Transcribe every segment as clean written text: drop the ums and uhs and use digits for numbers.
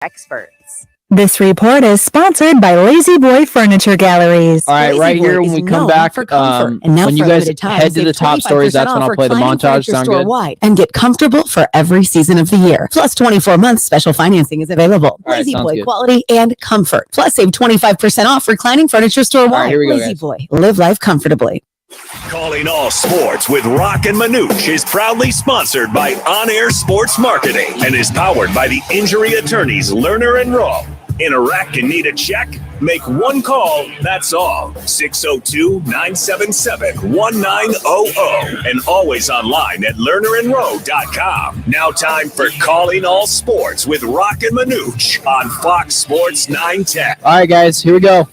experts. This report is sponsored by Lazy Boy Furniture Galleries. All right, right here when we come back, when you guys head to the top stories, that's when I'll play the montage. Sound good? Wide and get comfortable for every season of the year. Plus 24 months special financing is available. All right, Lazy Boy good. Quality and comfort. Plus save 25% off reclining furniture store wide. Here we go, Lazy guys. Boy. Live life comfortably. Calling All Sports with Roc and Manuch is proudly sponsored by On Air Sports Marketing and is powered by the injury attorneys Lerner and Rowe. In a wreck and need a check? Make one call, that's all. 602-977-1900 and always online at lernerandrowe.com. Now time for Calling All Sports with Roc and Manuch on Fox Sports 910. All right, guys, here we go.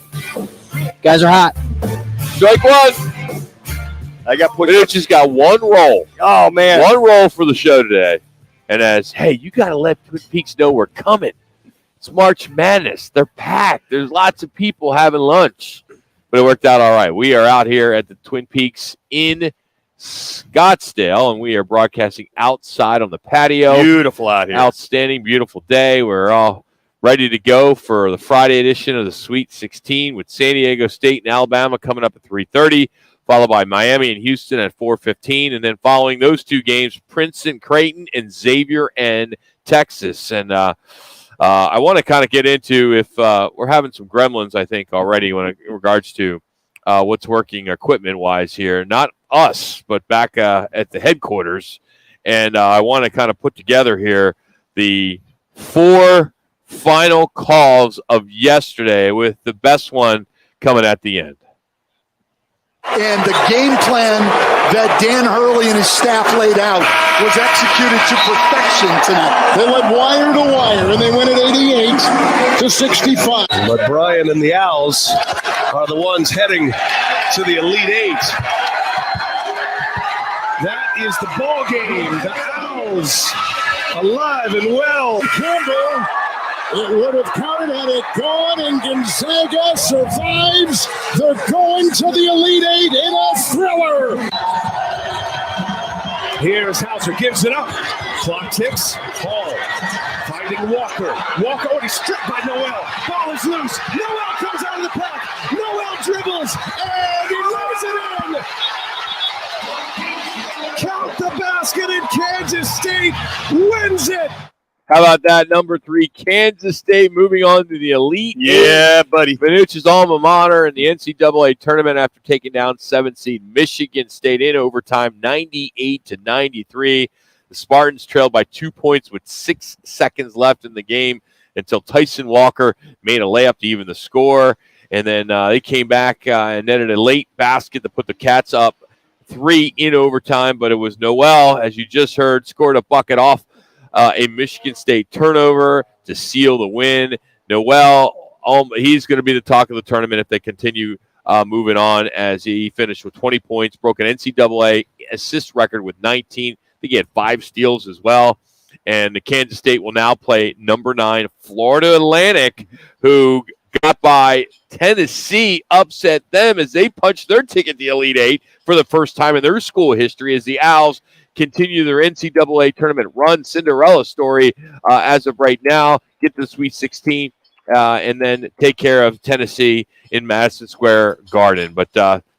Guys are hot. Strike one. I got put. It's just got one roll. Oh, man. One roll for the show today. And as, hey, you got to let Twin Peaks know we're coming. It's March Madness. They're packed. There's lots of people having lunch. But it worked out all right. We are out here at the Twin Peaks in Scottsdale, and we are broadcasting outside on the patio. Beautiful out here. Outstanding, beautiful day. We're all ready to go for the Friday edition of the Sweet 16 with San Diego State and Alabama coming up at 3:30, followed by Miami and Houston at 4:15, and then following those two games, Princeton, Creighton, and Xavier and Texas. And I want to kind of get into if we're having some gremlins, I think, already in regards to what's working equipment-wise here. Not us, but back at the headquarters. And I want to kind of put together here the 4 final calls of yesterday with the best one coming at the end. And the game plan that Dan Hurley and his staff laid out was executed to perfection tonight. They went wire to wire, and they went at 88-65. But Brian and the Owls are the ones heading to the Elite Eight. That is the ball game. The Owls alive and well. Campbell, it would have counted had it gone, and Gonzaga survives. They're going to the Elite Eight in a thriller. Here's Hauser, gives it up. Clock ticks. Hall finding Walker. Walker already stripped by Noel. Ball is loose. Noel comes out of the pack. Noel dribbles, and he lays it in. Count the basket, and Kansas State wins it. How about that? Number 3, Kansas State moving on to the Elite Eight. Yeah, buddy. Manuch's alma mater in the NCAA tournament after taking down 7th-seed Michigan State in overtime, 98-93. The Spartans trailed by 2 points with 6 seconds left in the game until Tyson Walker made a layup to even the score. And then they came back and netted a late basket to put the Cats up 3 in overtime. But it was Noel, as you just heard, scored a bucket off a Michigan State turnover to seal the win. Noel, he's going to be the talk of the tournament if they continue moving on, as he finished with 20 points, broke an NCAA assist record with 19. I think he had 5 steals as well. And the Kansas State will now play number 9, Florida Atlantic, who got by Tennessee, upset them as they punched their ticket to the Elite Eight for the first time in their school history, as the Owls continue their NCAA tournament run, Cinderella story as of right now, get to the Sweet 16, and then take care of Tennessee in Madison Square Garden. But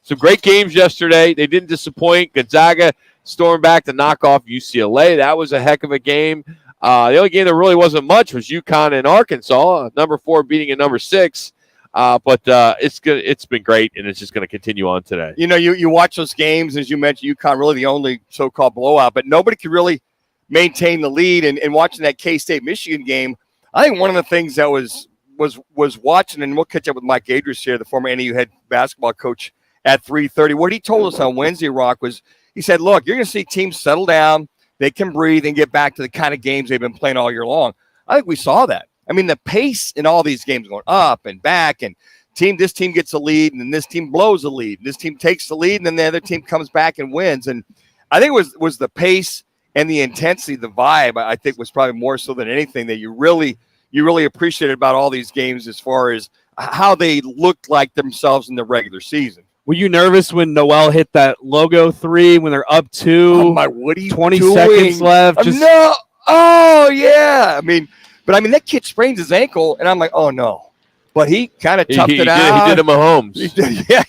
some great games yesterday. They didn't disappoint. Gonzaga stormed back to knock off UCLA. That was a heck of a game. The only game that really wasn't much was UConn and Arkansas, number 4 beating a number 6. But it's good. It's been great, and it's just going to continue on today. You know, you watch those games, as you mentioned, UConn really the only so-called blowout, but nobody could really maintain the lead. And watching that K-State-Michigan game, I think one of the things that was watching, and we'll catch up with Mike Adris here, the former NAU head basketball coach, at 3:30. What he told us on Wednesday, Rock, was he said, look, you're going to see teams settle down, they can breathe, and get back to the kind of games they've been playing all year long. I think we saw that. I mean, the pace in all these games going up and back, and this team gets a lead, and then this team blows a lead. This team takes the lead, and then the other team comes back and wins. And I think it was the pace and the intensity, the vibe, I think was probably more so than anything that you really appreciated about all these games as far as how they looked like themselves in the regular season. Were you nervous when Noel hit that logo 3 when they're up 2? What are you 20 doing? seconds left. No. Oh, yeah. I mean, But I mean, that kid sprains his ankle, and I'm like, oh no. But he kind of toughed it out. He did a Mahomes.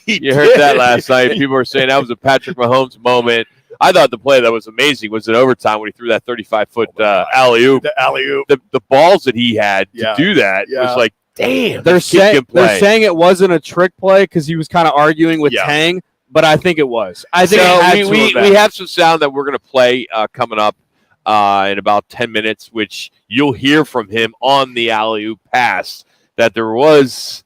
You heard that last night. People were saying that was a Patrick Mahomes moment. I thought the play that was amazing was in overtime when he threw that 35-foot alley-oop. The alley-oop. The balls that he had to do that was like, damn. They're saying it wasn't a trick play because he was kind of arguing with Tang, but I think it was. I think we have some sound that we're going to play coming up in about 10 minutes, which you'll hear from him on the alley-oop pass that there was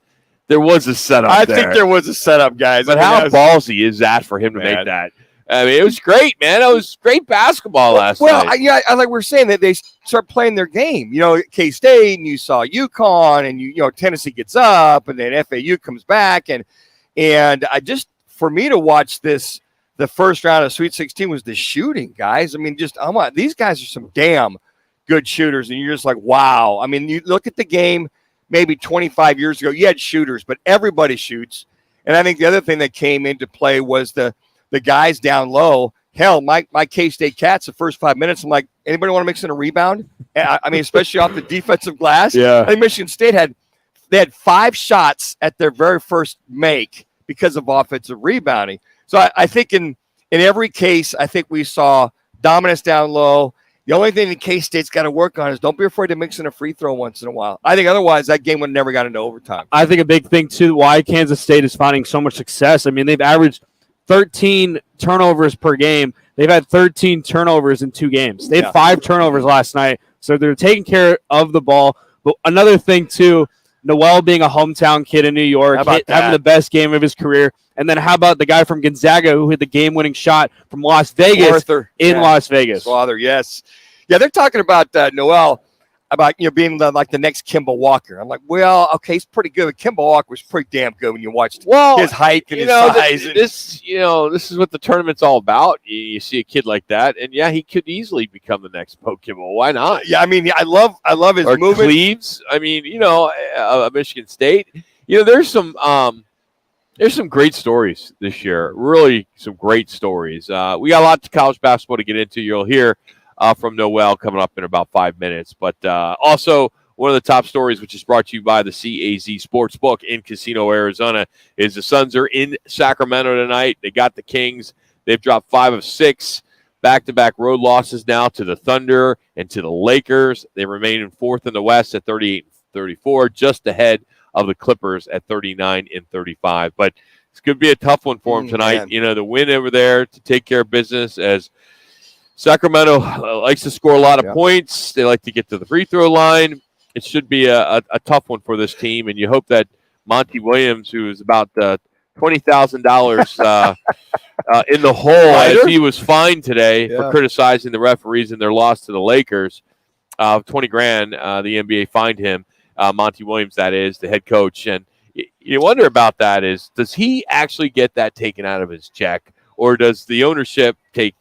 a setup. I think there was a setup, guys. But how ballsy is that for him to make that? I mean, it was great, man. It was great basketball last night. I like we're saying that they start playing their game. You know, K-State, and you saw UConn, and you know Tennessee gets up, and then FAU comes back, and I just for me to watch this, the first round of Sweet 16 was the shooting, guys. I mean, these guys are some damn good shooters, and you're just like, wow. I mean, you look at the game maybe 25 years ago, you had shooters, but everybody shoots. And I think the other thing that came into play was the guys down low. Hell, my K-State Cats, the first 5 minutes, I'm like, anybody want to mix in a rebound? I mean, especially off the defensive glass. Yeah. I think Michigan State had 5 shots at their very first make because of offensive rebounding. So I think in every case, I think we saw dominance down low. The only thing that K-State's got to work on is don't be afraid to mix in a free throw once in a while. I think otherwise that game would never got into overtime. I think a big thing, too, why Kansas State is finding so much success. I mean, they've averaged 13 turnovers per game. They've had 13 turnovers in 2 games. They had 5 turnovers last night, so they're taking care of the ball. But another thing, too, Noel being a hometown kid in New York, having the best game of his career. And then how about the guy from Gonzaga who hit the game-winning shot from Las Vegas Las Vegas? Father, yes. Yeah, they're talking about Noel, about being like the next Kimball Walker. I'm like, well, okay, he's pretty good. But Kimball Walker was pretty damn good when you watched his height and his size. This is what the tournament's all about. You see a kid like that, and he could easily become the next Bo Kimball. Why not? Yeah, I mean, I love his movement. Cleaves. I mean, Michigan State. There's some great stories this year. Really, some great stories. We got a lot of college basketball to get into. You'll hear from Noel coming up in about 5 minutes. But also, one of the top stories, which is brought to you by the CAZ Sportsbook in Casino, Arizona, is the Suns are in Sacramento tonight. They got the Kings. They've dropped 5 of 6 back-to-back road losses now to the Thunder and to the Lakers. They remain in 4th in the West at 38-34, just ahead of the Clippers at 39-35. But it's going to be a tough one for them tonight. Man. The win over there to take care of business, as Sacramento likes to score a lot of points. They like to get to the free throw line. It should be a tough one for this team, and you hope that Monty Williams, who is about $20,000 in the hole, as he was fined today for criticizing the referees in their loss to the Lakers, $20,000. The NBA fined him. Monty Williams, that is, the head coach. And you wonder about that is, does he actually get that taken out of his check, or does the ownership take?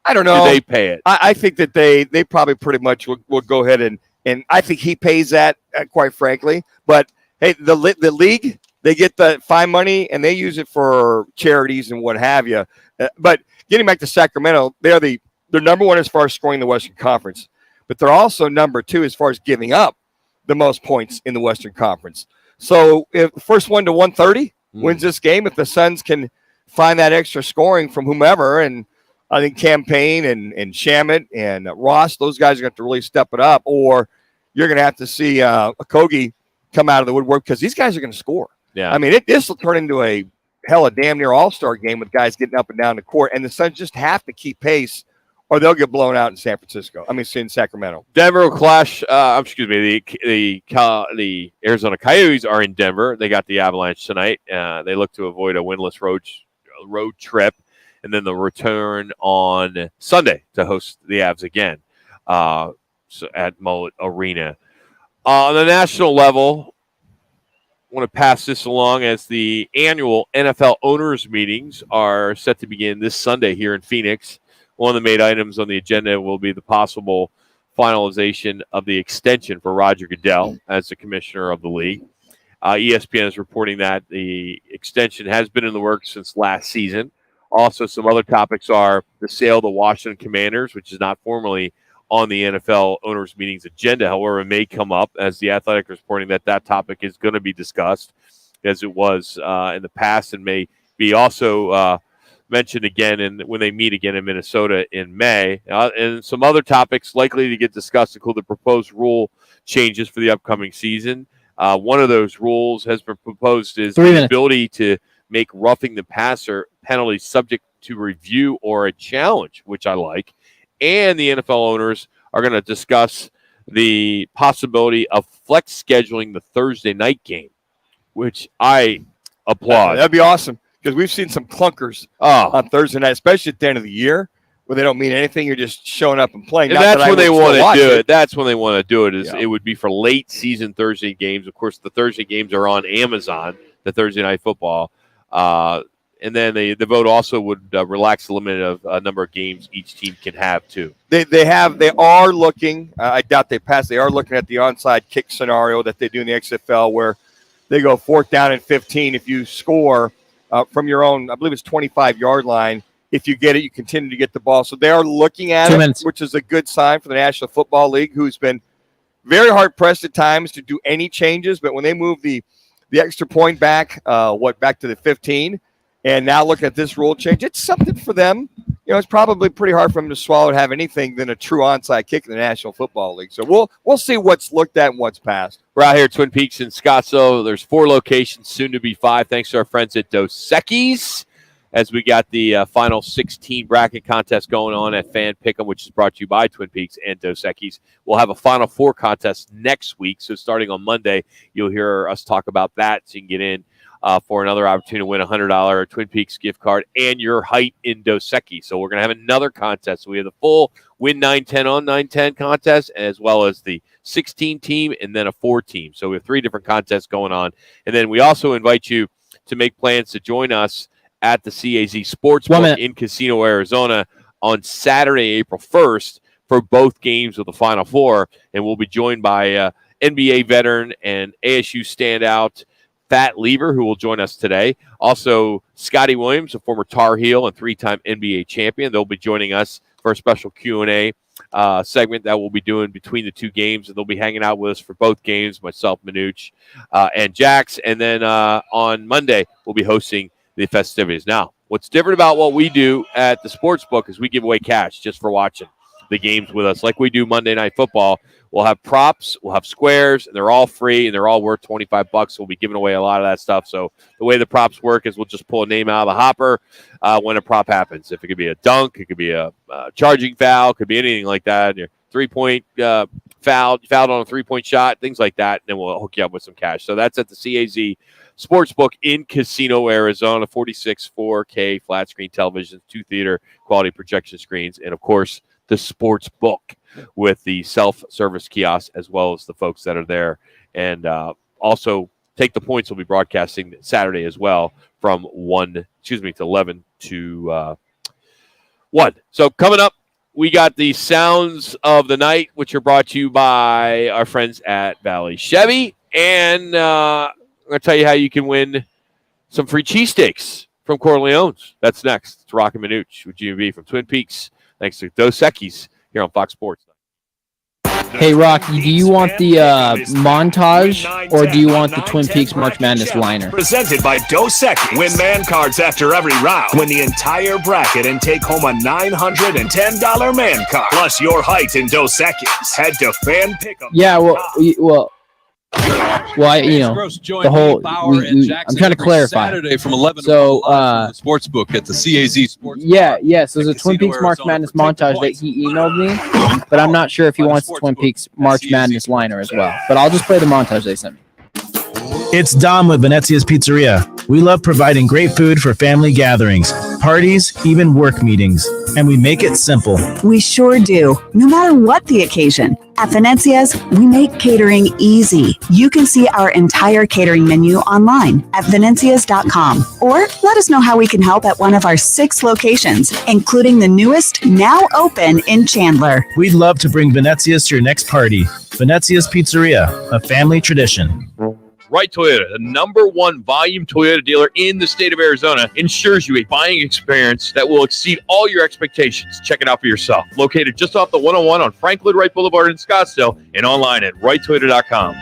I don't know. Do they pay it? I think that they probably pretty much will go ahead and I think he pays that, quite frankly. But hey, the league, they get the fine money and they use it for charities and what have you. But getting back to Sacramento, they're number 1 as far as scoring the Western Conference, but they're also number 2 as far as giving up the most points in the Western Conference. So if the first one to 130 wins this game, if the Suns can find that extra scoring from whomever, and I think Campaign and Shamet and Ross, those guys are going to have to really step it up, or you're going to have to see Okogie come out of the woodwork, because these guys are going to score. Yeah. I mean, this will turn into a damn near all-star game with guys getting up and down the court, and the Suns just have to keep pace, or they'll get blown out in in Sacramento. Denver will clash. The Arizona Coyotes are in Denver. They got the Avalanche tonight. They look to avoid a winless road trip, and then they'll return on Sunday to host the Avs again at Mullet Arena. On the national level, I want to pass this along, as the annual NFL owners meetings are set to begin this Sunday here in Phoenix. One of the main items on the agenda will be the possible finalization of the extension for Roger Goodell as the commissioner of the league. ESPN is reporting that the extension has been in the works since last season. Also, some other topics are the sale of the Washington Commanders, which is not formally on the NFL owners meetings agenda. However, it may come up, as the Athletic is reporting that topic is going to be discussed, as it was in the past, and may be also mentioned again when they meet again in Minnesota in May. And some other topics likely to get discussed include the proposed rule changes for the upcoming season. One of those rules has been proposed is the ability to make roughing the passer penalties subject to review or a challenge, which I like. And the NFL owners are going to discuss the possibility of flex scheduling the Thursday night game, which I applaud. That'd be awesome, because we've seen some clunkers on Thursday night, especially at the end of the year, where they don't mean anything. You're just showing up and playing. And that's when they want to do it. That's when they want to do it. It would be for late season Thursday games. Of course, the Thursday games are on Amazon, the Thursday Night Football. And then the vote also would relax the limit of number of games each team can have, too. They are looking, I doubt they pass, they are looking at the onside kick scenario that they do in the XFL, where they go 4th down and 15. If you score from your own, I believe it's 25-yard line, if you get it, you continue to get the ball. So they are looking at it, which is a good sign for the National Football League, who's been very hard-pressed at times to do any changes. But when they move the extra point back, back to the 15, and now look at this rule change, it's something for them. It's probably pretty hard for them to swallow to have anything than a true onside kick in the National Football League. So we'll see what's looked at and what's passed. We're out here at Twin Peaks in Scottsdale. There's 4 locations, soon to be 5, thanks to our friends at Dos Equis, as we got the final 16 bracket contest going on at Fan Pick'em, which is brought to you by Twin Peaks and Dos Equis. We'll have a final 4 contest next week, so starting on Monday, you'll hear us talk about that, so you can get in for another opportunity to win a $100 Twin Peaks gift card and your height in Dos Equis. So we're going to have another contest. So we have the full Win 910 on 910 contest, as well as the 16 team and then a 4 team. So we have 3 different contests going on. And then we also invite you to make plans to join us at the CAZ Sportsbook in Casino, Arizona on Saturday, April 1st for both games of the Final Four. And we'll be joined by NBA veteran and ASU standout Fat Lever, who will join us today. Also, Scotty Williams, a former Tar Heel and 3-time NBA champion. They'll be joining us for a special Q&A segment that we'll be doing between the 2 games, and they'll be hanging out with us for both games, myself, Manuch, and Jax. And then on Monday, we'll be hosting the festivities. Now, what's different about what we do at the Sportsbook is we give away cash just for watching the games with us, like we do Monday Night Football. We'll have props, we'll have squares, and they're all free, and they're all worth $25. So we'll be giving away a lot of that stuff. So the way the props work is we'll just pull a name out of the hopper when a prop happens. If it could be a dunk, it could be a charging foul, it could be anything like that. Your 3-point foul, you fouled on a 3-point shot, things like that, and then we'll hook you up with some cash. So that's at the CAZ Sportsbook in Casino, Arizona. 46 4K flat screen televisions, 2 theater quality projection screens, and of course the sports book with the self-service kiosks, as well as the folks that are there. And also Take the Points will be broadcasting Saturday as well from 11 to 1. So coming up, we got the sounds of the night, which are brought to you by our friends at Valley Chevy. And I'm going to tell you how you can win some free cheesesteaks from Corleone's. That's next. It's Roc and Manuch with GMB from Twin Peaks. Thanks to Dos Equis here on Fox Sports. Hey, Rock, do you want the montage or do you want the Twin Peaks March Madness liner? Presented by Dos Equis. Win man cards after every round. Win the entire bracket and take home a $910 man card. Plus your height in Dos Equis. Head to Fan Pick'em. Yeah, well, the whole. I'm trying to clarify. Saturday from 11 so, the Sportsbook at the CAZ Sports. Yeah. So there's a Twin Peaks March Madness montage that he emailed me, but I'm not sure if he wants the Twin Peaks March Madness liner as well. But I'll just play the montage they sent me. It's Dom with Venezia's Pizzeria. We love providing great food for family gatherings, parties, even work meetings. And we make it simple. We sure do, no matter what the occasion. At Venezia's, we make catering easy. You can see our entire catering menu online at venezias.com. Or let us know how we can help at one of our 6 locations, including the newest, now open in Chandler. We'd love to bring Venezia's to your next party. Venezia's Pizzeria, a family tradition. Wright Toyota, the #1 volume Toyota dealer in the state of Arizona, ensures you a buying experience that will exceed all your expectations. Check it out for yourself. Located just off the 101 on Franklin Wright Boulevard in Scottsdale and online at wrighttoyota.com.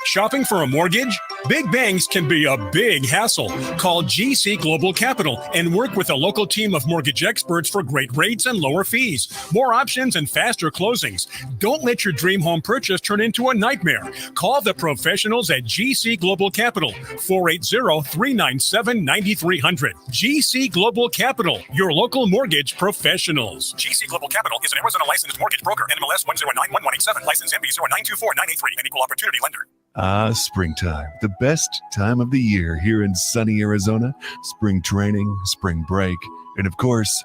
Shopping for a mortgage? Big banks can be a big hassle. Call GC Global Capital and work with a local team of mortgage experts for great rates and lower fees, more options, and faster closings. Don't let your dream home purchase turn into a nightmare. Call the professionals at GC Global Capital, 480-397-9300. GC Global Capital, your local mortgage professionals. GC Global Capital is an Arizona licensed mortgage broker. NMLS 1091187, license MB 0924983, an equal opportunity lender. Springtime, the best time of the year here in sunny Arizona. Spring training, spring break, and of course,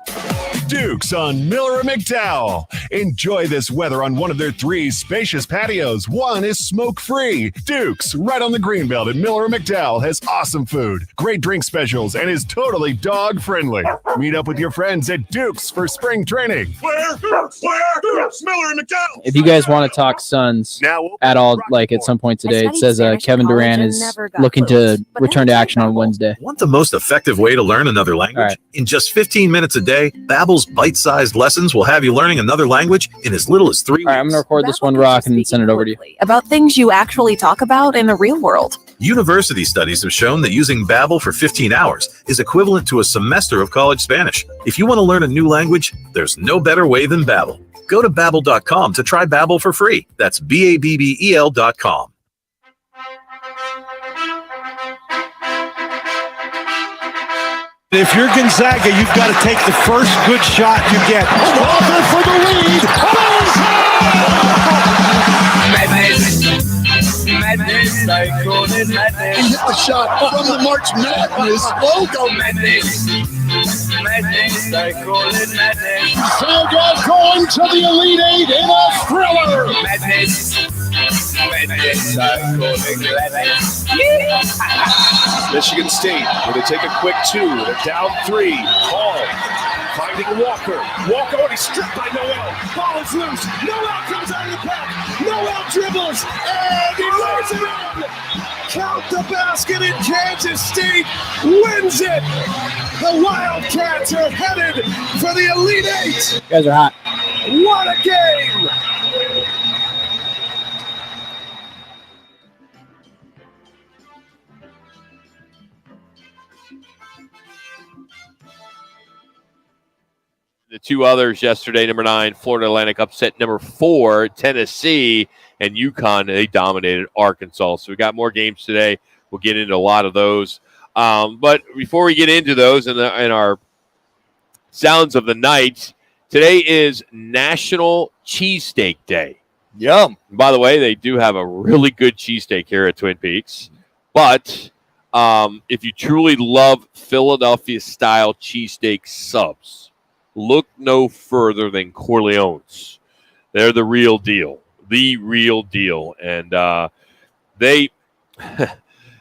Duke's on Miller and McDowell. Enjoy this weather on one of their 3 spacious patios. One is smoke-free. Duke's, right on the Greenbelt at Miller and McDowell, has awesome food, great drink specials, and is totally dog-friendly. Meet up with your friends at Duke's for spring training. Where? Miller and McDowell. If you guys want to talk Suns at all, like at some point today, it says Kevin Durant is looking to return to action on Wednesday. Want the most effective way to learn another language? Right. In just 15 minutes a day, Babbel's bite-sized lessons will have you learning another language in as little as 3 weeks. All right, I'm going to record this one, Rock, and send it over to you. About things you actually talk about in the real world. University studies have shown that using Babbel for 15 hours is equivalent to a semester of college Spanish. If you want to learn a new language, there's no better way than Babbel. Go to Babbel.com to try Babbel for free. That's Babbel.com. If you're Gonzaga, you've got to take the first good shot you get. Walker for the lead. Madness, he hit the shot from the March Madness logo. Gonzaga going to the Elite Eight in a thriller. Michigan State going to take a quick 2. They're down 3. Hall finding Walker. Walker, he's stripped by Noel. Ball is loose. Noel comes out of the pack. Noel dribbles, and he lays it in. Count the basket, and Kansas State wins it. The Wildcats are headed for the Elite Eight. You guys are hot. What a game! The 2 others yesterday, number 9, Florida Atlantic upset number 4, Tennessee, and UConn, they dominated Arkansas. So we got more games today. We'll get into a lot of those. But before we get into those and our sounds of the night, today is National Cheesesteak Day. Yum. And by the way, they do have a really good cheesesteak here at Twin Peaks. But if you truly love Philadelphia-style cheesesteak subs, look no further than Corleone's. They're the real deal. The real deal. And they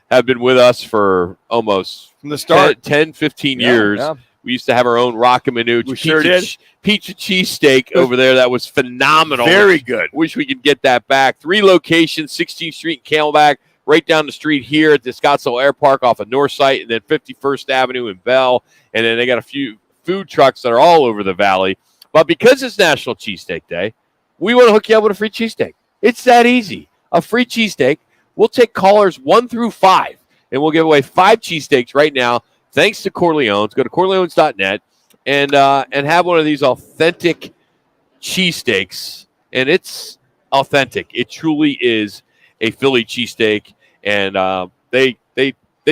have been with us for almost from the start. 10, 15 years. Yeah. We used to have our own Roc and Manuch pizza cheesesteak over there. That was phenomenal. Very good. Wish we could get that back. 3 locations, 16th Street in Camelback, right down the street here at the Scottsdale Air Park off of North Site, and then 51st Avenue in Bell. And then they got a few food trucks that are all over the valley. But because it's National Cheesesteak Day, we want to hook you up with a free cheesesteak. It's that easy. A free cheesesteak. We'll take callers 1 through 5, and we'll give away 5 cheesesteaks right now, thanks to Corleone's. Go to Corleones.net and have one of these authentic cheesesteaks. And it's authentic. It truly is a Philly cheesesteak, and they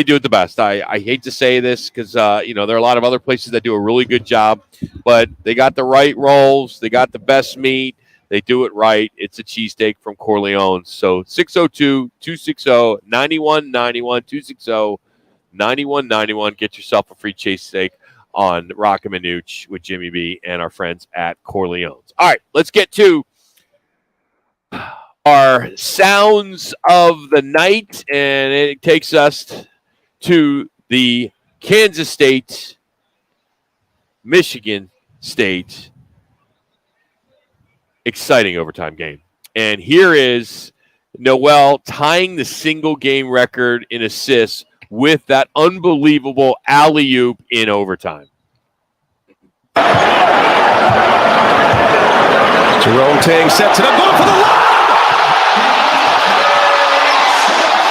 do it the best. I hate to say this because, there are a lot of other places that do a really good job, but they got the right rolls. They got the best meat. They do it right. It's a cheesesteak from Corleone. So 602-260-9191, 260-9191. Get yourself a free cheesesteak on Roc and Manuch with Jimmy B and our friends at Corleone's. All right, let's get to our sounds of the night, and it takes us to the Kansas State, Michigan State exciting overtime game. And here is Noel tying the single game record in assists with that unbelievable alley-oop in overtime. Jerome Tang sets it up, going for the lob!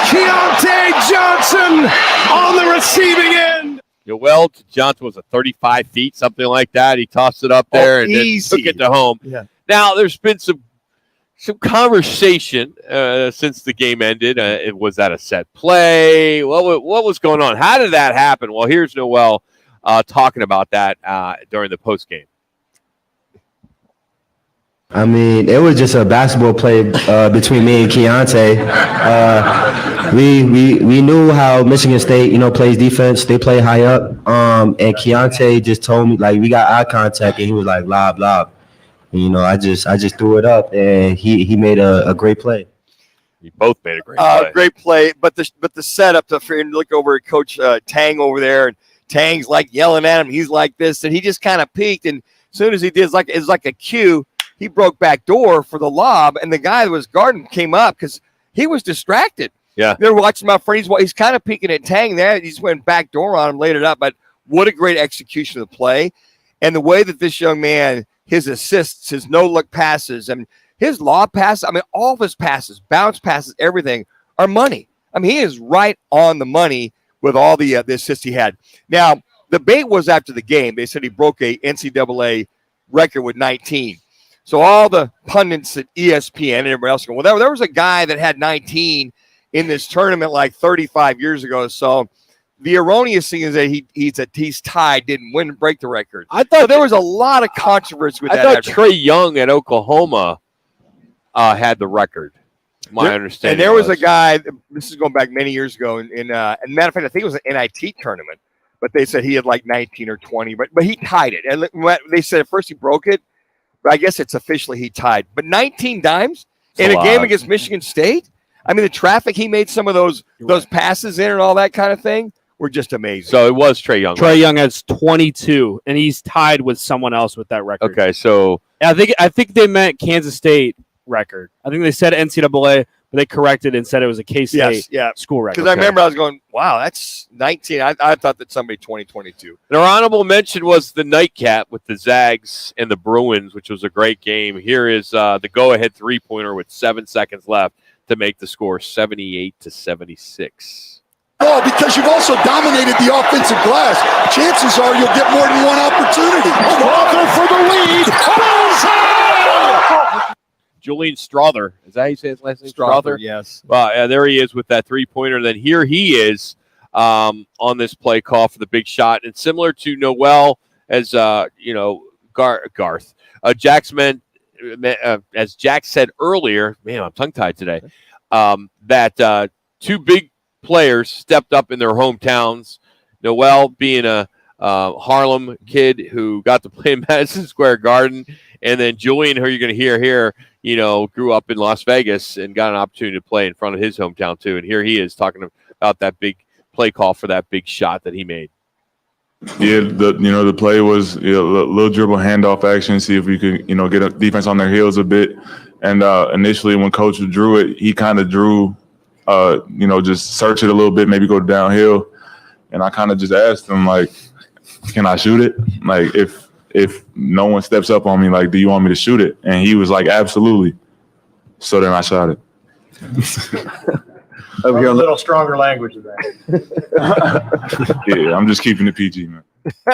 Keontae Johnson on the receiving end. Noel to Johnson was 35 feet, something like that. He tossed it up there and then took it to home. Yeah. Now, there's been some conversation since the game ended. Was that a set play? What was going on? How did that happen? Well, here's Noel talking about that during the post game. I mean, it was just a basketball play between me and Keontae. We knew how Michigan State, plays defense. They play high up. And Keontae just told me, like, we got eye contact, and he was like, lob, lob. And, I just threw it up, and he made a great play. You both made a great play. Great play, but the setup to look over at Coach Tang over there, and Tang's like yelling at him. He's like this, and he just kind of peeked, and as soon as he did, it's like a cue. He broke back door for the lob, and the guy that was guarding came up because he was distracted. Yeah. They're watching my friend. He's kind of peeking at Tang there. He just went back door on him, laid it up. But what a great execution of the play. And the way that this young man, his assists, his no-look passes, and his lob passes, all of his passes, bounce passes, everything are money. He is right on the money with all the assists he had. Now, the bait was after the game. They said he broke a NCAA record with 19. So all the pundits at ESPN and everybody else go, well, there was a guy that had 19 in this tournament like 35 years ago. So the erroneous thing is that he's tied, didn't win and break the record. I thought there was a lot of controversy with that. I thought Trey Young at Oklahoma had the record. My understanding. And there was a guy. This is going back many years ago. And matter of fact, I think it was an NIT tournament. But they said he had like 19 or 20. But he tied it. And they said at first he broke it. But I guess it's officially he tied. But 19 dimes in a game against Michigan State? The traffic he made, some of those passes in and all that kind of thing were just amazing. So it was Trey Young. Trey Young has 22, and he's tied with someone else with that record. Okay, so I think they meant Kansas State record. I think they said NCAA, but they corrected and said it was a K-State school record. Because I remember I was going, wow, that's 19. I thought that somebody 2022. An honorable mention was the nightcap with the Zags and the Bruins, which was a great game. Here is the go-ahead three-pointer with 7 seconds left to make the score 78-76. Oh, because you've also dominated the offensive glass. Chances are you'll get more than one opportunity. Walker for the lead. Julian Strother. Is that how you say his last name? Strother, yes. Well, there he is with that three-pointer. Then here he is on this play call for the big shot. And similar to Noel, as Garth. As Jack said earlier, man, I'm tongue-tied today, that two big players stepped up in their hometowns. Noel being a Harlem kid who got to play in Madison Square Garden, and then Julian, who you're going to hear here, grew up in Las Vegas and got an opportunity to play in front of his hometown too. And here he is talking about that big play call for that big shot that he made. Yeah, the play was a little dribble handoff action, see if we could, get a defense on their heels a bit. And initially when Coach drew it, he kind of drew, just search it a little bit, maybe go downhill. And I kind of just asked him, like, can I shoot it? Like, if no one steps up on me, like, do you want me to shoot it? And he was like, absolutely. So then I shot it. Over here, a little stronger language than that. Yeah, I'm just keeping it PG, man.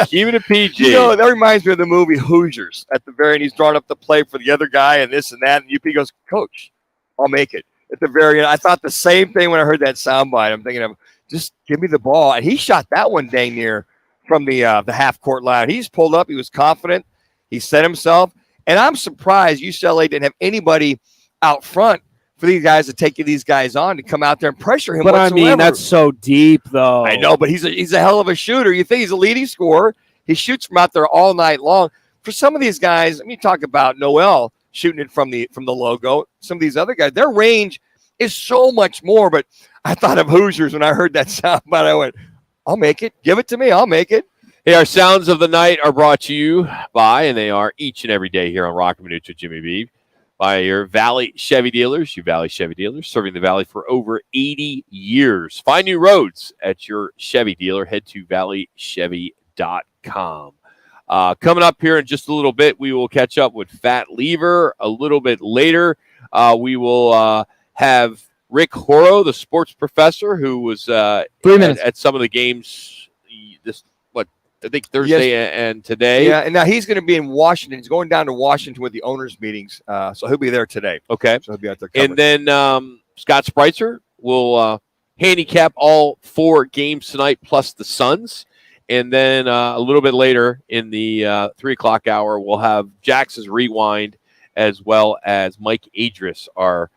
Keeping it PG. That reminds me of the movie Hoosiers. At the very end, he's drawing up the play for the other guy and this and that. And UP goes, Coach, I'll make it. At the very end, I thought the same thing when I heard that soundbite. I'm thinking of, just give me the ball. And he shot that one dang near from the half-court line. He's pulled up. He was confident. He set himself. And I'm surprised UCLA didn't have anybody out front for these guys to take these guys on to come out there and pressure him. But whatsoever. that's so deep, though. I know, but he's a hell of a shooter. You think he's a leading scorer? He shoots from out there all night long. For some of these guys, let me talk about Noel shooting it from the logo. Some of these other guys, their range is so much more. But I thought of Hoosiers when I heard that sound. But I went, I'll make it. Give it to me. I'll make it. Hey, our sounds of the night are brought to you by, and they are each and every day here on Roc and Manuch with Jimmy B, by your Valley Chevy dealers. You Valley Chevy dealers, serving the Valley for over 80 years. Find new roads at your Chevy dealer. Head to valleychevy.com. Coming up here in just a little bit, we will catch up with Fat Lever. A little bit later, we will have Rick Horo, the sports professor, who was 3 minutes at some of the games I think Thursday and today. Yeah, and now he's going to be in Washington. He's going down to Washington with the owners' meetings, so he'll be there today. Okay. So he'll be out there covering. And then Scott Spreitzer will handicap all 4 games tonight plus the Suns. And then a little bit later in the 3 o'clock hour, we'll have Jax's Rewind as well as Mike Adris, our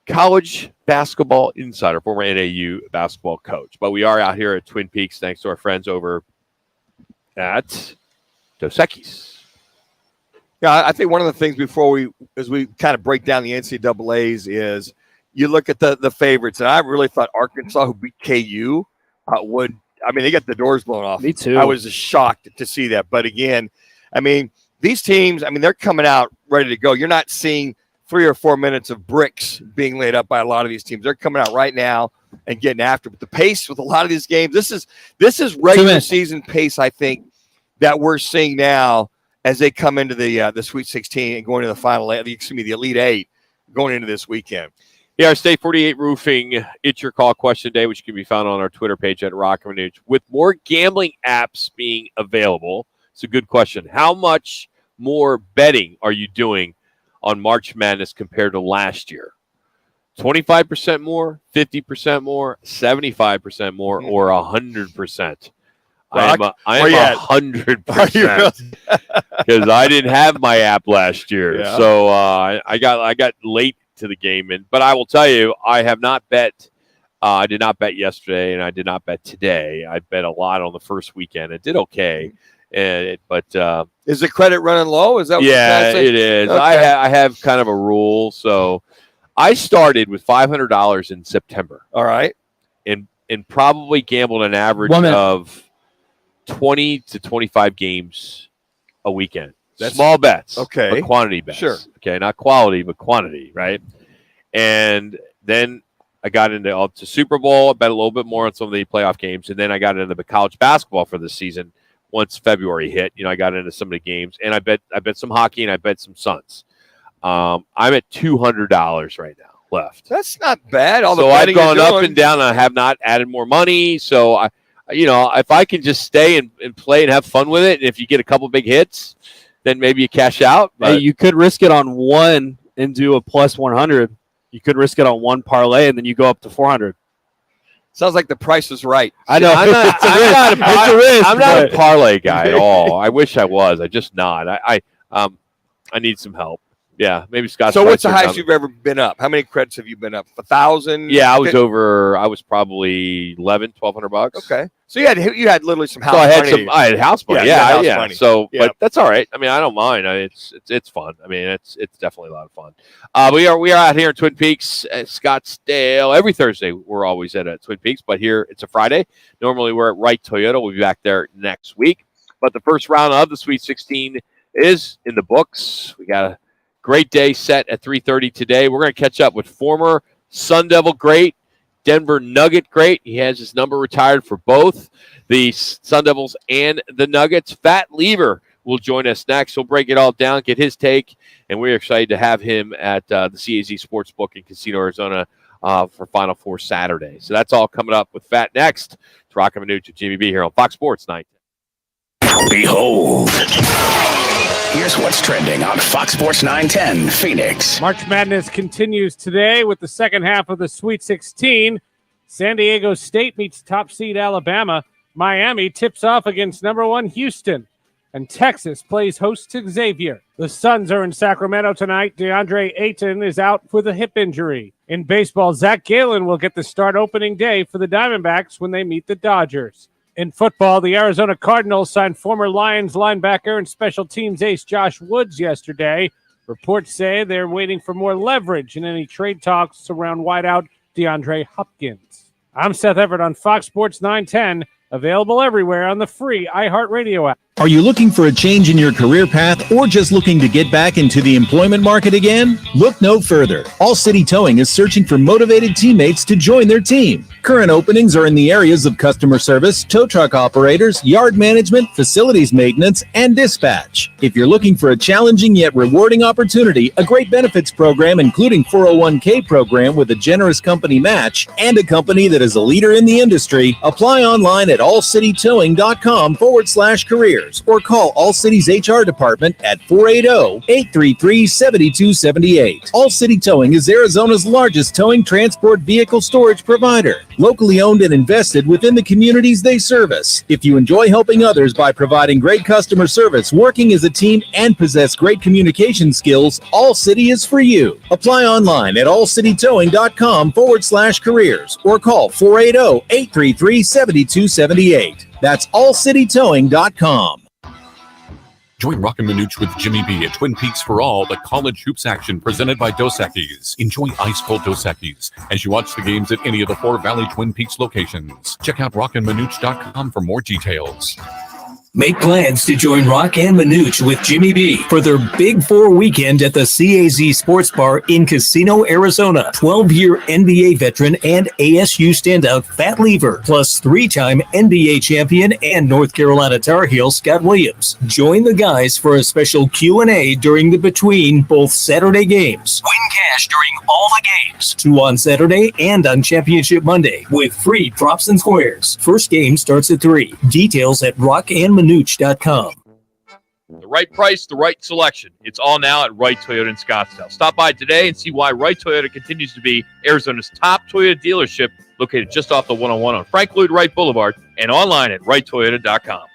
college basketball insider, former NAU basketball coach. But we are out here at Twin Peaks thanks to our friends over at Dos Equis. Yeah, I think one of the things as we kind of break down the NCAAs is you look at the favorites, and I really thought Arkansas, who beat KU, would. I mean, they got the doors blown off. Me too. I was just shocked to see that. But again, I mean, these teams, I mean, they're coming out ready to go. You're not seeing 3 or 4 minutes of bricks being laid up by a lot of these teams. They're coming out right now and getting after. But the pace with a lot of these games, this is regular season pace, I think, that we're seeing now as they come into the Sweet 16 and going to the final, the Elite 8 going into this weekend. Yeah, our State 48 Roofing, it's your call question day, which can be found on our Twitter page at Roc and Manuch. With more gambling apps being available, it's a good question. How much more betting are you doing on March Madness compared to last year? 25% more, 50% more, 75% more, or 100%? I am 100% because I didn't have my app last year, so I got late to the game. But I will tell you, I have not bet. I did not bet yesterday, and I did not bet today. I bet a lot on the first weekend. It did okay, but is the credit running low? Is that what you're trying to say? It is. Okay. I have kind of a rule, so I started with $500 in September. All right, and probably gambled an average of 20 to 25 games a weekend. That's small bets, okay, but quantity bets. Sure. Okay, not quality, but quantity, right? And then I got into Super Bowl. I bet a little bit more on some of the playoff games, and then I got into the college basketball for the season. Once February hit, I got into some of the games, and I bet some hockey, and I bet some Suns. I'm at $200 right now left. That's not bad. So I've gone up and down, and I have not added more money. So if I can just stay and play and have fun with it, and if you get a couple big hits, then maybe you cash out. But hey, you could risk it on one and do a plus 100. You could risk it on one parlay, and then you go up to 400. Sounds like the price is right. I know. I'm not a parlay guy at all. I wish I was. I just not. I need some help. Yeah, maybe Scott. So what's the highest you've ever been up? How many credits have you been up? 1,000? Yeah, I was probably $1,200. Okay. So you had literally some house money. I had house money. Yeah. Money. So, but that's all right. I mean, I don't mind. It's fun. I mean, it's definitely a lot of fun. We are out here in Twin Peaks at Scottsdale every Thursday. We're always at Twin Peaks, but here it's a Friday. Normally we're at Wright Toyota. We'll be back there next week. But the first round of the Sweet 16 is in the books. We got a great day set at 3:30 today. We're going to catch up with former Sun Devil great, Denver Nugget great. He has his number retired for both the Sun Devils and the Nuggets. Fat Lever will join us next. He'll break it all down, get his take, and we're excited to have him at the CAZ Sportsbook in Casino, Arizona for Final Four Saturday. So that's all coming up with Fat next. It's Roc and Manuch with Jimmy B here on Fox Sports 9. Behold. Here's what's trending on Fox Sports 910 Phoenix. March Madness continues today with the second half of the Sweet 16. San Diego State meets top seed Alabama. Miami tips off against number 1 Houston. And Texas plays host to Xavier. The Suns are in Sacramento tonight. DeAndre Ayton is out with a hip injury. In baseball, Zach Gallen will get the start opening day for the Diamondbacks when they meet the Dodgers. In football, the Arizona Cardinals signed former Lions linebacker and special teams ace Josh Woods yesterday. Reports say they're waiting for more leverage in any trade talks around wideout DeAndre Hopkins. I'm Seth Everett on Fox Sports 910, available everywhere on the free iHeartRadio app. Are you looking for a change in your career path or just looking to get back into the employment market again? Look no further. All City Towing is searching for motivated teammates to join their team. Current openings are in the areas of customer service, tow truck operators, yard management, facilities maintenance, and dispatch. If you're looking for a challenging yet rewarding opportunity, a great benefits program including 401k program with a generous company match, and a company that is a leader in the industry, apply online at allcitytowing.com/careers. Or call All City's HR department at 480-833-7278. All City Towing is Arizona's largest towing transport vehicle storage provider, locally owned and invested within the communities they service. If you enjoy helping others by providing great customer service, working as a team, and possess great communication skills, All City is for you. Apply online at allcitytowing.com/careers or call 480-833-7278. That's allcitytowing.com. Join Roc and Manuch with Jimmy B at Twin Peaks for all the college hoops action presented by Dos Equis. Enjoy ice-cold Dos Equis as you watch the games at any of the 4 Valley Twin Peaks locations. Check out rocandmanuch.com for more details. Make plans to join Roc and Manuch with Jimmy B for their Big 4 weekend at the CAZ Sports Bar in Casino, Arizona. 12-year NBA veteran and ASU standout Fat Lever, plus 3-time NBA champion and North Carolina Tar Heel Scott Williams. Join the guys for a special Q&A during the between both Saturday games. Win cash during all the games. 2 on Saturday and on Championship Monday with free props and squares. First game starts at 3. Details at rocandmanuch.com. The right price, the right selection. It's all now at Wright Toyota in Scottsdale. Stop by today and see why Wright Toyota continues to be Arizona's top Toyota dealership, located just off the 101 on Frank Lloyd Wright Boulevard and online at wrighttoyota.com.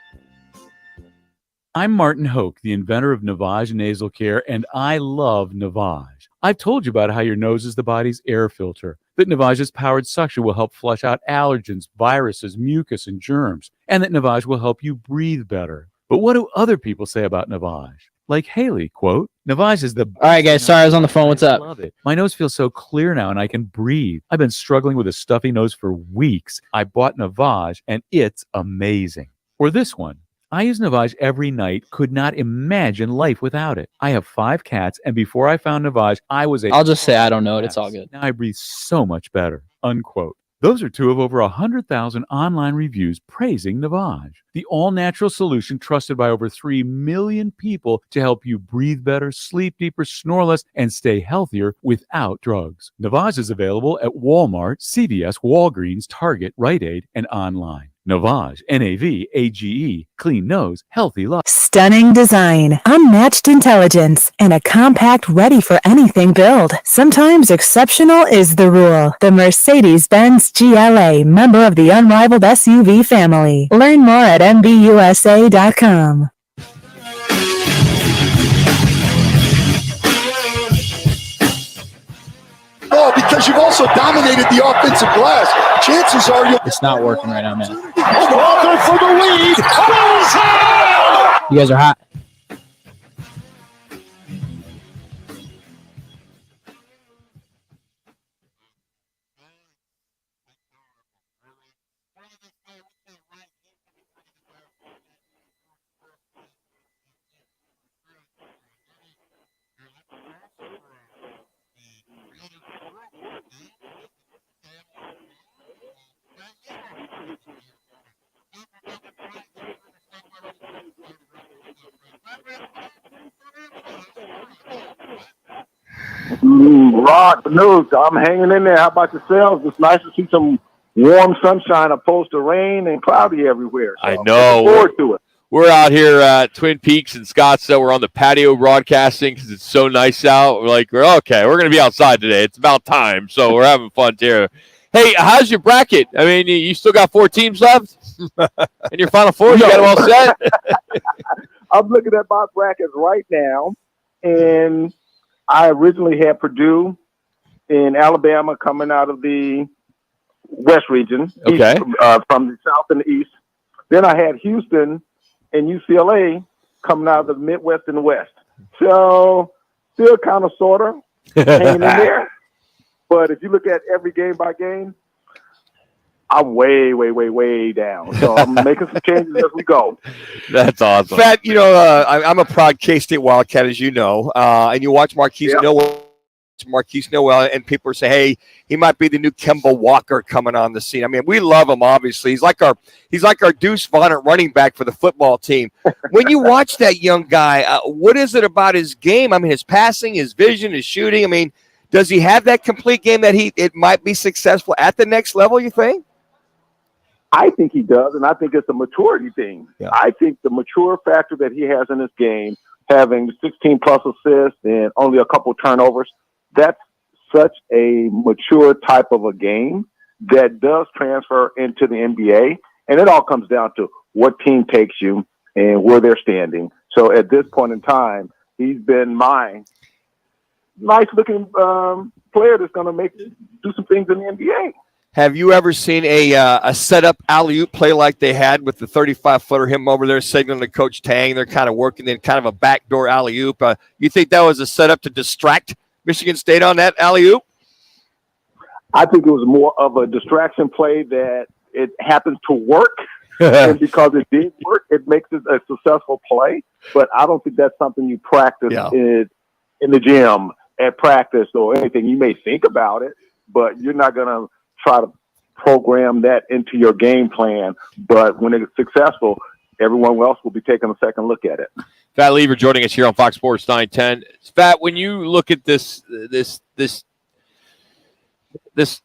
I'm Martin Hoke, the inventor of Navage Nasal Care, and I love Navage. I've told you about how your nose is the body's air filter, that Navage's powered suction will help flush out allergens, viruses, mucus, and germs, and that Navage will help you breathe better. But what do other people say about Navage? Like Haley, quote, Navage is the... All right, guys, sorry I was on the phone. What's up? I love it. My nose feels so clear now and I can breathe. I've been struggling with a stuffy nose for weeks. I bought Navage and it's amazing. Or this one. I use Navage every night, could not imagine life without it. I have 5 cats, and before I found Navage, I was a... I'll just say I don't know it. It's all good. Now I breathe so much better, unquote. Those are 2 of over 100,000 online reviews praising Navage, the all-natural solution trusted by over 3 million people to help you breathe better, sleep deeper, snore less, and stay healthier without drugs. Navage is available at Walmart, CVS, Walgreens, Target, Rite Aid, and online. Navage, N-A-V-A-G-E, clean nose, healthy life. Stunning design, unmatched intelligence, and a compact ready for anything build. Sometimes exceptional is the rule. The Mercedes-Benz GLA, member of the unrivaled SUV family. Learn more at MBUSA.com. Oh, because you've also dominated the offensive glass. Chances are you'll... It's not working right now, man. Walker for the lead. You guys are hot. Roc, Manuch, I'm hanging in there. How about yourselves? It's nice to see some warm sunshine opposed to rain and cloudy everywhere. So I know. Looking forward to it. We're out here at Twin Peaks in Scottsdale. We're on the patio broadcasting because it's so nice out. We're like, okay, we're going to be outside today. It's about time, so we're having fun here. Hey, how's your bracket? I mean, you still got 4 teams left in your Final Four? You got them all set? I'm looking at my brackets right now, and I originally had Purdue in Alabama coming out of the West region, okay, east, from the South and the East. Then I had Houston and UCLA coming out of the Midwest and the West. So still kind of sort of hanging in there. But if you look at every game by game, I'm way down. So I'm making some changes as we go. That's awesome. Fat, I'm a proud K-State Wildcat, as you know, and you watch Marquise Noel, and people are saying, hey, he might be the new Kemba Walker coming on the scene. I mean, we love him, obviously. He's like our Deuce Vaughn running back for the football team. When you watch that young guy, what is it about his game? I mean, his passing, his vision, his shooting. I mean, does he have that complete game that it might be successful at the next level, you think? I think he does, and I think it's a maturity thing. Yeah. I think the mature factor that he has in his game, having 16-plus assists and only a couple turnovers, that's such a mature type of a game that does transfer into the NBA. And it all comes down to what team takes you and where they're standing. So at this point in time, he's been my nice-looking player that's going to do some things in the NBA. Have you ever seen a setup alley-oop play like they had with the 35-footer, him over there signaling to Coach Tang? They're kind of working in kind of a backdoor alley-oop. You think that was a setup to distract Michigan State on that alley-oop? I think it was more of a distraction play that it happens to work. And because it did work, it makes it a successful play. But I don't think that's something you practice in the gym at practice or anything. You may think about it, but you're not going to try to program that into your game plan. But when it's successful, everyone else will be taking a second look at it. Fat Lever joining us here on Fox Sports 910. Fat, when you look at this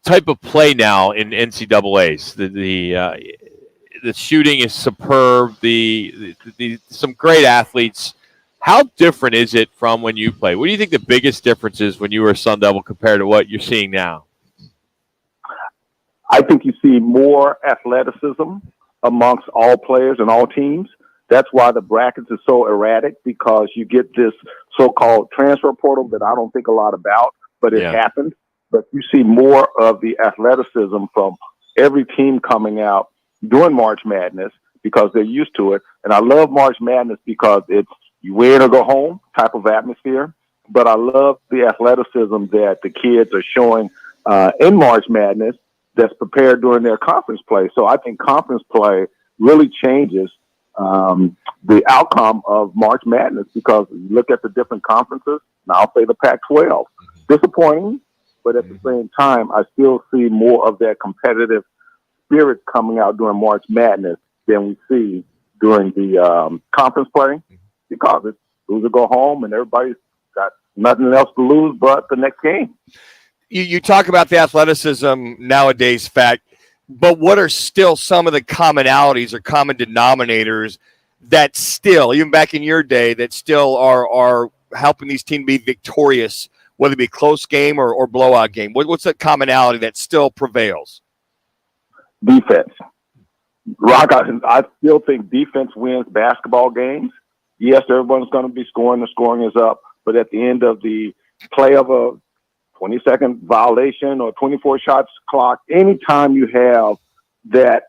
type of play now in NCAAs, the shooting is superb. Some great athletes. How different is it from when you play? What do you think the biggest difference is when you were a Sun Devil compared to what you're seeing now? I think you see more athleticism amongst all players and all teams. That's why the brackets are so erratic, because you get this so-called transfer portal that I don't think a lot about, but it happened. But you see more of the athleticism from every team coming out during March Madness because they're used to it. And I love March Madness because it's you win or go home type of atmosphere. But I love the athleticism that the kids are showing in March Madness that's prepared during their conference play. So I think conference play really changes the outcome of March Madness, because you look at the different conferences, and I'll say the Pac-12. Disappointing, but at the same time, I still see more of that competitive spirit coming out during March Madness than we see during the conference play, because it's lose or go home, and everybody's got nothing else to lose but the next game. You talk about the athleticism nowadays, Fat, but what are still some of the commonalities or common denominators that still, even back in your day, that still are helping these teams be victorious, whether it be close game or blowout game? What's the commonality that still prevails? Defense. Rock, I still think defense wins basketball games. Yes, everyone's going to be scoring. The scoring is up. But at the end of the play of a 20-second violation or 24 shots clock, anytime you have that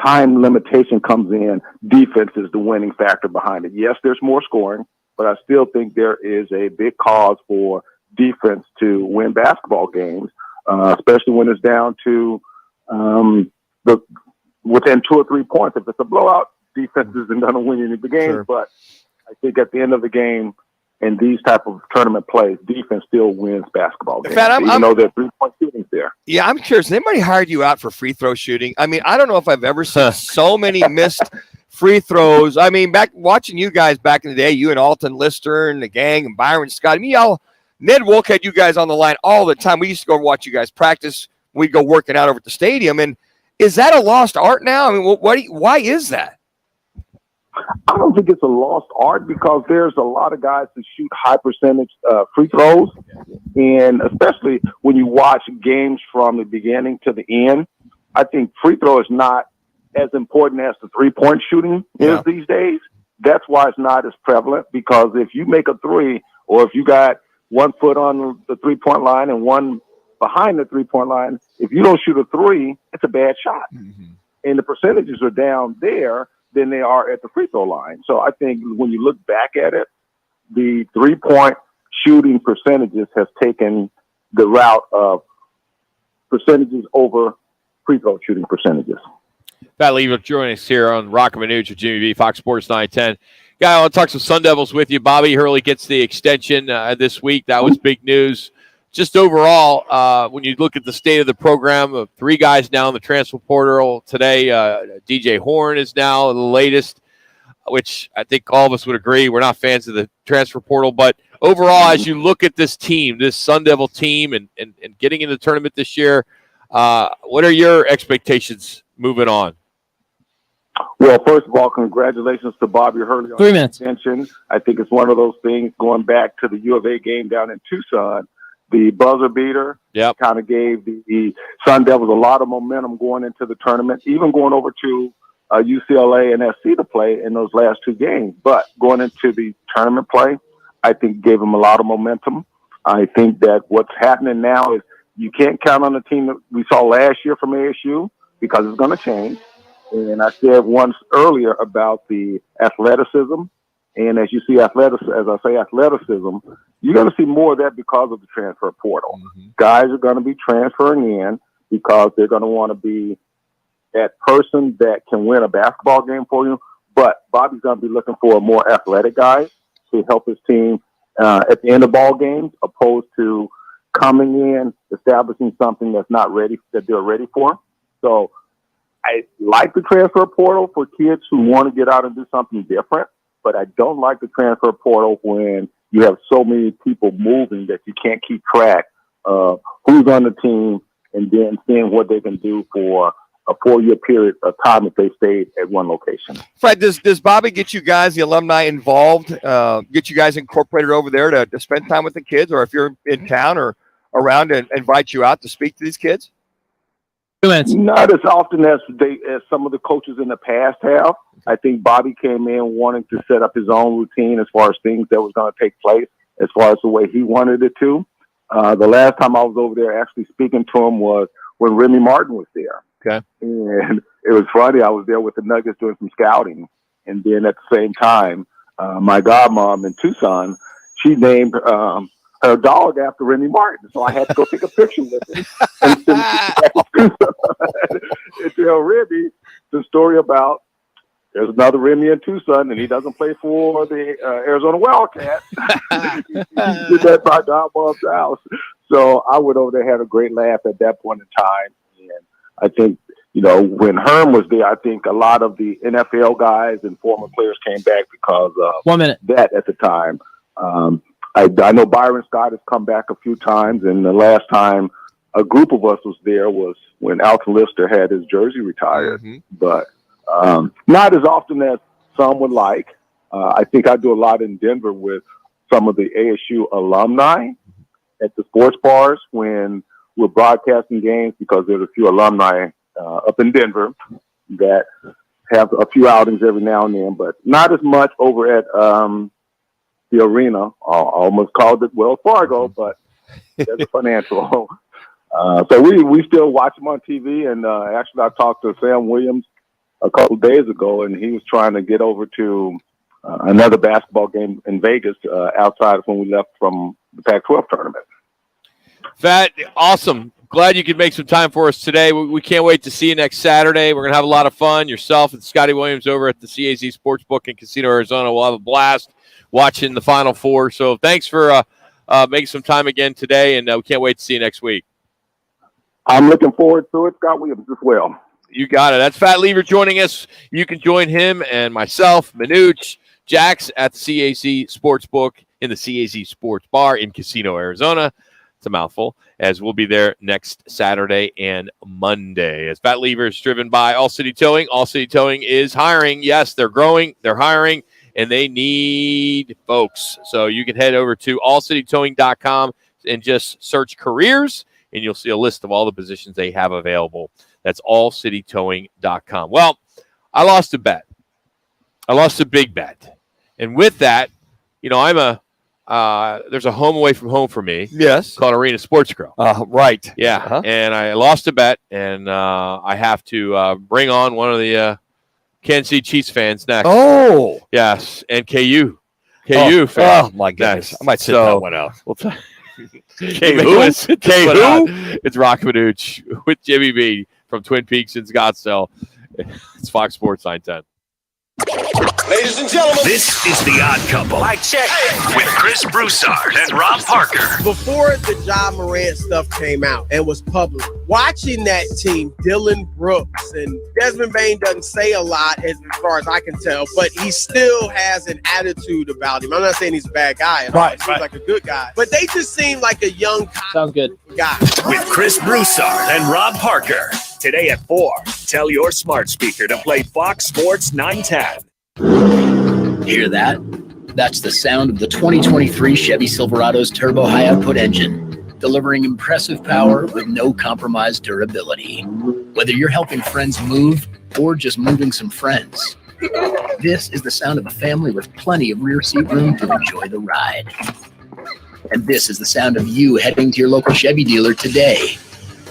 time limitation comes in, defense is the winning factor behind it. Yes, there's more scoring, but I still think there is a big cause for defense to win basketball games, especially when it's down to within 2 or 3 points. If it's a blowout, defense isn't going to win any of the games. Sure. But I think at the end of the game, in these type of tournament plays, defense still wins basketball games, even though there's 3-point shootings there. Yeah, I'm curious. Has anybody hired you out for free throw shooting? I mean, I don't know if I've ever seen so many missed free throws. I mean, back watching you guys back in the day, you and Alton Lister and the gang and Byron Scott. I mean, Ned Wolk had you guys on the line all the time. We used to go watch you guys practice. We'd go working out over at the stadium. And is that a lost art now? I mean, why is that? I don't think it's a lost art, because there's a lot of guys that shoot high percentage free throws. And especially when you watch games from the beginning to the end, I think free throw is not as important as the 3-point shooting is these days. That's why it's not as prevalent, because if you make a three, or if you got 1 foot on the 3-point line and one behind the 3-point line, if you don't shoot a three, it's a bad shot. Mm-hmm. And the percentages are down there than they are at the free throw line. So I think when you look back at it, the 3-point shooting percentages has taken the route of percentages over free throw shooting percentages. Pat Lever joining us here on Roc and Manuch with Jimmy B, Fox Sports 910. Guy, I want to talk some Sun Devils with you. Bobby Hurley gets the extension this week. That was big news. Just overall, when you look at the state of the program, 3 guys now in the transfer portal today. DJ Horn is now the latest, which I think all of us would agree. We're not fans of the transfer portal, but overall, as you look at this team, this Sun Devil team, and getting in the tournament this year, what are your expectations moving on? Well, first of all, congratulations to Bobby Hurley on 3 minutes. the extension. I think it's one of those things going back to the U of A game down in Tucson. The buzzer beater kind of gave the Sun Devils a lot of momentum going into the tournament, even going over to UCLA and SC to play in those last 2 games. But going into the tournament play, I think gave them a lot of momentum. I think that what's happening now is you can't count on the team that we saw last year from ASU because it's going to change. And I said once earlier about the athleticism. And as you see athleticism, you're going to see more of that because of the transfer portal. Guys are going to be transferring in because they're going to want to be that person that can win a basketball game for you. But Bobby's going to be looking for a more athletic guy to help his team at the end of ball games, opposed to coming in, establishing something that they're ready for. So I like the transfer portal for kids who want to get out and do something different, but I don't like the transfer portal when you have so many people moving that you can't keep track of who's on the team and then seeing what they can do for a 4-year period of time if they stayed at one location. Fred, does Bobby get you guys, the alumni, involved, get you guys incorporated over there to spend time with the kids, or if you're in town or around, and invite you out to speak to these kids? Not as often as some of the coaches in the past have. I think Bobby came in wanting to set up his own routine as far as things that was going to take place, as far as the way he wanted it to. The last time I was over there actually speaking to him was when Remy Martin was there. Okay. And it was funny. I was there with the Nuggets doing some scouting. And then at the same time, my godmom in Tucson, she named her dog after Remy Martin. So I had to go take a picture with him and send it to Tucson and tell Remy the story about there's another Remy in Tucson, and he doesn't play for the Arizona Wildcats. He did that by godmom's house. So I went over there, had a great laugh at that point in time. And I think, when Herm was there, I think a lot of the NFL guys and former players came back because of 1 minute. that at the time. I know Byron Scott has come back a few times, and the last time a group of us was there was when Alton Lister had his jersey retired. But not as often as some would like. I think I do a lot in Denver with some of the ASU alumni at the sports bars when we're broadcasting games, because there's a few alumni up in Denver that have a few outings every now and then, but not as much over at the arena. I almost called it Wells Fargo, but there's a financial. So we still watch them on TV, and actually I talked to Sam Williams a couple of days ago, and he was trying to get over to another basketball game in Vegas outside of when we left from the Pac-12 tournament. Fat, awesome. Glad you could make some time for us today. We can't wait to see you next Saturday. We're going to have a lot of fun. Yourself and Scotty Williams over at the CAZ Sportsbook in Casino, Arizona. We'll have a blast watching the Final Four. So thanks for making some time again today, and we can't wait to see you next week. I'm looking forward to it. Scott Williams as well. You got it. That's Fat Lever joining us. You can join him and myself, Manuch, Jax at the CAZ Sportsbook in the CAZ Sports Bar in Casino, Arizona. It's a mouthful, as we'll be there next Saturday and Monday. As Fat Lever is driven by All City Towing. All City Towing is hiring. Yes, they're growing. They're hiring, and they need folks. So you can head over to allcitytowing.com and just search careers, and you'll see a list of all the positions they have available. That's allcitytowing.com. Well, I lost a bet. I lost a big bet. And with that, I'm there's a home away from home for me. Yes. Called Arena Sports Grill. Right. Yeah. Uh-huh. And I lost a bet, and I have to bring on one of the Kansas City Chiefs fans next. Oh. Yes. And KU fan. Oh, my goodness. Next. I might sit that one out. We'll KU? It's Roc and Manuch with Jimmy B from Twin Peaks in Scottsdale. It's Fox Sports 910. Ladies and gentlemen, this is The Odd Couple. I check with Chris Broussard and Rob Parker. Before the John Morant stuff came out and was public, watching that team, Dylan Brooks and Desmond Bain doesn't say a lot as far as I can tell, but he still has an attitude about him. I'm not saying he's a bad guy at all. He seems like a good guy, but they just seem like a young sounds good guy. With Chris Broussard and Rob Parker. Today at 4, tell your smart speaker to play Fox Sports 910. Hear that? That's the sound of the 2023 Chevy Silverado's turbo high-output engine, delivering impressive power with no compromised durability. Whether you're helping friends move or just moving some friends, this is the sound of a family with plenty of rear seat room to enjoy the ride. And this is the sound of you heading to your local Chevy dealer today.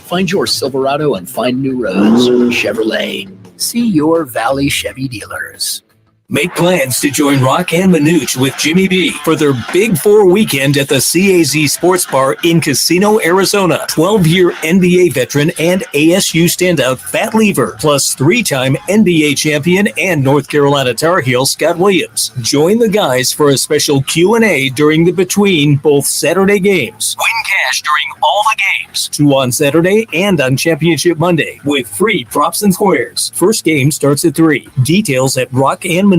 Find your Silverado and find new roads. Chevrolet. See your Valley Chevy dealers. Make plans to join Roc and Manuch with Jimmy B for their Big 4 weekend at the CAZ Sports Bar in Casino, Arizona. 12-year NBA veteran and ASU standout Fat Lever, plus 3-time NBA champion and North Carolina Tar Heel Scott Williams. Join the guys for a special Q&A during the between both Saturday games. Win cash during all the games. 2 on Saturday and on Championship Monday with free props and squares. First game starts at 3. Details at rockandmanuch.com.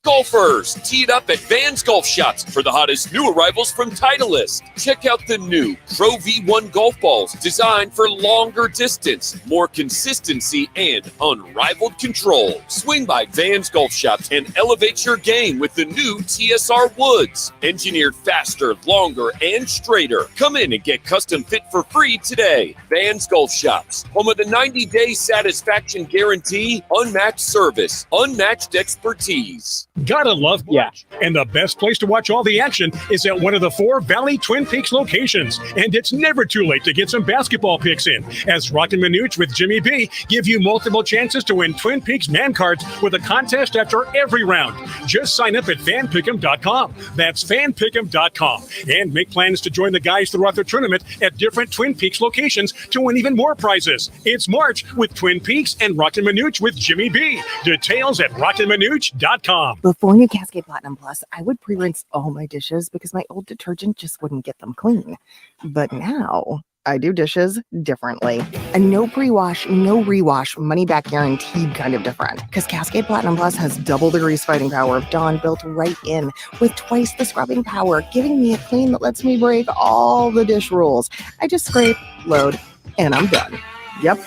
Golfers, teed up at Vans Golf Shops for the hottest new arrivals from Titleist. Check out the new Pro V1 golf balls designed for longer distance, more consistency, and unrivaled control. Swing by Vans Golf Shops and elevate your game with the new TSR Woods. Engineered faster, longer, and straighter. Come in and get custom fit for free today. Vans Golf Shops, home of the 90-day satisfaction guarantee, unmatched service, unmatched expertise. Gotta love March. And the best place to watch all the action is at one of the 4 Valley Twin Peaks locations. And it's never too late to get some basketball picks in, as Roc and Manuch with Jimmy B give you multiple chances to win Twin Peaks man cards with a contest after every round. Just sign up at fanpick'em.com. That's fanpick'em.com. And make plans to join the guys throughout the tournament at different Twin Peaks locations to win even more prizes. It's March with Twin Peaks and Roc and Manuch with Jimmy B. Details at rockandmanuch.com. Before new Cascade Platinum Plus, I would pre-rinse all my dishes because my old detergent just wouldn't get them clean. But now I do dishes differently. A no pre-wash, no rewash, money-back guaranteed kind of different. Because Cascade Platinum Plus has double the grease fighting power of Dawn built right in, with twice the scrubbing power, giving me a clean that lets me break all the dish rules. I just scrape, load, and I'm done. Yep.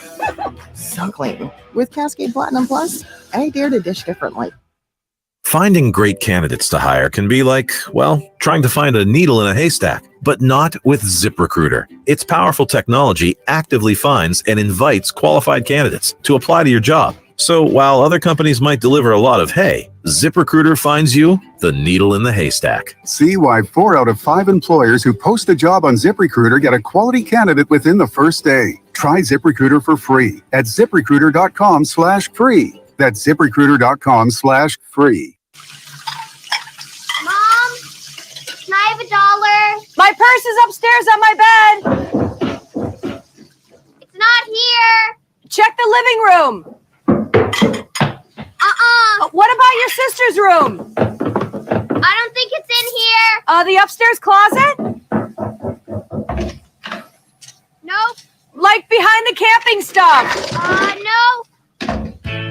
So clean. With Cascade Platinum Plus, I dare to dish differently. Finding great candidates to hire can be like, well, trying to find a needle in a haystack, but not with ZipRecruiter. Its powerful technology actively finds and invites qualified candidates to apply to your job. So while other companies might deliver a lot of hay, ZipRecruiter finds you the needle in the haystack. See why 4 out of 5 employers who post a job on ZipRecruiter get a quality candidate within the first day. Try ZipRecruiter for free at ZipRecruiter.com/free. That's ZipRecruiter.com/free. Mom, can I have $1? My purse is upstairs on my bed. It's not here. Check the living room. What about your sister's room? I don't think it's in here. The upstairs closet? Nope. Like behind the camping stuff? No.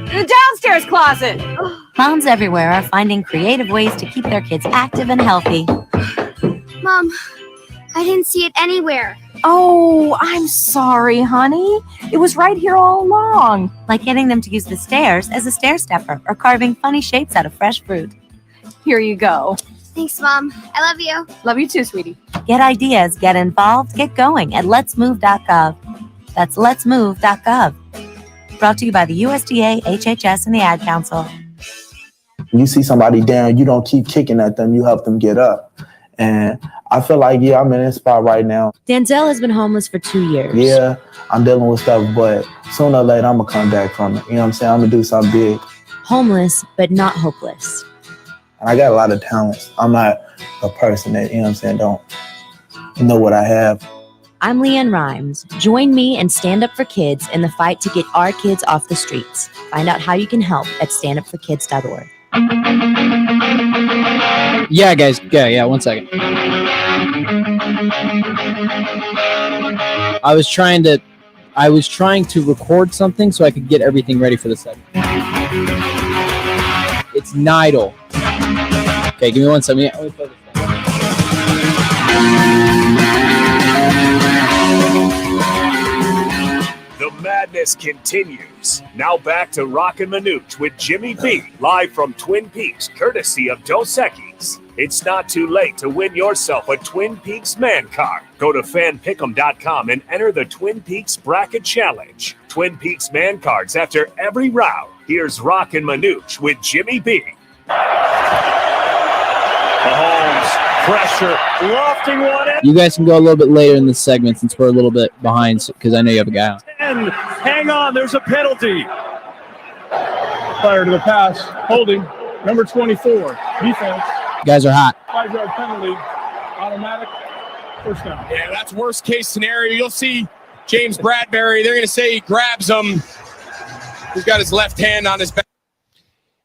The downstairs closet. Moms everywhere are finding creative ways to keep their kids active and healthy. Mom, I didn't see it anywhere. Oh, I'm sorry, honey. It was right here all along. Like getting them to use the stairs as a stair stepper or carving funny shapes out of fresh fruit. Here you go. Thanks, Mom. I love you. Love you too, sweetie. Get ideas, get involved, get going at letsmove.gov. That's letsmove.gov. Brought to you by the USDA, HHS, and the Ad Council. When you see somebody down, you don't keep kicking at them, you help them get up. And I feel like, I'm in this spot right now. Denzel has been homeless for 2 years. Yeah, I'm dealing with stuff, but sooner or later, I'm going to come back from it. You know what I'm saying? I'm going to do something big. Homeless, but not hopeless. And I got a lot of talents. I'm not a person that, don't know what I have. I'm Leanne Rhymes. Join me and Stand Up for Kids in the fight to get our kids off the streets. Find out how you can help at standupforkids.org. Yeah, guys. Yeah, 1 second. I was trying to record something so I could get everything ready for the segment. It's Nidal. Okay, give me 1 second. Let me play this. The madness continues. Now back to Roc and Manuch with Jimmy B, live from Twin Peaks, courtesy of Dos Equis. It's not too late to win yourself a Twin Peaks man card. Go to fanpick'em.com and enter the Twin Peaks Bracket Challenge. Twin Peaks man cards after every round. Here's Roc and Manuch with Jimmy B. Mahomes, pressure, lofting one. You guys can go a little bit later in this segment since we're a little bit behind because I know you have a guy on. And hang on, there's a penalty. Prior to the pass, holding, number 24, defense. You guys are hot. 5-yard penalty, automatic, first down. Yeah, that's worst case scenario. You'll see James Bradbury. They're going to say he grabs him. He's got his left hand on his back.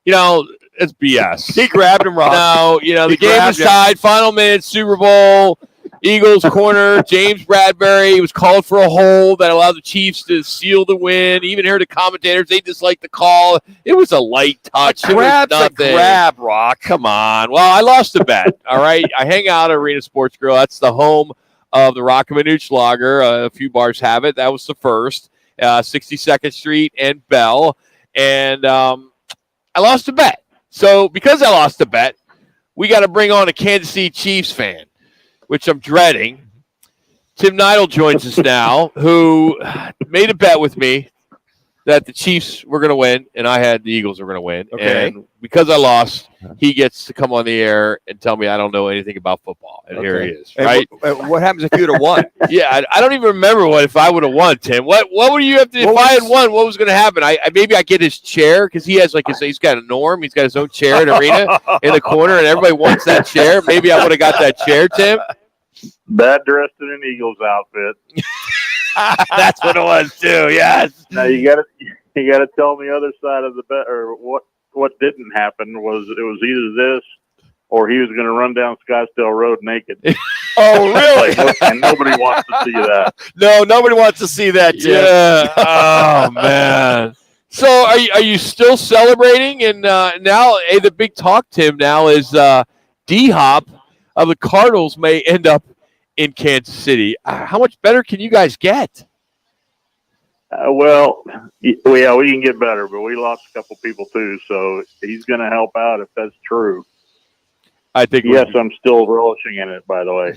It's BS. He grabbed him, Rob. No, the game was tied. Final minute, Super Bowl. Eagles corner, James Bradbury. He was called for a hold that allowed the Chiefs to seal the win. Even heard the commentators, they disliked the call. It was a light touch. Grab's a grab, Rock. Come on. Well, I lost a bet. All right. I hang out at Arena Sports Grill. That's the home of the Roc and Manuch Lager. A few bars have it. That was the first. 62nd Street and Bell. And I lost a bet. So because I lost a bet, we got to bring on a Kansas City Chiefs fan, which I'm dreading. Tim Nidal joins us now, who made a bet with me that the Chiefs were going to win, and I had the Eagles were going to win. Okay. And because I lost, he gets to come on the air and tell me I don't know anything about football. And here he is, right? What happens if you would have won? Yeah, I don't even remember if I would have won, Tim. What would you have to, if I had won, what was going to happen? Maybe I get his chair because he has he's got a Norm. He's got his own chair in Arena in the corner, and everybody wants that chair. Maybe I would have got that chair, Tim. Bad dressed in an Eagles outfit. That's what it was too. Yes. Now you got to tell me the other side of the bet, or what didn't happen was it was either this or he was going to run down Scottsdale Road naked. Oh, really? And nobody wants to see that. No, nobody wants to see that, Jim. Yeah. Oh man. So are you still celebrating? And now, the big talk, Tim, now is D-Hop of the Cardinals may end up in Kansas City. How much better can you guys get? Well, yeah, we can get better, but we lost a couple people too, so he's going to help out if that's true. I think. Yes, I'm still relishing in it. By the way,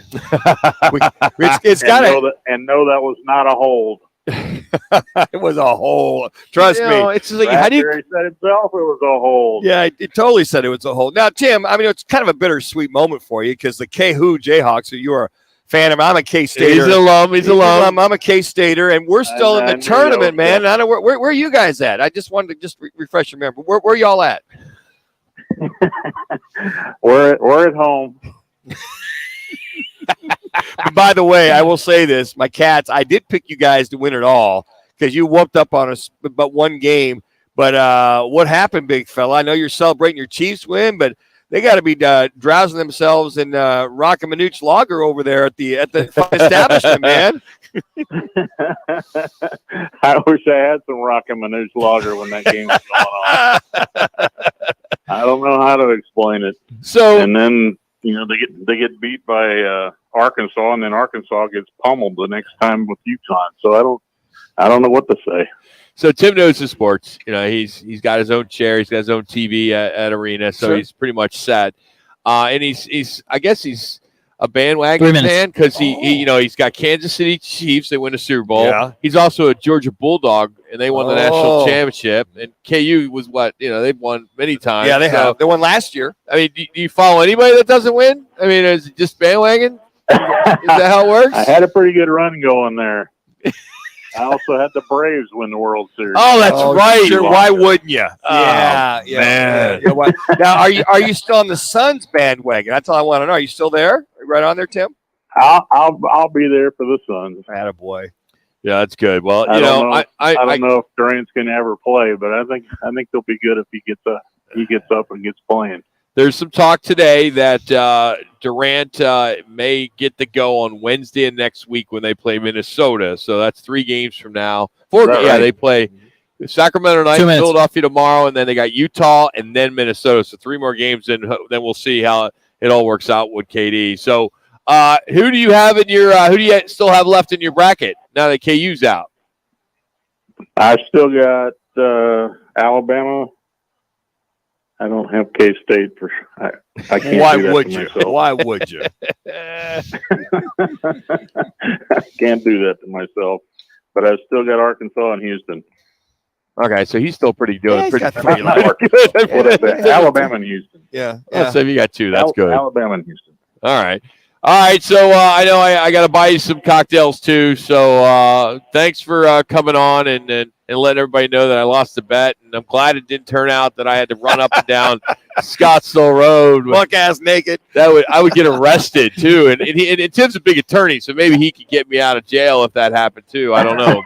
it's got to know that was not a hold. It was a hold. Trust me. It's like how do you said himself it was a hold. Yeah, it totally said it was a hold. Now, Tim, it's kind of a bittersweet moment for you because the K-Who Jayhawks, who you are a fan of, I'm a K-Stater. He's an alum. I'm a K-Stater, and we're still in the tournament, man. I know where are you guys at? I just wanted to refresh your memory. Where are y'all at? We're at home. By the way, I will say this: my Cats, I did pick you guys to win it all because you whooped up on us but one game. But what happened, big fella? I know you're celebrating your Chiefs win, but they got to be drowsing themselves in Roc and Manuch Lager over there at the establishment, man. I wish I had some Roc and Manuch Lager when that game was going on. I don't know how to explain it. So, and then they get beat by Arkansas, and then Arkansas gets pummeled the next time with UConn. So I don't know what to say. So Tim knows the sports. He's got his own chair. He's got his own TV at Arena, so Sure. he's pretty much set. And he's I guess he's a bandwagon fan because he's got Kansas City Chiefs. They win a Super Bowl. Yeah. He's also a Georgia Bulldog, and they won the national championship. And KU was they've won many times. Yeah, they have. They won last year. I mean, do you follow anybody that doesn't win? I mean, is it just bandwagon? Is that how it works? I had a pretty good run going there. I also had the Braves win the World Series. Oh, that's right. Sure. Why wouldn't you? Man. Yeah. Now, are you still on the Suns bandwagon? That's all I want to know. Are you still there? Right on there, Tim? I'll be there for the Suns. Attaboy. Yeah, that's good. Well, I don't know if Durant's going to ever play, but I think they'll be good if he gets up and gets playing. There's some talk today that Durant may get the go on Wednesday of next week when they play Minnesota. So that's 3 games from now. 4 games. Yeah, they play Sacramento tonight, Philadelphia tomorrow, and then they got Utah and then Minnesota. So 3 more games, and then we'll see how it all works out with KD. So who do you have in your who do you still have left in your bracket now that KU's out? I still got Alabama. I don't have K-State for sure. I can't. Why do that would to you? myself. Why would you? I can't do that to myself. But I still got Arkansas and Houston. Okay, so he's still pretty good. Yeah, pretty good. Alabama and Houston. Yeah. So if you got 2, that's good. Alabama and Houston. All right. So I know I got to buy you some cocktails too. So thanks for coming on and letting everybody know that I lost the bet. And I'm glad it didn't turn out that I had to run up and down Scottsdale Road. Buck ass naked. I would get arrested too. And Tim's a big attorney, so maybe he could get me out of jail if that happened too. I don't know.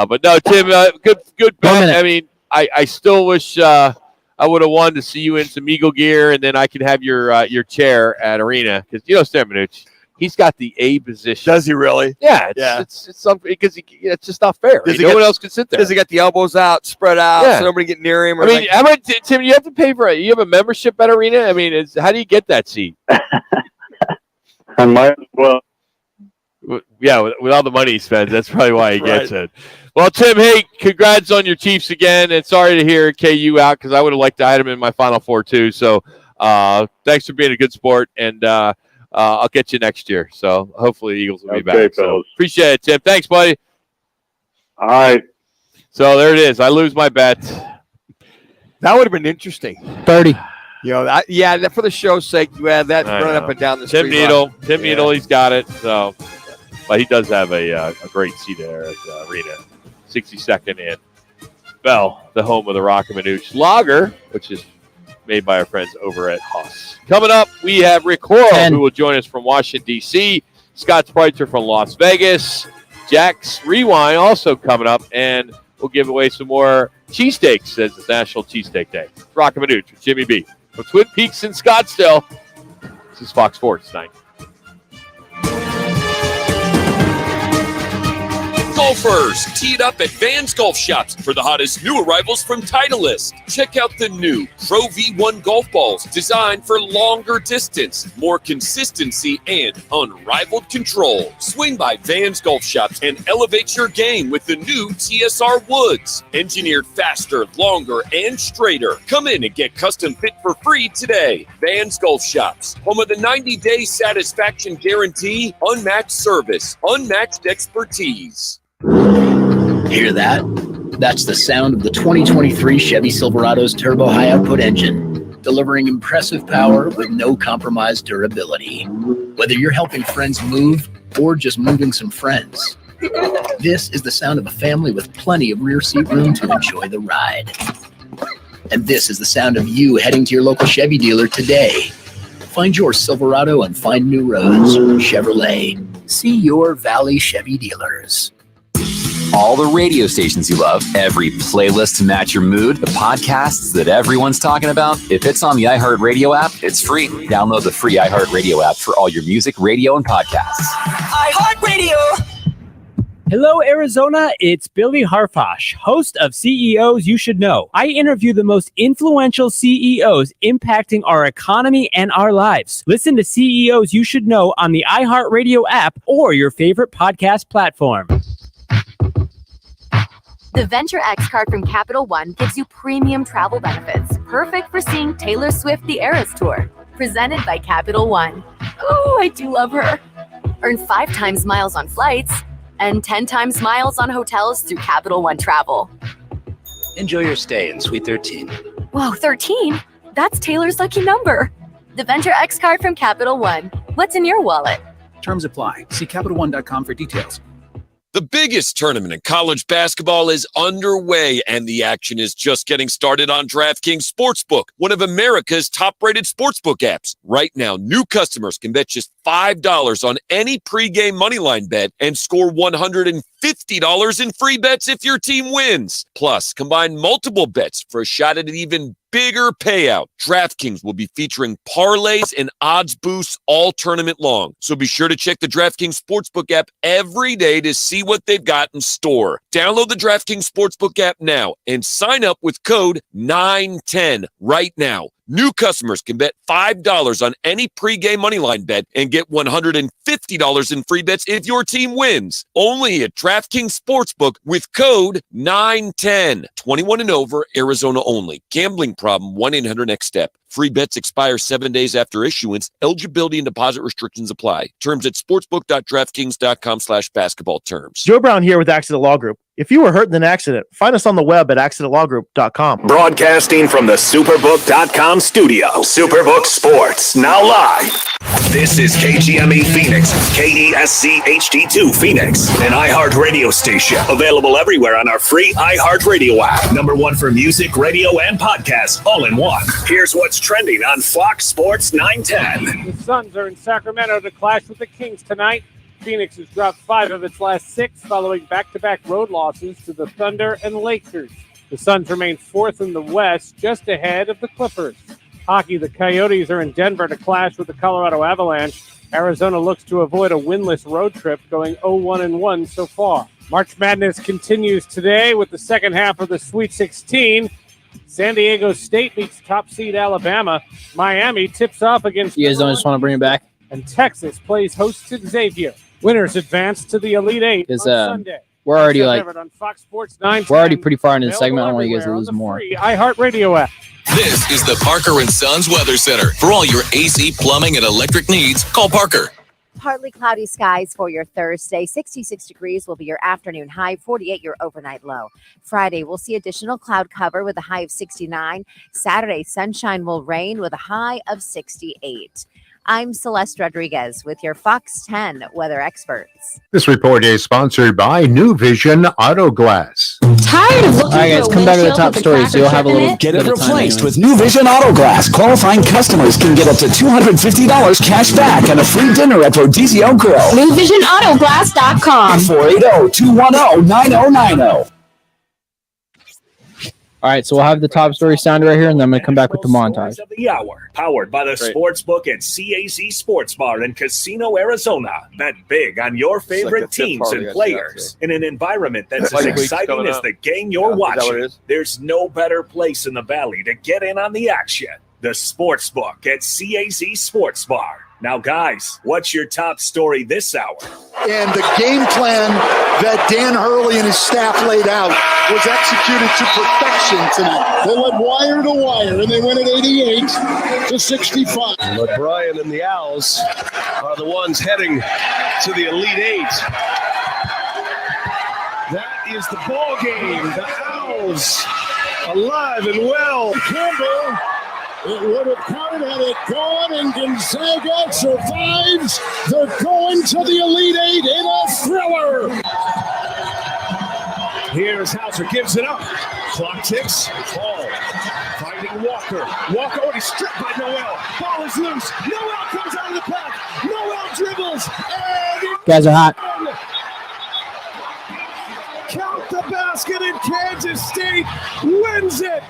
But no, Tim, good bet. I mean, I still wish I would have wanted to see you in some Eagle gear, and then I could have your chair at Arena because Stan Manuch, he's got the A position. Does he really? Yeah, it's something because it's just not fair. Right? No one else can sit there. Does he got the elbows out, spread out, so nobody get near him? Or Tim, you have to pay for it. You have a membership at Arena. I mean, how do you get that seat? I might as well. Yeah, with all the money he spends, that's probably why he gets it. Well, Tim, hey, congrats on your Chiefs again, and sorry to hear KU out because I would have liked to have him in my Final Four too. So, thanks for being a good sport, and I'll get you next year. So, hopefully, the Eagles will be back. So, appreciate it, Tim. Thanks, buddy. All right. So there it is. I lose my bet. That would have been interesting. 30. For the show's sake, you had that run up and down the Tim street. Needle. Needle, he's got it. So, but he does have a great seat there at the Arena. 62nd and Bell, the home of the Roc and Manuch Lager, which is made by our friends over at Haas. Coming up, we have Rick Horrell, who will join us from Washington, D.C., Scott Spreitzer from Las Vegas, Jack's Rewind also coming up, and we'll give away some more cheesesteaks as it's National Cheesesteak Day. Roc and Manuch with Jimmy B. From Twin Peaks in Scottsdale, this is Fox Sports 9. Golfers, tee it up at Van's Golf Shops for the hottest new arrivals from Titleist. Check out the new Pro V1 golf balls designed for longer distance, more consistency, and unrivaled control. Swing by Van's Golf Shops and elevate your game with the new TSR Woods, engineered faster, longer, and straighter. Come in and get custom fit for free today. Van's Golf Shops, home of the 90-day satisfaction guarantee, unmatched service, unmatched expertise. Hear that? That's the sound of the 2023 Chevy Silverado's turbo high-output engine, delivering impressive power with no compromised durability. Whether you're helping friends move or just moving some friends, this is the sound of a family with plenty of rear seat room to enjoy the ride. And this is the sound of you heading to your local Chevy dealer today. Find your Silverado and find new roads. Chevrolet. See your Valley Chevy dealers. All the radio stations you love, every playlist to match your mood, the podcasts that everyone's talking about. If it's on the iHeartRadio app, it's free. Download the free iHeartRadio app for all your music, radio, and podcasts. iHeartRadio. Hello, Arizona. It's Billy Harfosh, host of CEOs You Should Know. I interview the most influential CEOs impacting our economy and our lives. Listen to CEOs You Should Know on the iHeartRadio app or your favorite podcast platform. The Venture X card from Capital One gives you premium travel benefits, perfect for seeing Taylor Swift The Eras Tour, presented by Capital One. Oh, I do love her. Earn 5 times miles on flights and 10 times miles on hotels through Capital One Travel. Enjoy your stay in Suite 13. Whoa, 13? That's Taylor's lucky number. The Venture X card from Capital One. What's in your wallet? Terms apply. See CapitalOne.com for details. The biggest tournament in college basketball is underway, and the action is just getting started on DraftKings Sportsbook, one of America's top-rated sportsbook apps. Right now, new customers can bet just $5 on any pregame moneyline bet and score $150 in free bets if your team wins. Plus, combine multiple bets for a shot at an even bigger payout. DraftKings will be featuring parlays and odds boosts all tournament long. So be sure to check the DraftKings Sportsbook app every day to see what they've got in store. Download the DraftKings Sportsbook app now and sign up with code 910 right now. New customers can bet $5 on any pregame moneyline bet and get $150 in free bets if your team wins. Only at DraftKings Sportsbook with code 910. 21 and over, Arizona only. Gambling problem, 1-800-NEXT-STEP. Free bets expire 7 days after issuance. Eligibility and deposit restrictions apply. Terms at sportsbook.draftkings.com/basketball terms. Joe Brown here with Accident Law Group. If you were hurt in an accident, find us on the web at accidentlawgroup.com. Broadcasting from the Superbook.com studio. Superbook Sports, now live. This is KGME Phoenix, KESC HD2 Phoenix, an iHeart radio station. Available everywhere on our free iHeart radio app. #1 for music, radio, and podcasts, all in one. Here's what's trending on Fox Sports 910. The Suns are in Sacramento to clash with the Kings tonight. Phoenix has dropped 5 of its last 6 following back-to-back road losses to the Thunder and Lakers. The Suns remain 4th in the West, just ahead of the Clippers. Hockey, the Coyotes are in Denver to clash with the Colorado Avalanche. Arizona looks to avoid a winless road trip, going 0-1-1 so far. March Madness continues today with the second half of the Sweet 16. San Diego State meets top seed Alabama. Miami tips off against... You guys don't just want to bring it back? And Texas plays host to Xavier. Winners advance to the Elite Eight on Sunday. We're already on Fox Sports 9. We're already pretty far into the segment. I don't want you guys to lose more. iHeartRadio app. This is the Parker and Sons Weather Center. For all your AC, plumbing, and electric needs, call Parker. Partly cloudy skies for your Thursday. 66 degrees will be your afternoon high, 48 your overnight low. Friday, we'll see additional cloud cover with a high of 69. Saturday, sunshine will reign with a high of 68. I'm Celeste Rodriguez with your Fox 10 weather experts. This report is sponsored by New Vision Auto Glass. Tired of looking All right, guys, come back to the top story so you'll have a little Get it bit of time replaced anyways. with New Vision Auto Glass. Qualifying customers can get up to $250 cash back and a free dinner at Rodizio Grill. NewVisionAutoglass.com. 480-210-9090. All right, so we'll have the top story sound right here, and then I'm going to come back with the montage. Of the hour, powered by the Sportsbook at CAZ Sports Bar in Casino, Arizona. Bet big on your favorite teams and players in an environment that's as exciting as the game you're watching. There's no better place in the Valley to get in on the action. The Sportsbook at CAZ Sports Bar. Now, guys, what's your top story this hour? And the game plan that Dan Hurley and his staff laid out was executed to perfection tonight. They went wire to wire, and they went at 88-65. But Brian and the Owls are the ones heading to the Elite Eight. That is the ball game. The Owls alive and well. Campbell. It would have counted had it gone, and Gonzaga survives. They're going to the Elite Eight in a thriller. Here's Hauser, gives it up. Clock ticks. Ball finding Walker. Walker already stripped by Noel. Ball is loose. Noel comes out of the pack. Noel dribbles. And Guys are hot. Count the basket, and Kansas State wins it.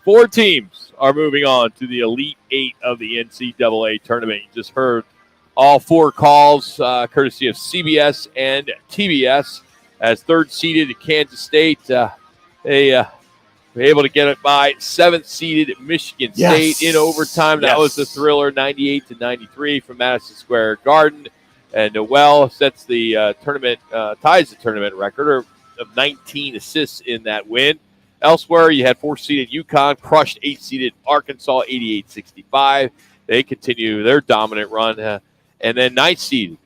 4 teams are moving on to the Elite Eight of the NCAA tournament. You just heard all 4 calls, courtesy of CBS and TBS. As third-seeded Kansas State, they were able to get it by 7th-seeded Michigan State in overtime. That was the thriller, 98-93 from Madison Square Garden. And Noel sets the tournament, ties the tournament record of 19 assists in that win. Elsewhere, you had 4th-seeded UConn, crushed 8th-seeded Arkansas, 88-65. They continue their dominant run. And then 9th-seeded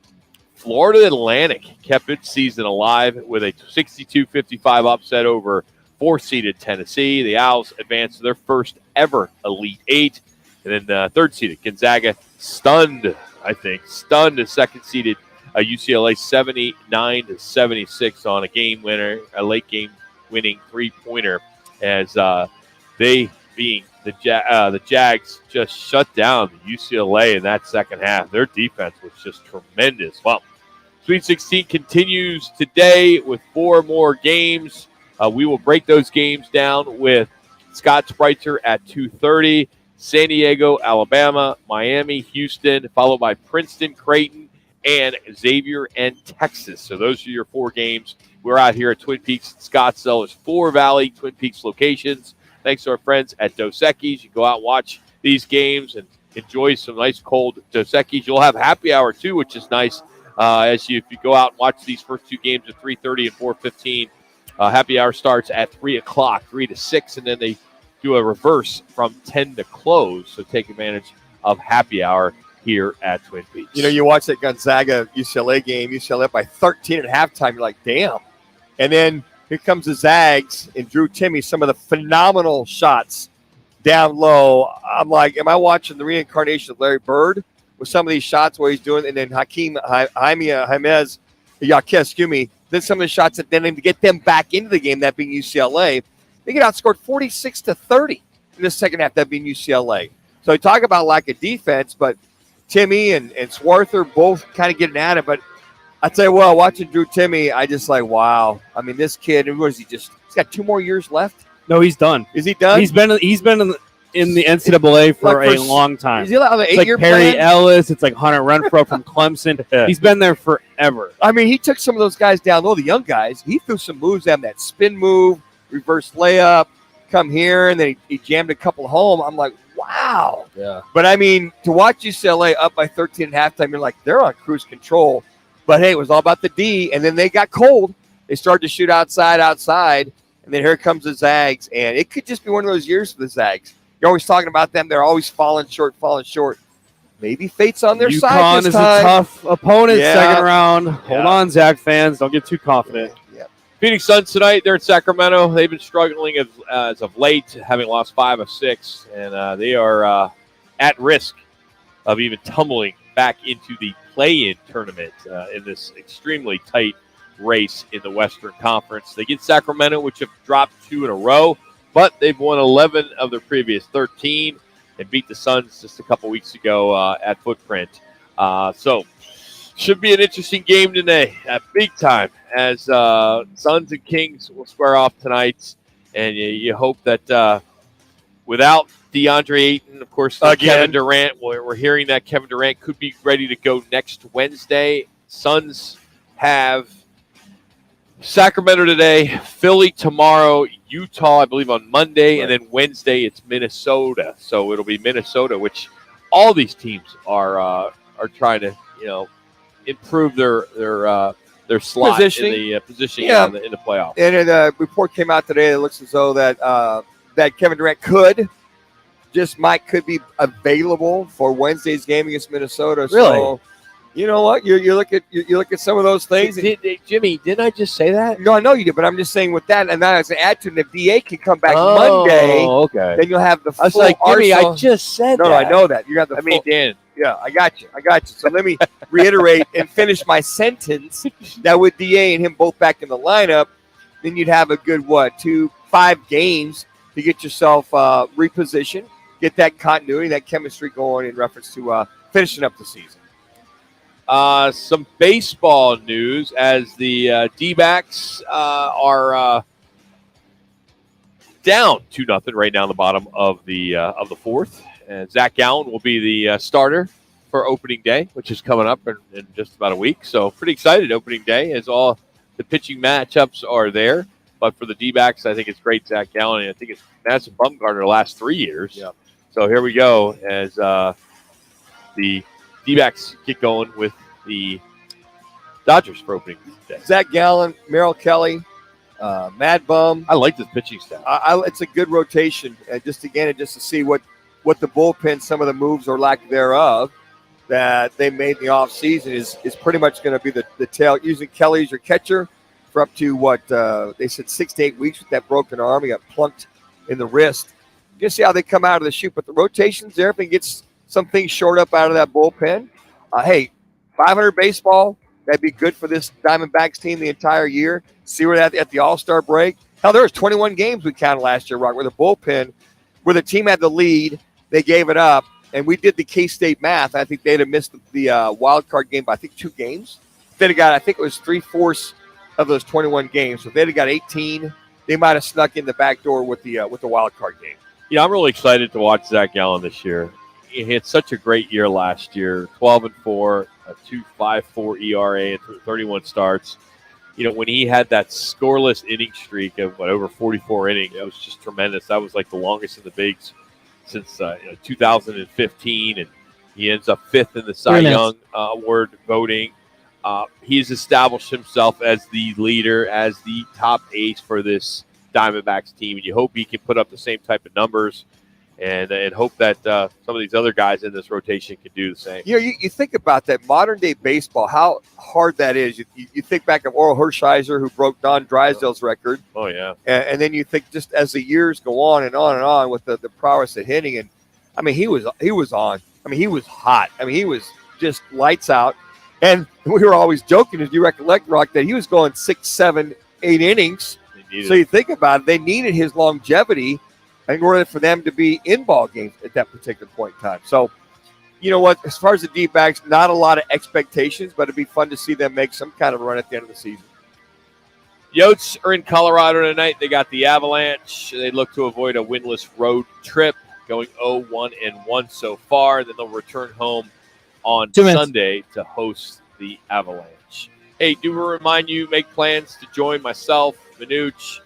Florida Atlantic kept its season alive with a 62-55 upset over 4th-seeded Tennessee. The Owls advanced to their first ever Elite Eight. And then 3rd-seeded Gonzaga stunned the 2nd-seeded UCLA 79-76 on a game winner, a late game winning 3-pointer, as they being the Jags just shut down the UCLA in that second half. Their defense was just tremendous. Well, Sweet 16 continues today with 4 more games. We will break those games down with Scott Spreitzer at 2:30. San Diego, Alabama, Miami, Houston, followed by Princeton, Creighton, and Xavier and Texas. So those are your 4 games. We're out here at Twin Peaks Scottsdale. There's 4 Valley Twin Peaks locations. Thanks to our friends at Dos Equis. You go out and watch these games and enjoy some nice cold Dos Equis. You'll have happy hour too, which is nice. If you go out and watch these first 2 games at 3:30 and 4:15, happy hour starts at 3 o'clock, 3 to 6, and then they do a reverse from 10 to close. So take advantage of happy hour here at Twin Peaks. You know, you watch that Gonzaga-UCLA game, UCLA up by 13 at halftime. You're like, damn. And then here comes the Zags and Drew Timme, some of the phenomenal shots down low. I'm like, am I watching the reincarnation of Larry Bird with some of these shots, what he's doing? And then Jaimez, then some of the shots that then to get them back into the game, that being UCLA, they get outscored 46-30 in the second half, that being UCLA. So we talk about lack of defense, but Timme and Swarther both kind of getting at it. But I tell you what, watching Drew Timme, I just like, wow. I mean, this kid, what is he just? He's got 2 more years left. No, he's done. Is he done? He's been in the NCAA for a long time. Is he on an 8-year like Perry plan? Ellis. It's like Hunter Renfro from Clemson. Yeah. He's been there forever. I mean, he took some of those guys down low, the young guys. He threw some moves at them, that spin move, reverse layup, come here, and then he jammed a couple home. I'm like, wow. Yeah. But, I mean, to watch UCLA up by 13 at halftime, you're like, they're on cruise control. But, hey, it was all about the D, and then they got cold. They started to shoot outside, and then here comes the Zags. And it could just be one of those years for the Zags. You're always talking about them. They're always falling short. Maybe fate's on their side UConn this is time. a tough opponent, Yeah. second round. Yeah. Hold on, Zag fans. Don't get too confident. Yeah. Phoenix Suns tonight, they're in Sacramento. They've been struggling as of late, having lost 5 of 6, and they are at risk of even tumbling back into the play-in tournament in this extremely tight race in the Western Conference. They get Sacramento, which have dropped 2 in a row, but they've won 11 of their previous 13 and beat the Suns just a couple weeks ago at Footprint. So should be an interesting game today, big time, as Suns and Kings will square off tonight. And you hope that without DeAndre Ayton, of course, Kevin Durant, we're hearing that Kevin Durant could be ready to go next Wednesday. Suns have Sacramento today, Philly tomorrow, Utah, I believe, on Monday, and then Wednesday it's Minnesota. So it'll be Minnesota, which all these teams are trying to, improve their slot Positioning. in the positioning Yeah. in the playoffs. And a report came out today that looks as though that Kevin Durant could be available for Wednesday's game against Minnesota. Really? So, you know what? You look at some of those things. Jimmy, didn't I just say that? No, I know you did, but I'm just saying with that, and then as an add to it, if DA can come back Monday, okay. then you'll have the full I was like, Jimmy, arsenal. I just said no, that. I know that. You got the I mean, Dan. Yeah, I got you. So let me reiterate and finish my sentence. That with DA and him both back in the lineup, then you'd have a good 5 games to get yourself repositioned, get that continuity, that chemistry going in reference to finishing up the season. Some baseball news as the D-backs are down 2-0 right now in the bottom of the 4th. And Zach Gallen will be the starter for opening day, which is coming up in just about a week. So pretty excited opening day as all the pitching matchups are there. But for the D-backs, I think it's great Zach Gallen. I think it's Madison Bumgarner the last 3 years. Yep. So here we go as the D-backs get going with the Dodgers for opening day. Zach Gallen, Merrill Kelly, Mad Bum. I like this pitching staff. It's a good rotation. Just to see what the bullpen, some of the moves or lack thereof that they made in the offseason is pretty much going to be the tail. Using Kelly as your catcher for up to they said 6 to 8 weeks with that broken arm. He got plunked in the wrist. You see how they come out of the chute, but the rotations there, if he gets some things short up out of that bullpen, hey, 500 baseball, that'd be good for this Diamondbacks team the entire year. See where that at the All-Star break. Hell, there was 21 games we counted last year, Rock, where the bullpen where the team had the lead, they gave it up, and we did the K-State math. I think they'd have missed the wild card game by, I think, 2 games. They'd have got, I think it was 3/4 of those 21 games. So if they'd have got 18, they might have snuck in the back door with the wild card game. Yeah, I'm really excited to watch Zach Gallen this year. He had such a great year last year, 12-4, a 2.54 ERA, and 31 starts. When he had that scoreless inning streak of over 44 innings, it was just tremendous. That was like the longest in the bigs since 2015, and he ends up 5th in the Cy Young Award voting. He's established himself as the leader, as the top ace for this Diamondbacks team, and you hope he can put up the same type of numbers, and hope that some of these other guys in this rotation can do the same. You think about that modern-day baseball, how hard that is. You think back of Oral Hershiser, who broke Don Drysdale's record. Oh, yeah. And then you think just as the years go on and on and on with the prowess at hitting, and, I mean, he was on. I mean, he was hot. I mean, he was just lights out. And we were always joking, as you recollect, Rock, that he was going 6, 7, 8 innings. So you think about it, they needed his longevity in order for them to be in ball games at that particular point in time. So, you know what? As far as the D-backs, not a lot of expectations, but it'd be fun to see them make some kind of run at the end of the season. Yotes are in Colorado tonight. They got the Avalanche. They look to avoid a winless road trip, going 0-1-1 so far. Then they'll return home on Sunday to host the Avalanche. Hey, do we remind you, make plans to join myself, Manuch,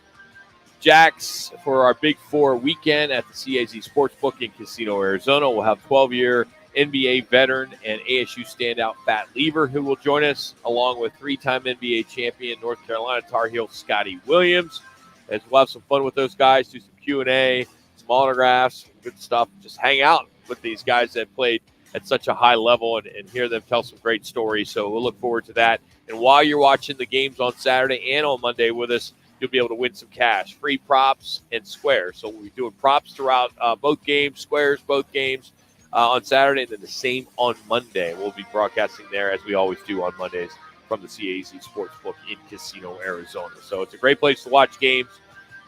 Jax for our Big 4 weekend at the CAZ Sportsbook in Casino, Arizona. We'll have 12-year NBA veteran and ASU standout Fat Lever who will join us, along with 3-time NBA champion North Carolina Tar Heel Scotty Williams. As we'll have some fun with those guys, do some Q&A, some autographs, good stuff. Just hang out with these guys that played at such a high level and hear them tell some great stories. So we'll look forward to that. And while you're watching the games on Saturday and on Monday with us, you'll be able to win some cash, free props, and squares. So we'll be doing props throughout both games, squares, both games on Saturday, and then the same on Monday. We'll be broadcasting there, as we always do on Mondays, from the CAZ Sportsbook in Casino, Arizona. So it's a great place to watch games,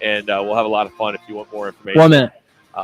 and we'll have a lot of fun. If you want more information, 1 minute.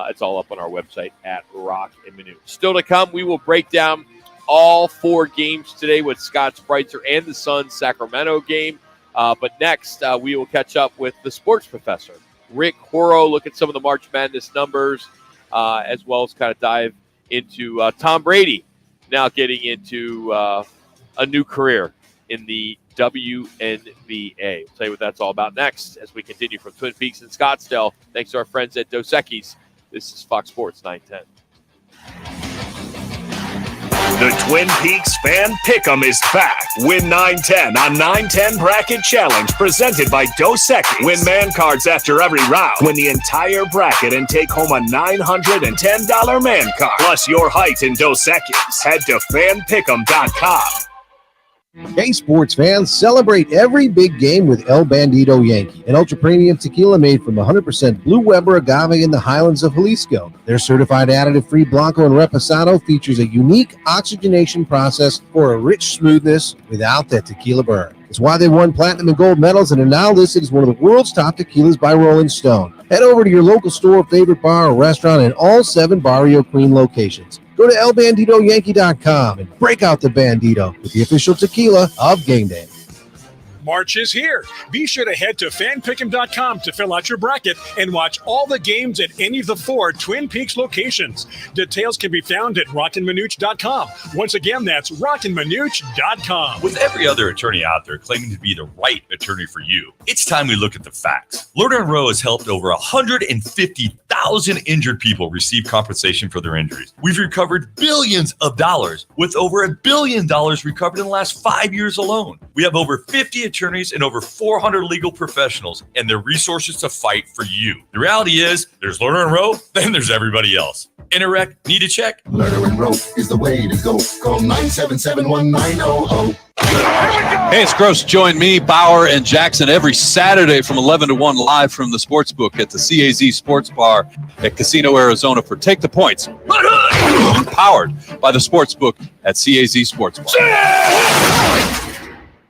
It's all up on our website at Roc and Manuch. Still to come, we will break down all 4 games today with Scott Spreitzer and the Suns Sacramento game. But next, we will catch up with the sports professor, Rick Horrow, look at some of the March Madness numbers, as well as kind of dive into Tom Brady now getting into a new career in the WNBA. We'll tell you what that's all about next as we continue from Twin Peaks and Scottsdale. Thanks to our friends at Dos Equis. This is Fox Sports 910. The Twin Peaks Fan Pick'em is back. Win 910 on 910 Bracket Challenge presented by Dos Equis. Win man cards after every round. Win the entire bracket and take home a $910 man card. Plus your height in Dos Equis. Head to fanpick'em.com. Hey, sports fans, celebrate every big game with El Bandito Yankee, an ultra-premium tequila made from 100% Blue Weber agave in the highlands of Jalisco. Their certified additive-free Blanco and Reposado features a unique oxygenation process for a rich smoothness without that tequila burn. It's why they won platinum and gold medals and are now listed as one of the world's top tequilas by Rolling Stone. Head over to your local store, favorite bar, or restaurant in all 7 Barrio Queen locations. Go to elbanditoyankee.com and break out the Bandito with the official tequila of Game Day. March is here. Be sure to head to fanpick'em.com to fill out your bracket and watch all the games at any of the 4 Twin Peaks locations. Details can be found at rockandmanuch.com. Once again, that's rockandmanuch.com. With every other attorney out there claiming to be the right attorney for you, it's time we look at the facts. Lerner & Rowe has helped over 150,000 injured people receive compensation for their injuries. We've recovered billions of dollars, with over $1 billion recovered in the last 5 years alone. We have over 50 attorneys and over 400 legal professionals and their resources to fight for you. The reality is, there's Lerner & Rowe, then there's everybody else. Interrec, need a check? Lerner & Rowe is the way to go. Call 977-1900. Hey, it's Gross. Join me, Bauer, and Jackson every Saturday from 11 to 1 live from the Sportsbook at the CAZ Sports Bar at Casino, Arizona for Take the Points. Powered by the Sportsbook at CAZ Sports Bar.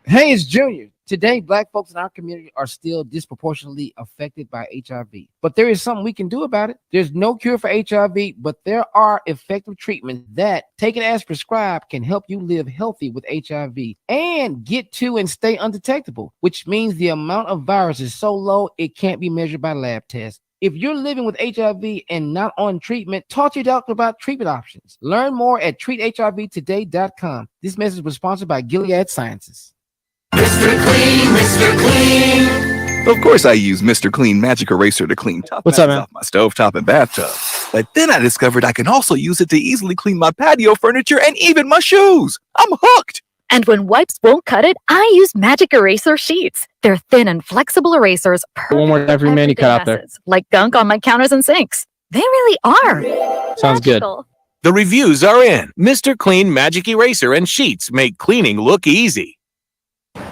Hey, it's Junior. Today, Black folks in our community are still disproportionately affected by HIV. But there is something we can do about it. There's no cure for HIV, but there are effective treatments that, taken as prescribed, can help you live healthy with HIV and get to and stay undetectable, which means the amount of virus is so low it can't be measured by lab tests. If you're living with HIV and not on treatment, talk to your doctor about treatment options. Learn more at treathivtoday.com. This message was sponsored by Gilead Sciences. Mr. Clean, Mr. Clean. Of course I use Mr. Clean Magic Eraser to clean top What's up, man? off my stovetop and bathtub. But then I discovered I can also use it to easily clean my patio furniture and even my shoes. I'm hooked. And when wipes won't cut it, I use Magic Eraser Sheets. They're thin and flexible erasers, One more time for me, you cut out there. like gunk on my counters and sinks. They really are. Sounds good. Magical. The reviews are in. Mr. Clean Magic Eraser and Sheets make cleaning look easy.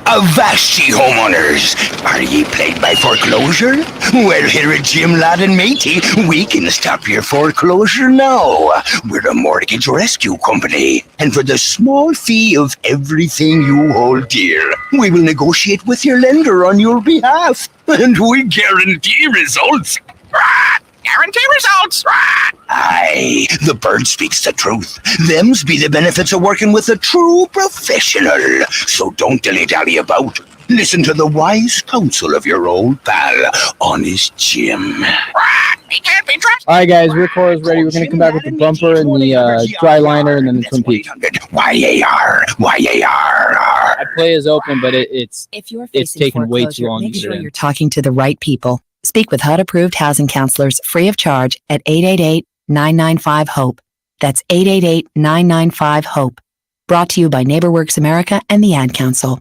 Avast ye homeowners! Are ye plagued by foreclosure? Well, here at Jim Ladd and Matey, we can stop your foreclosure now. We're a mortgage rescue company, and for the small fee of everything you hold dear, we will negotiate with your lender on your behalf, and we guarantee results. Guarantee results. Aye, the bird speaks the truth. Them's be the benefits of working with a true professional. So don't dilly-dally about. Listen to the wise counsel of your old pal, Honest Jim. He can't be trusted. All right, guys, Rick Horror's ready. We're going to come back with the bumper and the dry liner and then the Twin Peaks. Y-A-R. My play is open, but it's taking way too long to make get sure it in. you're talking to the right people. Speak with HUD-approved housing counselors free of charge at 888-995-HOPE. That's 888-995-HOPE. Brought to you by NeighborWorks America and the Ad Council.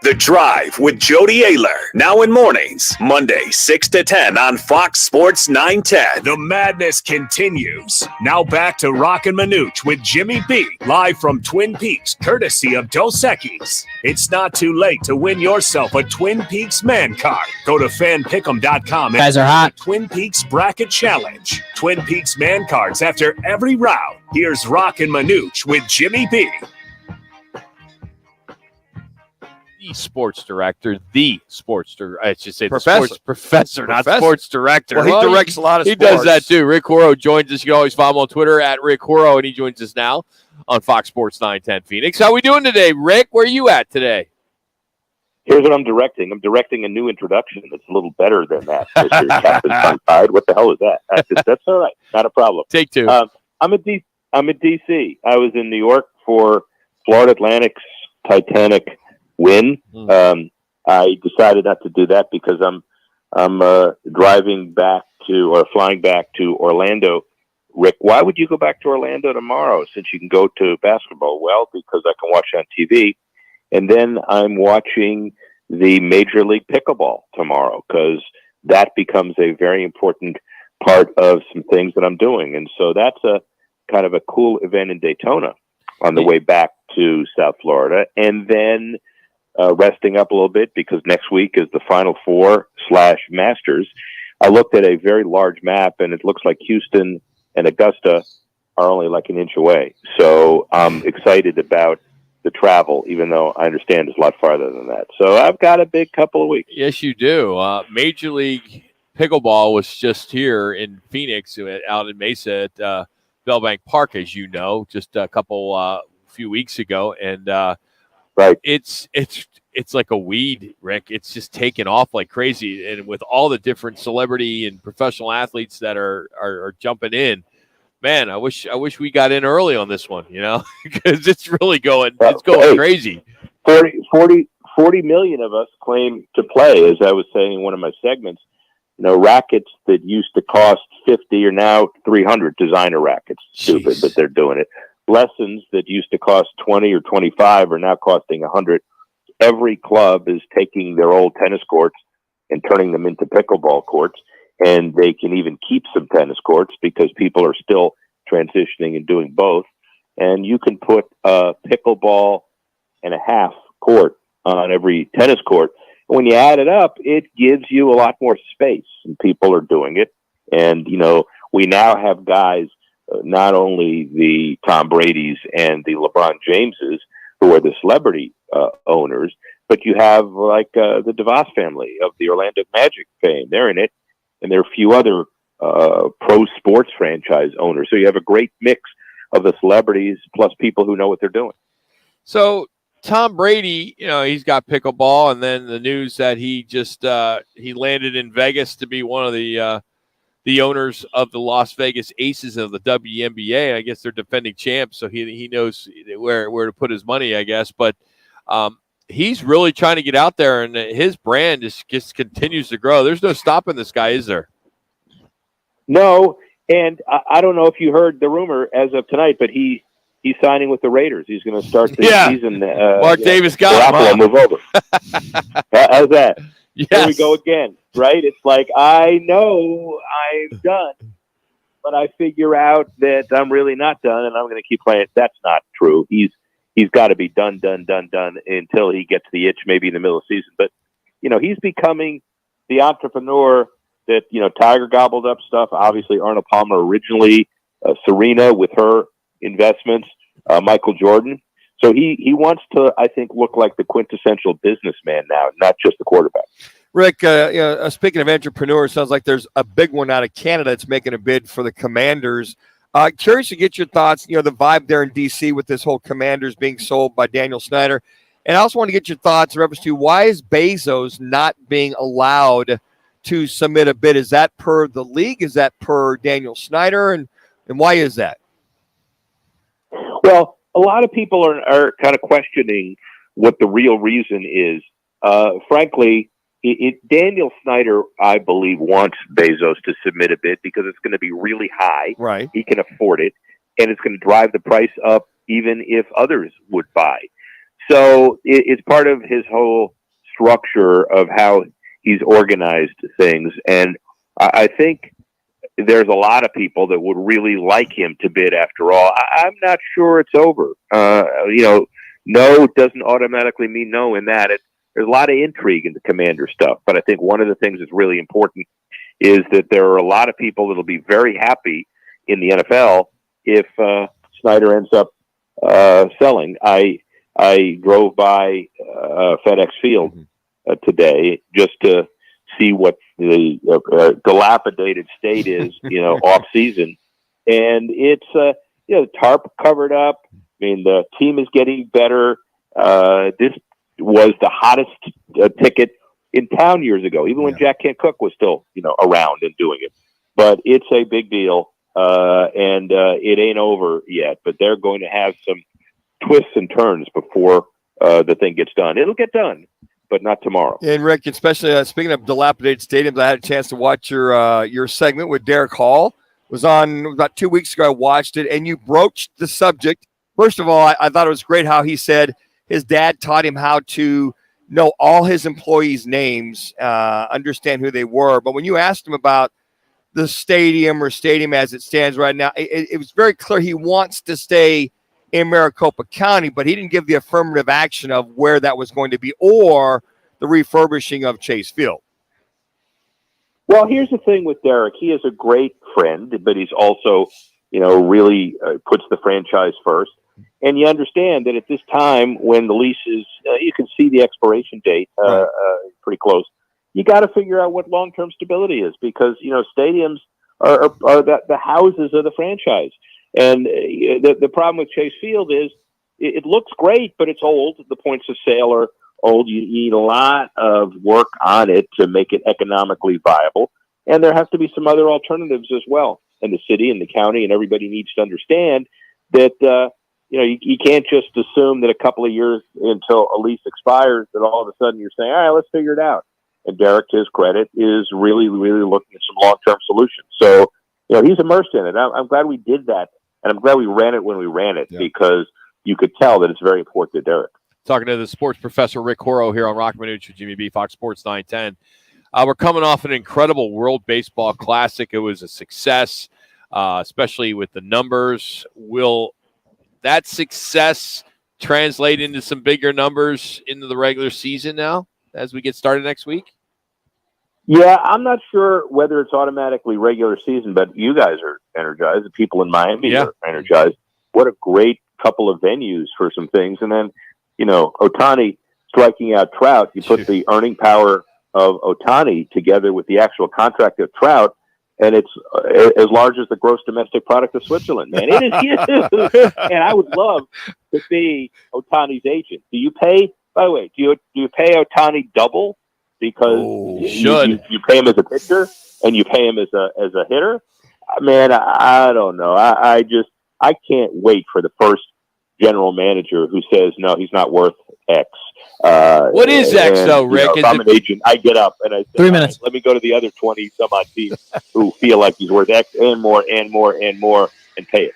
The Drive with Jody Ayler, now in mornings, Monday, 6 to 10 on Fox Sports 910. The madness continues. Now back to Roc and Manuch with Jimmy B, live from Twin Peaks, courtesy of Dos Equis. It's not too late to win yourself a Twin Peaks man card. Go to fanpick'em.com and Guys are hot. Twin Peaks Bracket Challenge. Twin Peaks man cards after every round. Here's Roc and Manuch with Jimmy B. Sports director, I should say Professor. the sports professor, not Professor. sports director. Well, he directs a lot of He sports. does that too. Rick Horro joins us. You can always follow him on Twitter at Rick Horro, and he joins us now on Fox Sports 910 Phoenix. How we doing today, Rick? Where are you at today? Here's what I'm directing. I'm directing a new introduction that's a little better than that. Mr. Captain Suntide. What the hell is that? That's all right. Not a problem. Take two. I'm at DC. I was in New York for Florida Atlantic's Titanic win. I decided not to do that because I'm driving back to or flying back to Orlando. Rick, why would you go back to Orlando tomorrow since you can go to basketball? Well, because I can watch on TV. And then I'm watching the Major League Pickleball tomorrow because that becomes a very important part of some things that I'm doing. And so that's a kind of a cool event in Daytona on the way back to South Florida. And then resting up a little bit because next week is the Final Four / Masters. I looked at a very large map and it looks like Houston and Augusta are only like an inch away. So I'm excited about the travel, even though I understand it's a lot farther than that. So I've got a big couple of weeks. Yes, you do. Major League Pickleball was just here in Phoenix, out in Mesa at Bellbank Park, as you know, just a few weeks ago, and right, it's like a weed, Rick. It's just taken off like crazy, and with all the different celebrity and professional athletes that are jumping in, man, I wish we got in early on this one, because it's really going crazy. 40 million of us claim to play, as I was saying in one of my segments. Rackets that used to cost 50 are now 300. Designer rackets, stupid, but they're doing it. Lessons that used to cost 20 or 25 are now costing 100. Every club is taking their old tennis courts and turning them into pickleball courts, and they can even keep some tennis courts because people are still transitioning and doing both. And you can put a pickleball and a half court on every tennis court. When you add it up, it gives you a lot more space, and people are doing it. And, we now have guys, not only the Tom Brady's and the LeBron Jameses, who are the celebrity owners, but you have like the DeVos family of the Orlando Magic fame. They're in it, and there are a few other pro sports franchise owners. So you have a great mix of the celebrities plus people who know what they're doing. So Tom Brady, he's got pickleball, and then the news that he just he landed in Vegas to be one of the owners of the Las Vegas Aces of the WNBA. I guess they're defending champs, so he knows where to put his money, I guess. But he's really trying to get out there, and his brand just continues to grow. There's no stopping this guy, is there? No, and I don't know if you heard the rumor as of tonight, but he's signing with the Raiders. He's going to start the season. Mark Davis got him. Move over. How's that? Yes. Here we go again, right? It's like, I know I'm done, but I figure out that I'm really not done, and I'm going to keep playing. That's not true. He's got to be done until he gets the itch, maybe in the middle of the season. But, he's becoming the entrepreneur that, Tiger gobbled up stuff. Obviously, Arnold Palmer originally, Serena with her investments, Michael Jordan. So he wants to, I think, look like the quintessential businessman now, not just the quarterback. Rick, speaking of entrepreneurs, sounds like there's a big one out of Canada that's making a bid for the Commanders. Curious to get your thoughts, the vibe there in D.C. with this whole Commanders being sold by Daniel Snyder. And I also want to get your thoughts in reference to why is Bezos not being allowed to submit a bid? Is that per the league? Is that per Daniel Snyder? And why is that? Well, a lot of people are kind of questioning what the real reason is. Frankly, Daniel Snyder, I believe, wants Bezos to submit a bid because it's going to be really high. Right. He can afford it, and it's going to drive the price up even if others would buy. So it's part of his whole structure of how he's organized things. And I think there's a lot of people that would really like him to bid after all. I'm not sure it's over. No doesn't automatically mean no in that. There's a lot of intrigue in the Commander stuff. But I think one of the things that's really important is that there are a lot of people that will be very happy in the NFL if Snyder ends up selling. I drove by FedEx Field today just to see what the dilapidated state is, off season, and it's tarp covered up. I mean, the team is getting better. This was the hottest ticket in town years ago, even when Jack Kent Cooke was still around and doing it. But it's a big deal, and it ain't over yet. But they're going to have some twists and turns before the thing gets done. It'll get done, but not tomorrow. And Rick, especially speaking of dilapidated stadiums, I had a chance to watch your segment with Derek Hall. It was on about 2 weeks ago. I watched it, and you broached the subject. First of all, I thought it was great how he said his dad taught him how to know all his employees' names, understand who they were. But when you asked him about the stadium as it stands right now, it was very clear he wants to stay in Maricopa County, but he didn't give the affirmative action of where that was going to be or the refurbishing of Chase Field. Well, here's the thing with Derek. He is a great friend, but he's also, really puts the franchise first. And you understand that at this time when the lease is, you can see the expiration date pretty close. You got to figure out what long-term stability is because, stadiums are the houses of the franchise. And the problem with Chase Field is it looks great, but it's old. The points of sale are old. You need a lot of work on it to make it economically viable. And there has to be some other alternatives as well. And the city and the county and everybody needs to understand that, you can't just assume that a couple of years until a lease expires that all of a sudden you're saying, all right, let's figure it out. And Derek, to his credit, is really, really looking at some long-term solutions. So, he's immersed in it. I'm glad we did that. And I'm glad we ran it when we ran it because you could tell that it's very important to Derek. Talking to the sports professor, Rick Horrow, here on Roc and Manuch with Jimmy B, Fox Sports 910. We're coming off an incredible World Baseball Classic. It was a success, especially with the numbers. Will that success translate into some bigger numbers into the regular season now as we get started next week? Yeah, I'm not sure whether it's automatically regular season, but you guys are energized. The people in Miami are energized. What a great couple of venues for some things. And then Ohtani striking out Trout, you put the earning power of Ohtani together with the actual contract of Trout, and it's as large as the gross domestic product of Switzerland, man. It is huge. And I would love to be Ohtani's agent. Do you pay, by the way, do you pay Ohtani double because you pay him as a pitcher and you pay him as a hitter? Man, I don't know. I can't wait for the first general manager who says, no, he's not worth X. What is X, though, Rick? If I'm an agent, I get up and I say, 3 minutes. Let me go to the other 20 some odd teams who feel like he's worth X and more and more and more and pay it.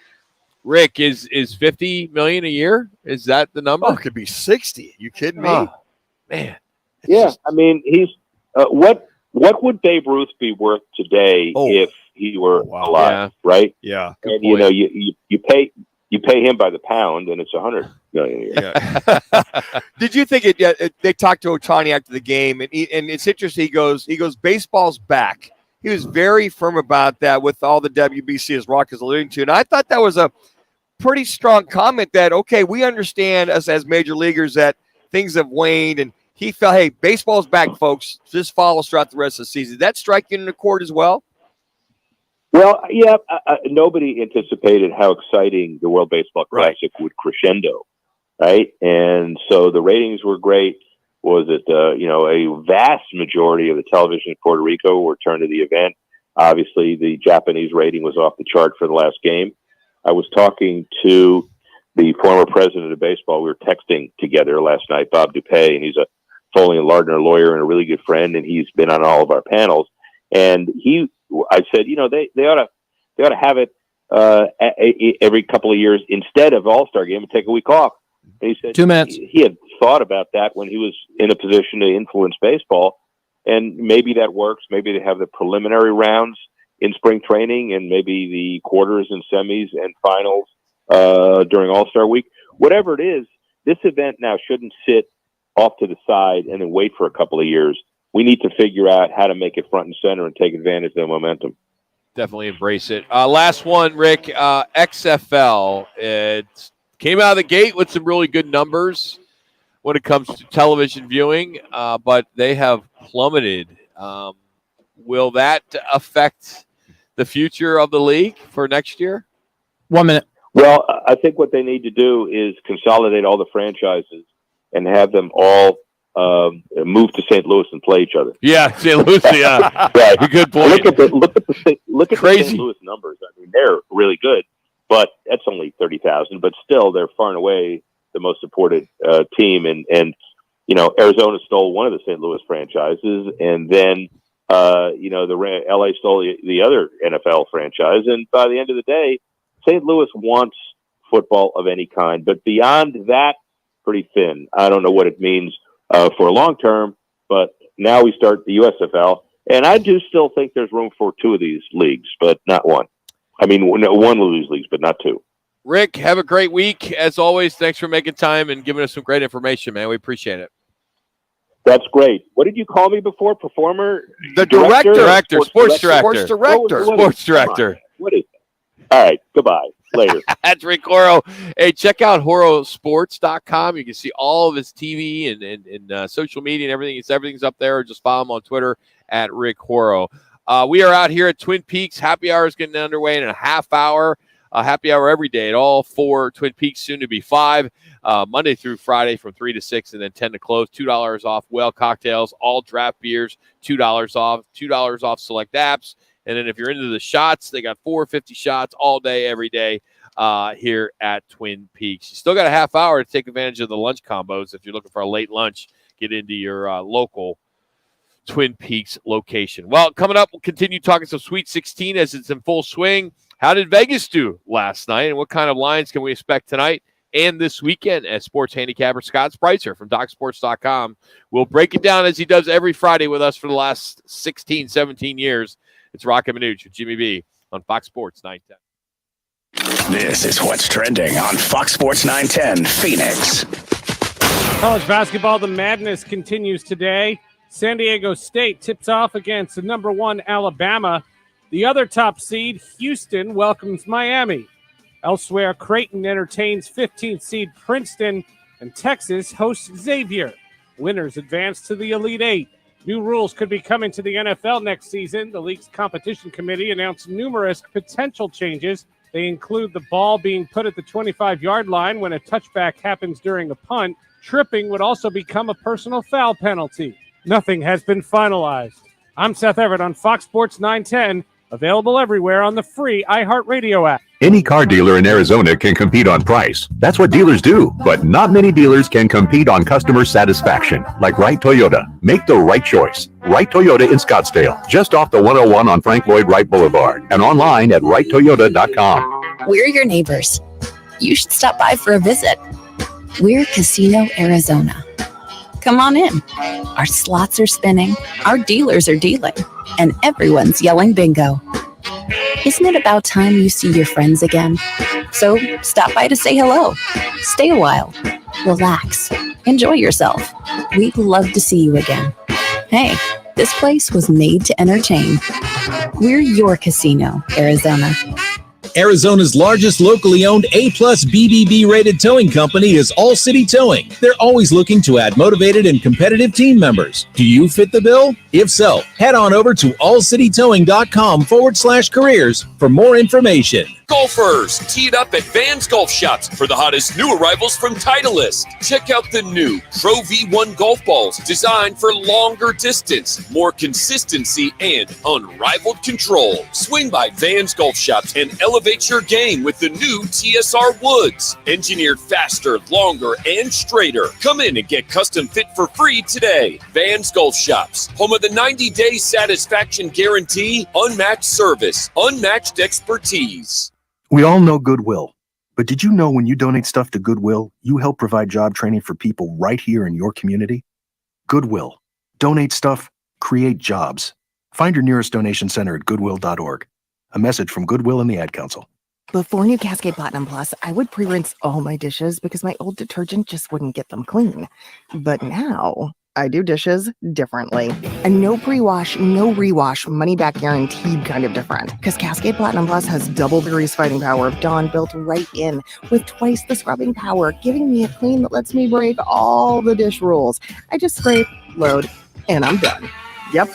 Rick, is $50 million a year? Is that the number? Oh, it could be 60. You kidding me? Oh, man. Yeah, I mean, he's what would Babe Ruth be worth today if he were alive, right? Yeah, and you pay him by the pound, and it's $100 million a year. Yeah. Did you think they talked to Ohtani after the game, and it's interesting. He goes, baseball's back. He was very firm about that with all the WBC, as Rock is alluding to, and I thought that was a pretty strong comment. That okay, we understand us as major leaguers that things have waned, and he felt, hey, baseball's back, folks. Just follow us throughout the rest of the season. Did that strike you in the court as well? Well, yeah, nobody anticipated how exciting the World Baseball Classic would crescendo, right? And so the ratings were great. Was it, a vast majority of the television in Puerto Rico were turned to the event. Obviously, the Japanese rating was off the chart for the last game. I was talking to the former president of baseball. We were texting together last night, Bob Dupay, and he's a Foley and Lardner lawyer and a really good friend, and he's been on all of our panels. And I said, they ought to have it every couple of years instead of All-Star game and take a week off. And he said 2 minutes. He had thought about that when he was in a position to influence baseball, and maybe that works. Maybe they have the preliminary rounds in spring training, and maybe the quarters and semis and finals during All-Star week. Whatever it is, this event now shouldn't sit off to the side and then wait for a couple of years. We need to figure out how to make it front and center and take advantage of the momentum. Definitely embrace it. Last one, Rick. XFL. It came out of the gate with some really good numbers when it comes to television viewing, but they have plummeted. Will that affect the future of the league for next year? 1 minute. Well, I think what they need to do is consolidate all the franchises and have them all move to St. Louis and play each other. Yeah, St. Louis. Yeah, right. Good point. Look at the St. Louis numbers. I mean, they're really good, but that's only 30,000. But still, they're far and away the most supported team. And Arizona stole one of the St. Louis franchises, and then the LA stole the other NFL franchise. And by the end of the day, St. Louis wants football of any kind, but beyond that, pretty thin. I don't know what it means for long term, but now we start the USFL, and I do still think there's room for two of these leagues, but not one. I mean, one of these leagues, but not two. Rick, have a great week. As always, thanks for making time and giving us some great information, man. We appreciate it. That's great. What did you call me before? Performer? The director? Sports director. Sports director. What is that? All right. Goodbye. Later. That's Rick Horrow. Hey, check out HorrowSports.com. You can see all of his TV and social media and everything. Everything's up there. Just follow him on Twitter at Rick Horrow. We are out here at Twin Peaks. Happy hour is getting underway in a half hour. Happy hour every day at all 4 Twin Peaks, soon to be 5. Monday through Friday from 3 to 6 and then 10 to close. $2 off whale cocktails, all draft beers, $2 off. $2 off select apps. And then if you're into the shots, they got 450 shots all day, every day here at Twin Peaks. You still got a half hour to take advantage of the lunch combos. If you're looking for a late lunch, get into your local Twin Peaks location. Well, coming up, we'll continue talking some Sweet 16 as it's in full swing. How did Vegas do last night, and what kind of lines can we expect tonight and this weekend? As sports handicapper Scott Spreitzer from DocSports.com will break it down as he does every Friday with us for the last 16, 17 years. It's Roc and Manuch with Jimmy B on Fox Sports 910. This is what's trending on Fox Sports 910 Phoenix. College basketball, the madness continues today. San Diego State tips off against the number 1 Alabama. The other top seed, Houston, welcomes Miami. Elsewhere, Creighton entertains 15th seed Princeton, and Texas hosts Xavier. Winners advance to the Elite Eight. New rules could be coming to the NFL next season. The league's competition committee announced numerous potential changes. They include the ball being put at the 25-yard line when a touchback happens during a punt. Tripping would also become a personal foul penalty. Nothing has been finalized. I'm Seth Everett on Fox Sports 910, available everywhere on the free iHeartRadio app. Any car dealer in Arizona can compete on price. That's what dealers do. But not many dealers can compete on customer satisfaction. Like Wright Toyota. Make the right choice. Wright Toyota in Scottsdale, just off the 101 on Frank Lloyd Wright Boulevard, and online at wrighttoyota.com. We're your neighbors. You should stop by for a visit. We're Casino Arizona. Come on in. Our slots are spinning, our dealers are dealing, and everyone's yelling bingo. Isn't it about time you see your friends again? So stop by to say hello. Stay a while. Relax. Enjoy yourself. We'd love to see you again. Hey, this place was made to entertain. We're your Casino, Arizona. Arizona's largest locally owned A-plus BBB rated towing company is All City Towing. They're always looking to add motivated and competitive team members. Do you fit the bill? If so, head on over to allcitytowing.com/careers for more information. Golfers, teed up at Vans Golf Shops for the hottest new arrivals from Titleist. Check out the new Pro V1 golf balls designed for longer distance, more consistency, and unrivaled control. Swing by Vans Golf Shops and elevate your game with the new TSR Woods. Engineered faster, longer, and straighter. Come in and get custom fit for free today. Vans Golf Shops, home of the 90-day satisfaction guarantee, unmatched service, unmatched expertise. We all know Goodwill, but did you know when you donate stuff to Goodwill, you help provide job training for people right here in your community? Goodwill. Donate stuff, create jobs. Find your nearest donation center at goodwill.org. A message from Goodwill and the Ad Council. Before new Cascade Platinum Plus, I would pre-rinse all my dishes because my old detergent just wouldn't get them clean. But now I do dishes differently. A no pre-wash, no rewash, money-back guaranteed kind of different. Because Cascade Platinum Plus has double the grease fighting power of Dawn built right in, with twice the scrubbing power, giving me a clean that lets me break all the dish rules. I just scrape, load, and I'm done. Yep.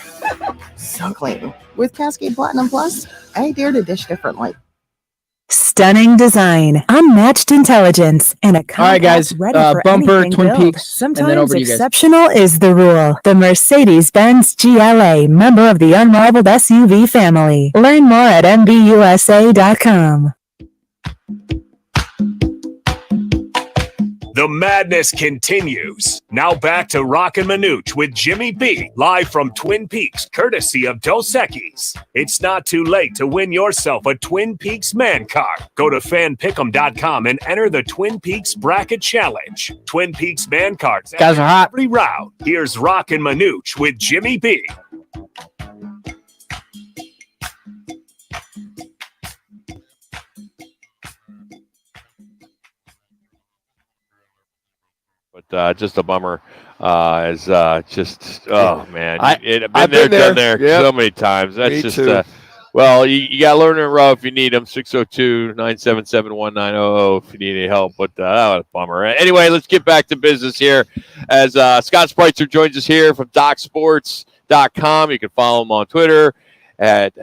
So clean. With Cascade Platinum Plus, I dare to dish differently. Stunning design, unmatched intelligence, and a All right, guys. ready for Bumper, anything Twin built. Peaks, and then Sometimes over to you guys. exceptional is the rule. The Mercedes-Benz GLA, member of the unrivaled SUV family. Learn more at MBUSA.com. The madness continues. Now back to Roc and Manuch with Jimmy B, live from Twin Peaks, courtesy of Dos Equis. It's not too late to win yourself a Twin Peaks man card. Go to fanpick'em.com and enter the Twin Peaks Bracket Challenge. Twin Peaks man cards. Guys are hot. Every round. Here's Roc and Manuch with Jimmy B. But just a bummer. Oh man, I've been there, done there so many times. That's Me just too. well, you got to learn and row if you need them. 602-977-1900 if you need any help. But that was a bummer. Anyway, let's get back to business here. As Scott Spreitzer joins us here from DocSports.com. You can follow him on Twitter at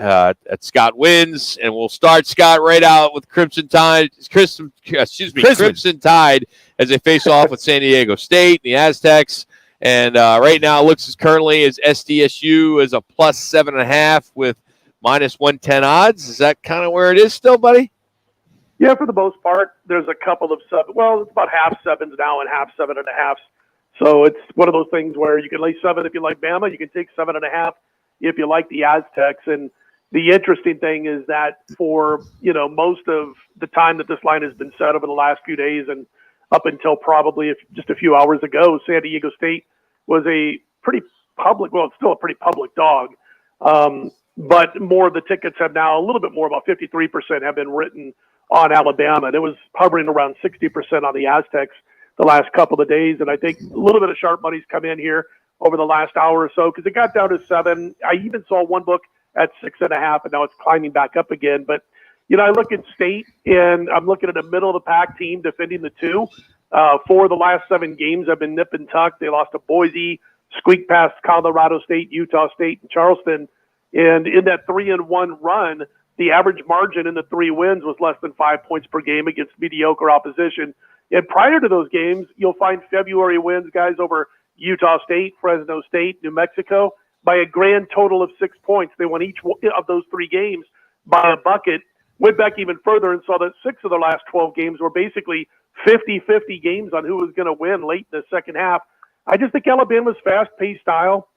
Scott Wins, and we'll start Scott right out with Crimson Tide. Crimson Tide as they face off with San Diego State, the Aztecs, and right now it looks as currently as SDSU is a plus 7.5 with minus 110 odds. Is that kind of where it is still, buddy? Yeah, for the most part, there's a couple of it's about half sevens now and half 7.5. So it's one of those things where you can lay 7 if you like Bama, you can take 7.5 if you like the Aztecs. And the interesting thing is that for, most of the time that this line has been set over the last few days and up until probably just a few hours ago, San Diego State was a pretty public, well, it's still a pretty public dog. But more of the tickets have now, a little bit more, about 53% have been written on Alabama. And it was hovering around 60% on the Aztecs the last couple of days. And I think a little bit of sharp money's come in here over the last hour or so because it got down to 7. I even saw one book at 6.5, and now it's climbing back up again. But, I look at State, and I'm looking at a middle-of-the-pack team defending the 2. 4 of the last 7 games have been nip and tuck. They lost to Boise, squeaked past Colorado State, Utah State, and Charleston. And in that 3-1 run, the average margin in the 3 wins was less than 5 points per game against mediocre opposition. And prior to those games, you'll find February wins, guys, over Utah State, Fresno State, New Mexico, by a grand total of 6 points. They won each of those 3 games by a bucket. Went back even further and saw that 6 of the last 12 games were basically 50-50 games on who was going to win late in the second half. I just think Alabama's fast-paced style,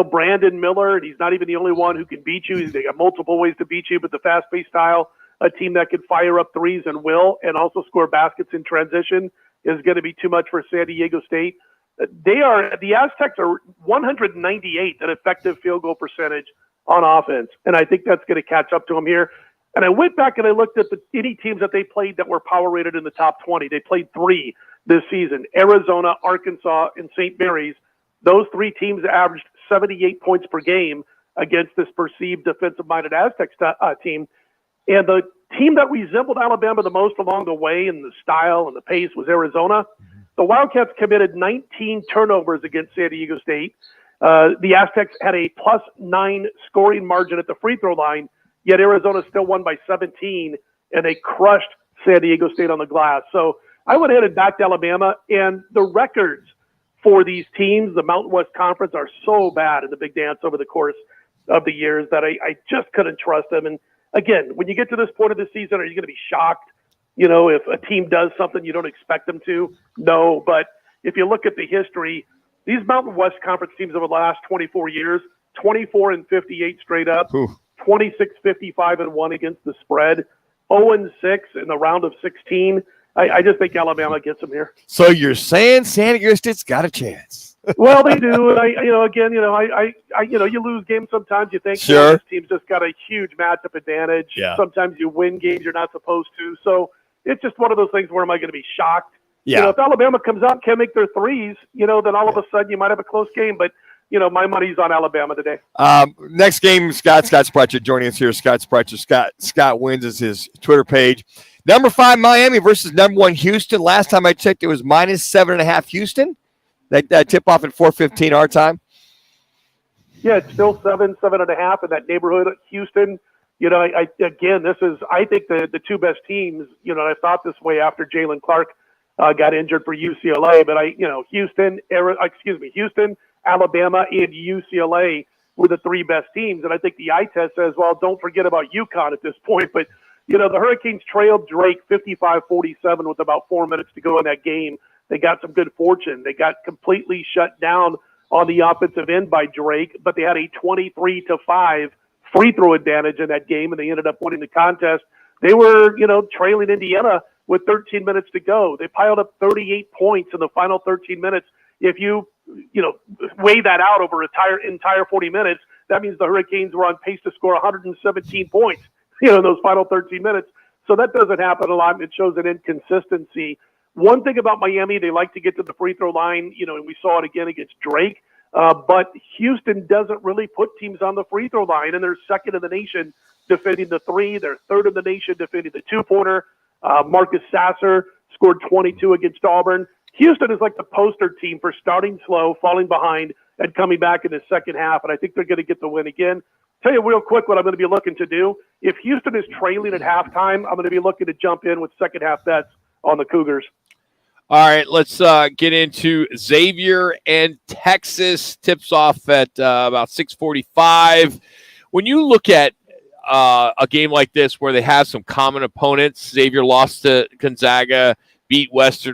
Brandon Miller, and he's not even the only one who can beat you. They got multiple ways to beat you, but the fast-paced style, a team that can fire up threes and will, and also score baskets in transition, is going to be too much for San Diego State. The Aztecs are 198 at effective field goal percentage on offense, and I think that's going to catch up to them here. And I went back and I looked at any teams that they played that were power rated in the top 20. They played 3 this season: Arizona, Arkansas, and St. Mary's. Those 3 teams averaged 78 points per game against this perceived defensive-minded Aztecs team. And the team that resembled Alabama the most along the way in the style and the pace was Arizona. The Wildcats committed 19 turnovers against San Diego State. The Aztecs had a +9 scoring margin at the free throw line, yet Arizona still won by 17, and they crushed San Diego State on the glass. So I went ahead and backed Alabama, and the records for these teams, the Mountain West Conference, are so bad in the Big Dance over the course of the years that I just couldn't trust them. And again, when you get to this point of the season, are you going to be shocked, if a team does something you don't expect them to? No, but if you look at the history, these Mountain West Conference teams over the last 24 years, 24-58 straight up, 26-55-1 against the spread, 0-6 in the round of 16. I just think Alabama gets them here. So you're saying San Diego State's got a chance? Well, they do. You lose games sometimes. You think, sure, this team's just got a huge matchup advantage. Yeah. Sometimes you win games you're not supposed to. So it's just one of those things where am I going to be shocked? Yeah. If Alabama comes out and can't make their threes, then all of a sudden you might have a close game. But my money's on Alabama today. Next game, Scott Sprecher joining us here. Scott Sprecher. Scott wins is his Twitter page. Number 5 Miami versus number 1 Houston. Last time I checked, it was -7.5 Houston. That tip off at 4:15 our time. Yeah, it's still 7.5 in that neighborhood. Houston. I think the 2 best teams. I thought this way after Jalen Clark got injured for UCLA, but Houston, Alabama, and UCLA were the 3 best teams. And I think the eye test says, well, don't forget about UConn at this point. But, the Hurricanes trailed Drake 55-47 with about 4 minutes to go in that game. They got some good fortune. They got completely shut down on the offensive end by Drake, but they had a 23-5 free throw advantage in that game, and they ended up winning the contest. They were, trailing Indiana with 13 minutes to go. They piled up 38 points in the final 13 minutes. If you weigh that out over entire 40 minutes, that means the Hurricanes were on pace to score 117 points, in those final 13 minutes. So that doesn't happen a lot. It shows an inconsistency. One thing about Miami, they like to get to the free throw line, and we saw it again against Drake. But Houston doesn't really put teams on the free throw line, and they're second in the nation defending the 3. They're third in the nation defending the 2-pointer. Marcus Sasser scored 22 against Auburn. Houston is like the poster team for starting slow, falling behind, and coming back in the second half, and I think they're going to get the win again. Tell you real quick what I'm going to be looking to do. If Houston is trailing at halftime, I'm going to be looking to jump in with second half bets on the Cougars. All right, let's get into Xavier and Texas. Tips off at about 6:45. When you look at a game like this where they have some common opponents, Xavier lost to Gonzaga, beat West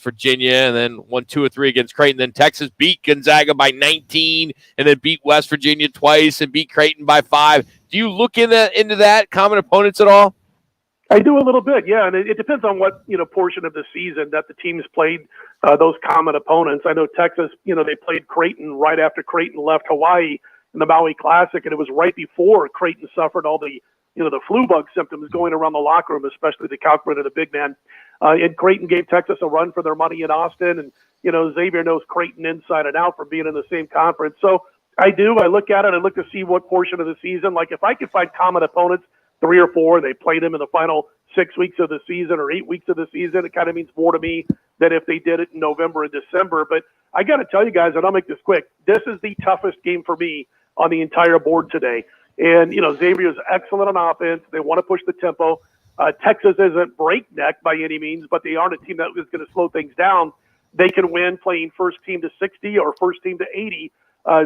Virginia, and then won 2 or 3 against Creighton. Then Texas beat Gonzaga by 19, and then beat West Virginia twice and beat Creighton by 5. Do you look into that common opponents at all? I do a little bit, yeah, and it depends on what portion of the season that the teams played those common opponents. I know Texas, they played Creighton right after Creighton left Hawaii in the Maui Classic, and it was right before Creighton suffered all the the flu bug symptoms going around the locker room, especially the Kalkbrenner, the big man. And Creighton gave Texas a run for their money in Austin, and Xavier knows Creighton inside and out from being in the same conference. So I look at it, I look to see what portion of the season, like if I could find common opponents, 3 or 4. They played them in the final 6 weeks of the season or 8 weeks of the season. It kind of means more to me than if they did it in November and December. But I got to tell you guys, and I'll make this quick, this is the toughest game for me on the entire board today. And, Xavier's excellent on offense. They want to push the tempo. Texas isn't breakneck by any means, but they aren't a team that is going to slow things down. They can win playing first team to 60 or first team to 80.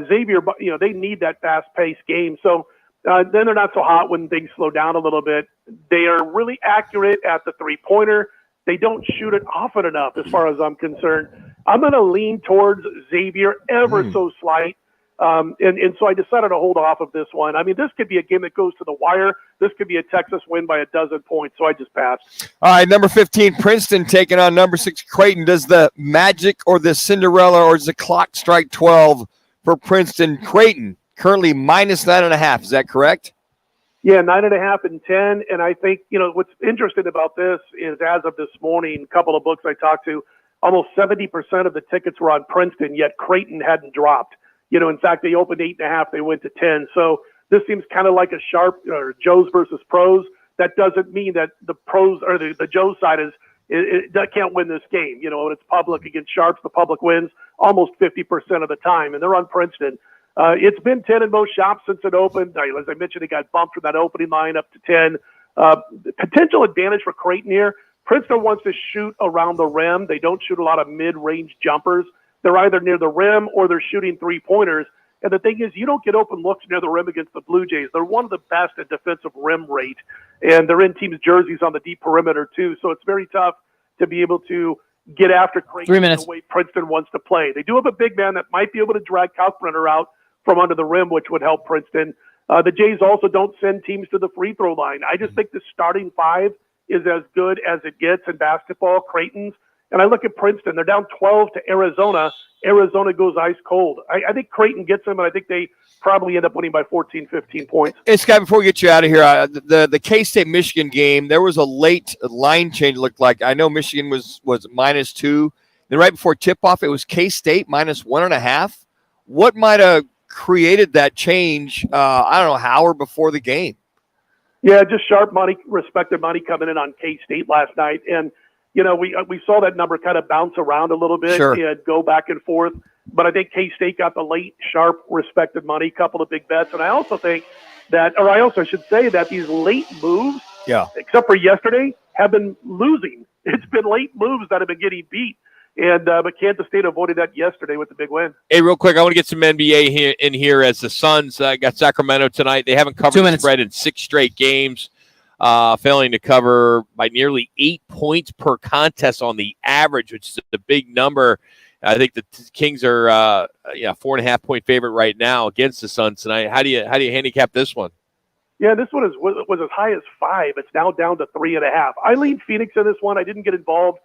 Xavier, they need that fast-paced game. So then they're not so hot when things slow down a little bit. They are really accurate at the three-pointer. They don't shoot it often enough as far as I'm concerned. I'm going to lean towards Xavier ever so slight. And so I decided to hold off of this one. I mean, this could be a game that goes to the wire. This could be a Texas win by 12 points, so I just passed. All right, number 15, Princeton taking on number 6, Creighton. Does the magic or the Cinderella or does the clock strike 12 for Princeton? Creighton currently minus 9.5. Is that correct? Yeah, 9.5 and 10. And I think, what's interesting about this is as of this morning, a couple of books I talked to, almost 70% of the tickets were on Princeton, yet Creighton hadn't dropped. In fact, they opened 8.5, they went to 10. So this seems kind of like a sharp or Joes versus pros. That doesn't mean that the pros or the Joe side that can't win this game. When it's public against sharps, the public wins almost 50% of the time, and they're on Princeton. It's been 10 in most shops since it opened. As I mentioned, it got bumped from that opening line up to 10. Potential advantage for Creighton here. Princeton wants to shoot around the rim. They don't shoot a lot of mid-range jumpers. They're either near the rim or they're shooting three-pointers. And the thing is, you don't get open looks near the rim against the Blue Jays. They're one of the best at defensive rim rate, and they're in teams' jerseys on the deep perimeter too. So it's very tough to be able to get after Creighton the way Princeton wants to play. They do have a big man that might be able to drag Kalkbrenner out from under the rim, which would help Princeton. The Jays also don't send teams to the free throw line. I just think the starting five is as good as it gets in basketball. Creighton's. And I look at Princeton, they're down 12 to Arizona. Arizona goes ice cold. I think Creighton gets them, and I think they probably end up winning by 14, 15 points. Hey, Scott, before we get you out of here, the K-State-Michigan game, there was a late line change, it looked like. I know Michigan was -2. Then right before tip-off, it was K-State -1.5. What might have created that change, I don't know, how or before the game? Yeah, just sharp money, respected money coming in on K-State last night. And we saw that number kind of bounce around a little bit and go back and forth. But I think K-State got the late, sharp, respected money, couple of big bets. And I also think that, or I also should say that these late moves, except for yesterday, have been losing. It's been late moves that have been getting beat. And but Kansas State avoided that yesterday with the big win. Hey, real quick, I want to get some NBA in here as the Suns got Sacramento tonight. They haven't covered the spread in 6 straight games. Failing to cover by nearly 8 points per contest on the average, which is a big number. I think the Kings are 4.5 point favorite right now against the Suns tonight. How do you handicap this one? Yeah, this one was as high as 5. It's now down to 3.5. I leaned Phoenix in this one. I didn't get involved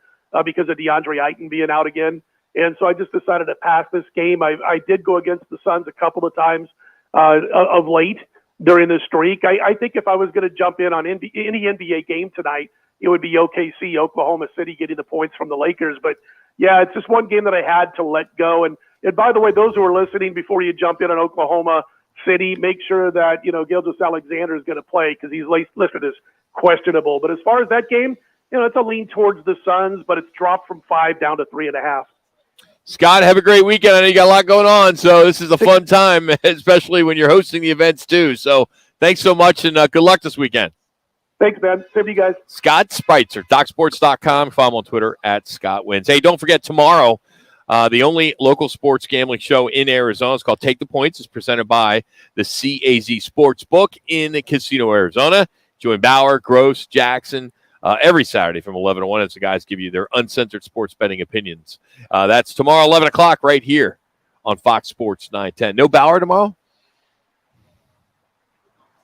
because of DeAndre Ayton being out again, and so I just decided to pass this game. I did go against the Suns a couple of times of late during this streak. I think if I was going to jump in on any NBA game tonight, it would be OKC, Oklahoma City, getting the points from the Lakers. But, yeah, it's just one game that I had to let go. And by the way, those who are listening, before you jump in on Oklahoma City, make sure that, Gilgeous-Alexander is going to play because he's listed as questionable. But as far as that game, it's a lean towards the Suns, but it's dropped from 5 down to 3.5. Scott, have a great weekend. I know you got a lot going on, so this is a fun time, especially when you're hosting the events too. So thanks so much, and good luck this weekend. Thanks, man. Same to you guys. Scott Spitzer, DocSports.com. Follow him on Twitter @ScottWins. Hey, don't forget tomorrow, the only local sports gambling show in Arizona is called Take the Points. It's presented by the CAZ Sportsbook in Casino, Arizona. Join Bauer, Gross, Jackson, every Saturday from 11 to 1 as the guys give you their uncensored sports betting opinions. That's tomorrow, 11 o'clock, right here on Fox Sports 910. No Bauer tomorrow?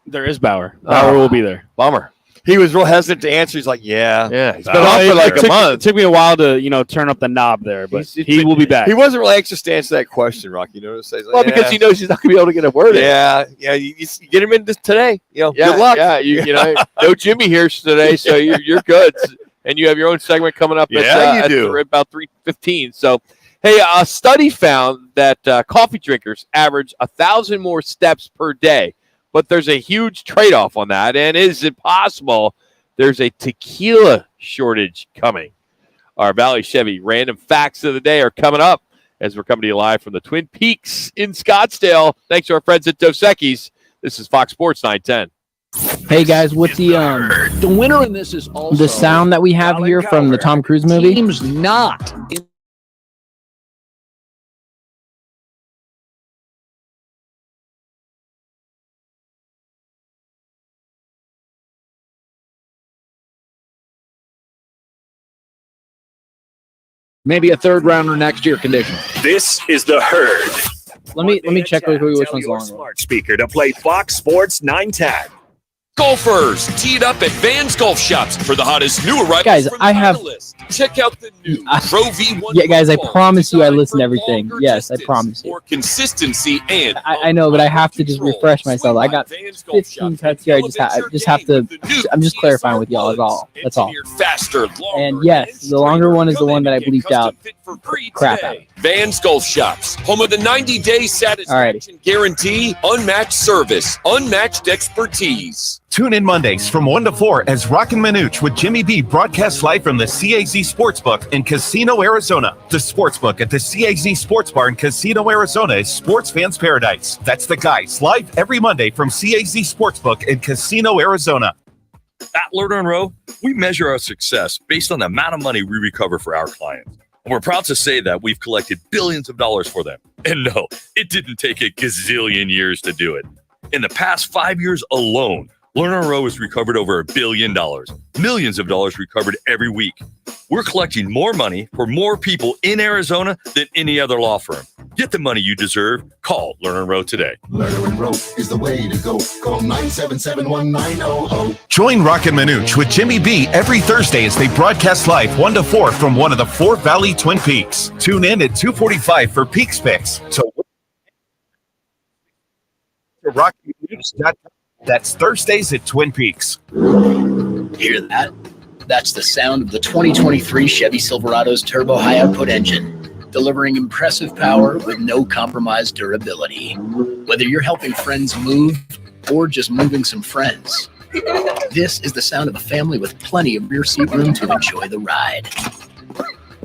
There is Bauer. Bauer will be there. Bummer. He was real hesitant to answer. He's like, yeah. He's been off for like a month. It took me a while to, turn up the knob there, but he will be back. He wasn't really anxious to answer that question, Rock. You notice? Like, because he knows he's not going to be able to get a word in. Yeah. You get him in this today. Good luck. Yeah, no Jimmy here today, so you're good. And you have your own segment coming up at about 3:15. So, hey, a study found that coffee drinkers average 1,000 more steps per day. But there's a huge trade-off on that, and is it possible there's a tequila shortage coming. Our Valley Chevy random facts of the day are coming up as we're coming to you live from the Twin Peaks in Scottsdale. Thanks to our friends at Dos Equis. This is Fox Sports 910. Hey guys, with the winner in this is also the sound that we have here from the Tom Cruise movie. Teams not in maybe a third rounder next year condition. This is the Herd. Let me check which one's Your longer. smart speaker to play Fox Sports 910. Golfers, teed up at Van's Golf Shops for the hottest new arrivals. Guys, from I have. Titleist. Check out the new Pro V1. Yeah, guys, I golf ball promise you, I designed listen to for everything. longer Yes, I distance, promise you. more consistency and I know, but I have to just refresh myself. I got 15 cuts here. I just have to. I'm just clarifying with y'all. That's all. faster, And yes, the longer one is the one that I bleeped out. Crap out. Van's Golf Shops, home of the 90-day satisfaction guarantee, unmatched service, unmatched expertise. Tune in Mondays from 1 to 4 as Roc and Manuch with Jimmy B broadcasts live from the CAZ Sportsbook in Casino, Arizona. The Sportsbook at the CAZ Sports Bar in Casino, Arizona is sports fans' paradise. That's the guys live every Monday from CAZ Sportsbook in Casino, Arizona. At Lerner & Rowe, we measure our success based on the amount of money we recover for our clients. And we're proud to say that we've collected billions of dollars for them. And no, it didn't take a gazillion years to do it. In the past 5 years alone, Lerner & Rowe has recovered over $1 billion. Millions of dollars recovered every week. We're collecting more money for more people in Arizona than any other law firm. Get the money you deserve. Call Lerner & Rowe today. Lerner & Rowe is the way to go. Call 977-1900. Join Roc and Manuch with Jimmy B every Thursday as they broadcast live 1 to 4 from one of the Four Valley Twin Peaks. Tune in at 2:45 for Peaks Picks. So RocandManuch.com. That's Thursdays at Twin Peaks. Hear that? That's the sound of the 2023 Chevy Silverado's turbo high-output engine, delivering impressive power with no compromised durability. Whether you're helping friends move or just moving some friends, this is the sound of a family with plenty of rear seat room to enjoy the ride.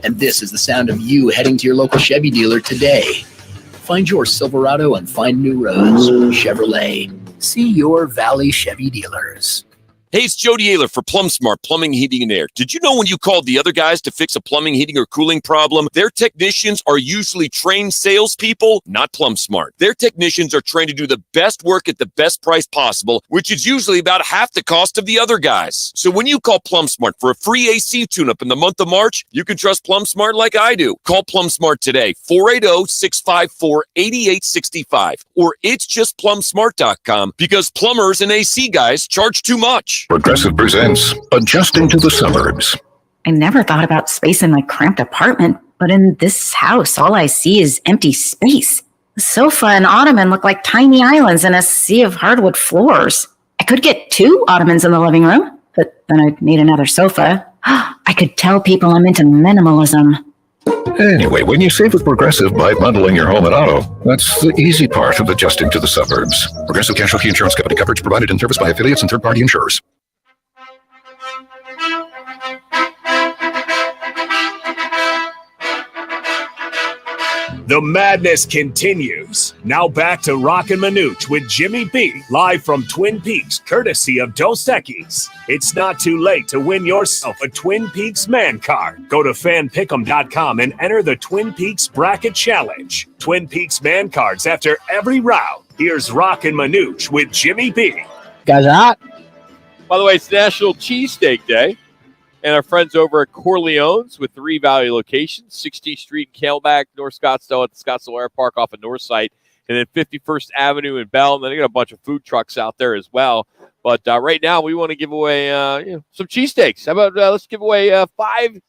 And this is the sound of you heading to your local Chevy dealer today. Find your Silverado and find new roads. Chevrolet. See your Valley Chevy dealers. Hey, it's Jody Ayler for PlumSmart Plumbing, Heating, and Air. Did you know when you called the other guys to fix a plumbing, heating, or cooling problem, their technicians are usually trained salespeople? Not PlumSmart. Their technicians are trained to do the best work at the best price possible, which is usually about half the cost of the other guys. So when you call PlumSmart for a free AC tune-up in the month of March, you can trust PlumSmart like I do. Call PlumSmart today, 480-654-8865, or it's just plumsmart.com, because plumbers and AC guys charge too much. Progressive presents Adjusting to the Suburbs. I never thought about space in my cramped apartment, but in this house, all I see is empty space. The sofa and ottoman look like tiny islands in a sea of hardwood floors. I could get 2 ottomans in the living room, but then I'd need another sofa. I could tell people I'm into minimalism. Anyway, when you save with Progressive by bundling your home and auto, that's the easy part of adjusting to the suburbs. Progressive Casualty Insurance Company. Coverage provided in service by affiliates and third-party insurers. The madness continues. Now back to Roc and Manuch with Jimmy B, live from Twin Peaks, courtesy of Dos Equis. It's not too late to win yourself a Twin Peaks man card. Go to fanpick'em.com and enter the Twin Peaks Bracket Challenge. Twin Peaks man cards after every round. Here's Roc and Manuch with Jimmy B. Guys are hot. By the way, it's National Cheesesteak Day. And our friends over at Corleone's with 3 Valley locations, 16th Street in Camelback, North Scottsdale at the Scottsdale Air Park off of Northside, and then 51st Avenue in Bell. And then they got a bunch of food trucks out there as well. But right now, we want to give away some cheesesteaks. How about let's give away 5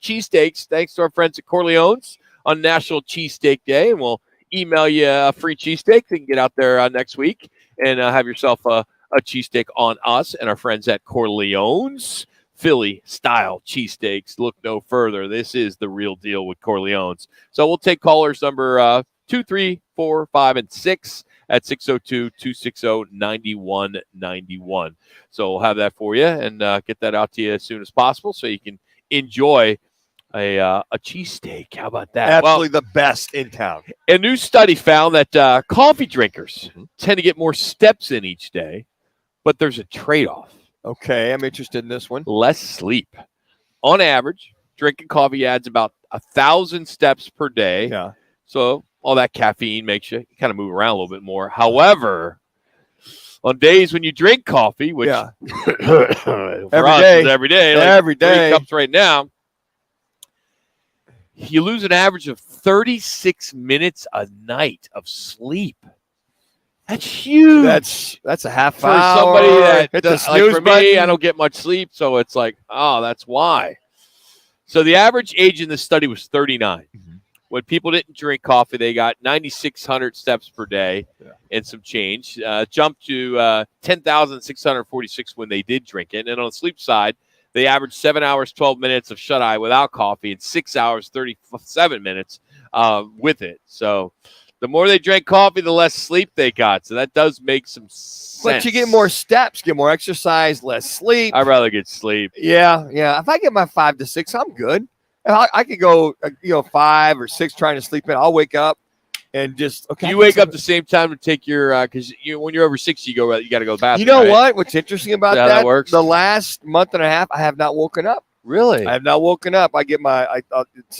cheesesteaks thanks to our friends at Corleone's on National Cheesesteak Day. And we'll email you a free cheesesteak. You can get out there next week and have yourself a cheesesteak on us and our friends at Corleone's. Philly-style cheesesteaks. Look no further. This is the real deal with Corleone's. So we'll take callers number 2, 3, 4, 5, and 6 at 602-260-9191. So we'll have that for you and get that out to you as soon as possible so you can enjoy a cheesesteak. How about that? Absolutely the best in town. A new study found that coffee drinkers tend to get more steps in each day, but there's a trade-off. Okay, I'm interested in this one. Less sleep. On average, drinking coffee adds about 1,000 steps per day. Yeah. So all that caffeine makes you kind of move around a little bit more. However, on days when you drink coffee, which every day, 3 cups right now, you lose an average of 36 minutes a night of sleep. That's huge. That's a half for hour. Somebody that Hit the like snooze for me, button. I don't get much sleep, so it's like, oh, that's why. So the average age in this study was 39. When people didn't drink coffee, they got 9,600 steps per day and some change. Jumped to 10,646 when they did drink it. And on the sleep side, they averaged 7 hours, 12 minutes of shut-eye without coffee and 6 hours, 37 minutes with it. So the more they drank coffee, the less sleep they got. So that does make some sense. But you get more steps, get more exercise, less sleep. I'd rather get sleep. Yeah. If I get my 5 to 6, I'm good. I could go, 5 or 6 trying to sleep in. I'll wake up and just You wake up the same time to take your because when you're over 60, you got to go to the bathroom. You know right? what? What's interesting about How that works? The last month and a half, I have not woken up. Really? I have not woken up. I get my.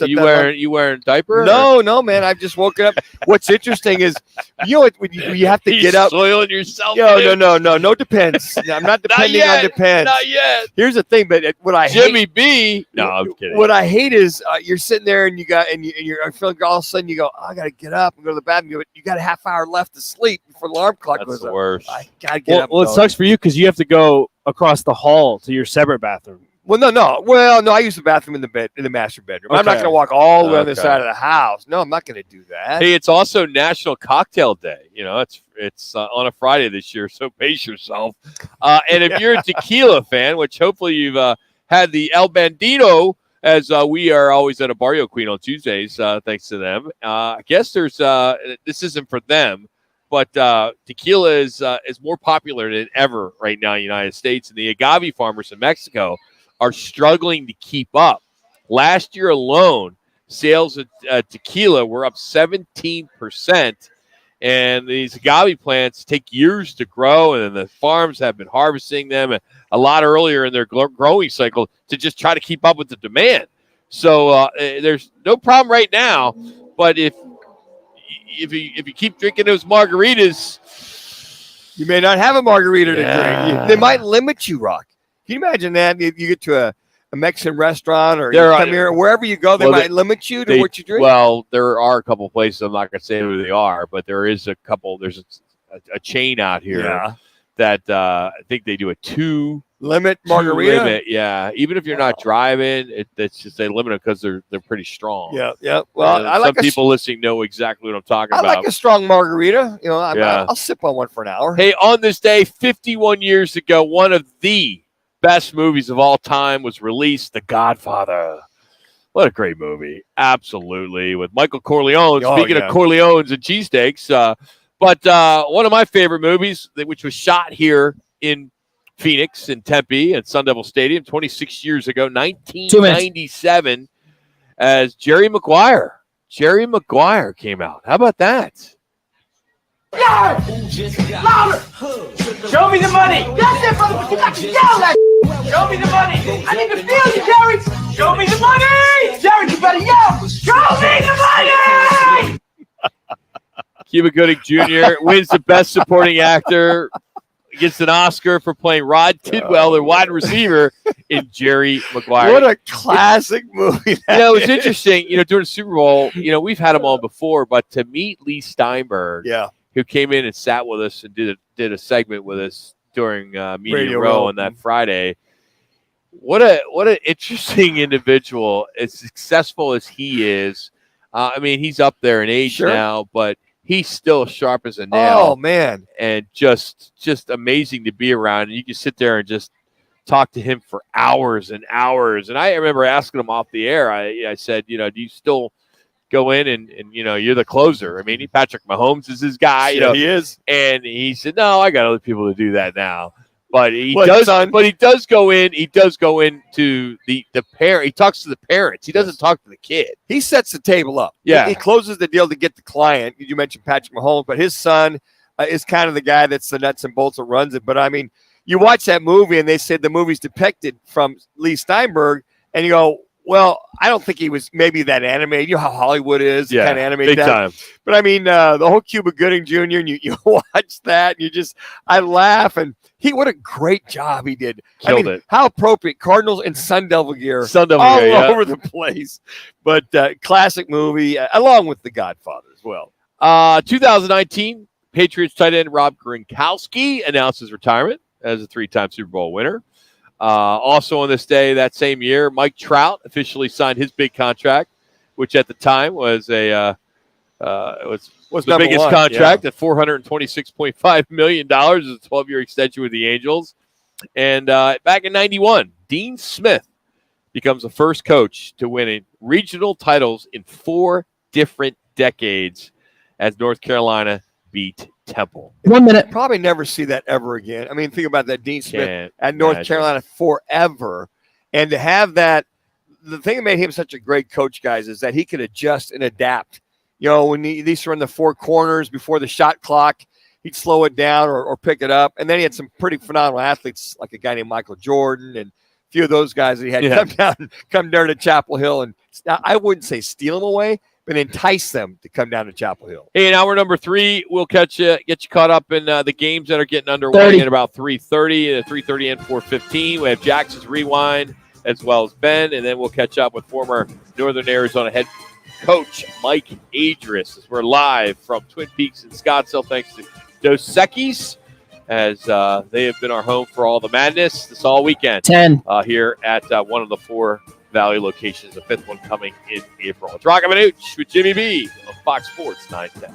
You wearing a diaper? No, man. I've just woken up. What's interesting is, when you have to get up. Soiling yourself. No, depends. I'm not depending on depends. Not yet. Here's the thing, but what I Jimmy hate, B. No, I'm kidding. What I hate is you're sitting there and you're feeling all of a sudden you go, I got to get up and go to the bathroom. You got a half hour left to sleep before the alarm clock That's goes the up. worst. I gotta get up. Well, it sucks for you because you have to go across the hall to your separate bathroom. Well, no. Well, no. I use the bathroom in the master bedroom. I'm not Okay. going to walk all the way on the Okay. side of the house. No, I'm not going to do that. Hey, it's also National Cocktail Day. It's on a Friday this year, so pace yourself. And if you're a tequila fan, which hopefully you've had the El Bandito, as we are always at a Barrio Queen on Tuesdays, thanks to them. I guess there's this isn't for them, but tequila is more popular than ever right now in the United States, and the agave farmers in Mexico are struggling to keep up. Last year alone, sales of tequila were up 17%, and these agave plants take years to grow, and then the farms have been harvesting them a lot earlier in their growing cycle to just try to keep up with the demand. So there's no problem right now, but if you keep drinking those margaritas, You may not have a margarita to drink. They might limit you, Rock. Can you imagine that? If you get to a Mexican restaurant or you come here, wherever you go, they might limit you to what you drink? Well, there are a couple places. I'm not going to say who they are, but there is a couple. There's a chain out here that I think they do a 2 limit margarita. Limit, yeah. Even if you're not driving, it's just they limit it because they're pretty strong. Yeah. Well, I like some people listening know exactly what I'm talking I about. like a strong margarita. I'll sip on one for an hour. Hey, on this day, 51 years ago, one of the best movies of all time was released, The Godfather. What a great movie. Absolutely. With Michael Corleone. Speaking of Corleones and cheesesteaks. But one of my favorite movies, which was shot here in Phoenix, in Tempe, at Sun Devil Stadium 26 years ago, 1997, as Jerry Maguire. Jerry Maguire came out. How about that? Louder! Show me the money! That's it, brother, but you got to yell that. Show me the money! I need to feel you, Jerry! Show me the money! Jerry, you better yell! Show me the money! Cuba Gooding Jr. wins the Best Supporting Actor, gets an Oscar for playing Rod Tidwell, the wide receiver, in Jerry Maguire. What a classic movie. It was interesting. During the Super Bowl, we've had him on before, but to meet Lee Steinberg, who came in and sat with us and did a segment with us during Media Radio Row Row on that Friday. What an interesting individual. As successful as he is, he's up there in age now, but he's still sharp as a nail. Oh, man. And just amazing to be around. And you can sit there and just talk to him for hours and hours. And I remember asking him off the air, I said, do you still go in and you're the closer. I mean, Patrick Mahomes is his guy. He is. And he said, no, I got other people to do that now. But he Son? But he does go in. He does go into the parent. He talks to the parents. He doesn't talk to the kid. He sets the table up. Yeah. He closes the deal to get the client. You mentioned Patrick Mahomes, but his son is kind of the guy that's the nuts and bolts that runs it. But I mean, you watch that movie and they said the movie's depicted from Lee Steinberg, and you go, well, I don't think he was maybe that animated. You know how Hollywood is, kind of animated. Big time. But I mean, the whole Cuba Gooding Jr., and you watch that, and I laugh, and what a great job he did. Killed it. How appropriate. Cardinals and Sun Devil gear. All Over the place. But classic movie, along with The Godfather as well. 2019, Patriots tight end Rob Gronkowski announced his retirement as a 3-time Super Bowl winner. Also on this day, that same year, Mike Trout officially signed his big contract, which at the time was the biggest contract at $426.5 million. It's a 12-year extension with the Angels. And back in 91, Dean Smith becomes the first coach to win regional titles in 4 different decades as North Carolina beat Temple. 1 minute. Probably never see that ever again. I mean, think about that. Dean Smith Can't at North imagine. Carolina forever. And to have that, the thing that made him such a great coach, guys, is that he could adjust and adapt. When these were in the 4 corners before the shot clock, he'd slow it down or pick it up. And then he had some pretty phenomenal athletes, like a guy named Michael Jordan and a few of those guys that he had come down to Chapel Hill. And I wouldn't say steal them away, but entice them to come down to Chapel Hill. Hey, in hour number 3, we'll get you caught up in the games that are getting underway at about 3:30, 3:30 and 4:15. We have Jackson's Rewind as well as Ben, and then we'll catch up with former Northern Arizona head coach Mike Adris as we're live from Twin Peaks in Scottsdale. Thanks to Dos Equis, as they have been our home for all the madness this all weekend. 10 here at one of the 4 Valley locations, the 5th one coming in April. It's Roc and Manuch with Jimmy B on Fox Sports 910.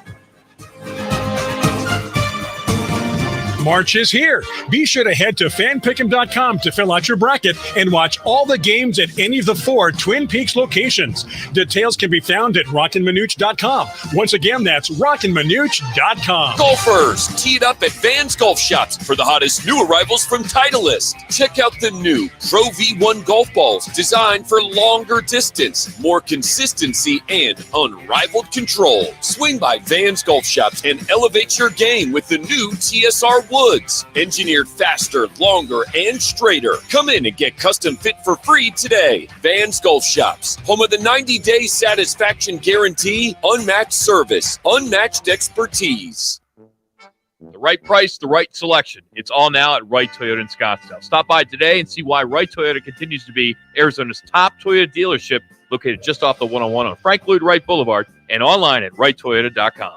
March is here. Be sure to head to fanpick'em.com to fill out your bracket and watch all the games at any of the 4 Twin Peaks locations. Details can be found at rockandmanuch.com. Once again, that's rockandmanuch.com. Golfers, teed up at Vans Golf Shops for the hottest new arrivals from Titleist. Check out the new Pro V1 golf balls designed for longer distance, more consistency, and unrivaled control. Swing by Vans Golf Shops and elevate your game with the new TSR Woods, engineered faster, longer, and straighter. Come in and get custom fit for free today. Vans Golf Shops, home of the 90-day satisfaction guarantee, unmatched service, unmatched expertise. The right price, the right selection. It's all now at Wright Toyota in Scottsdale. Stop by today and see why Wright Toyota continues to be Arizona's top Toyota dealership, located just off the 101 on Frank Lloyd Wright Boulevard and online at wrighttoyota.com.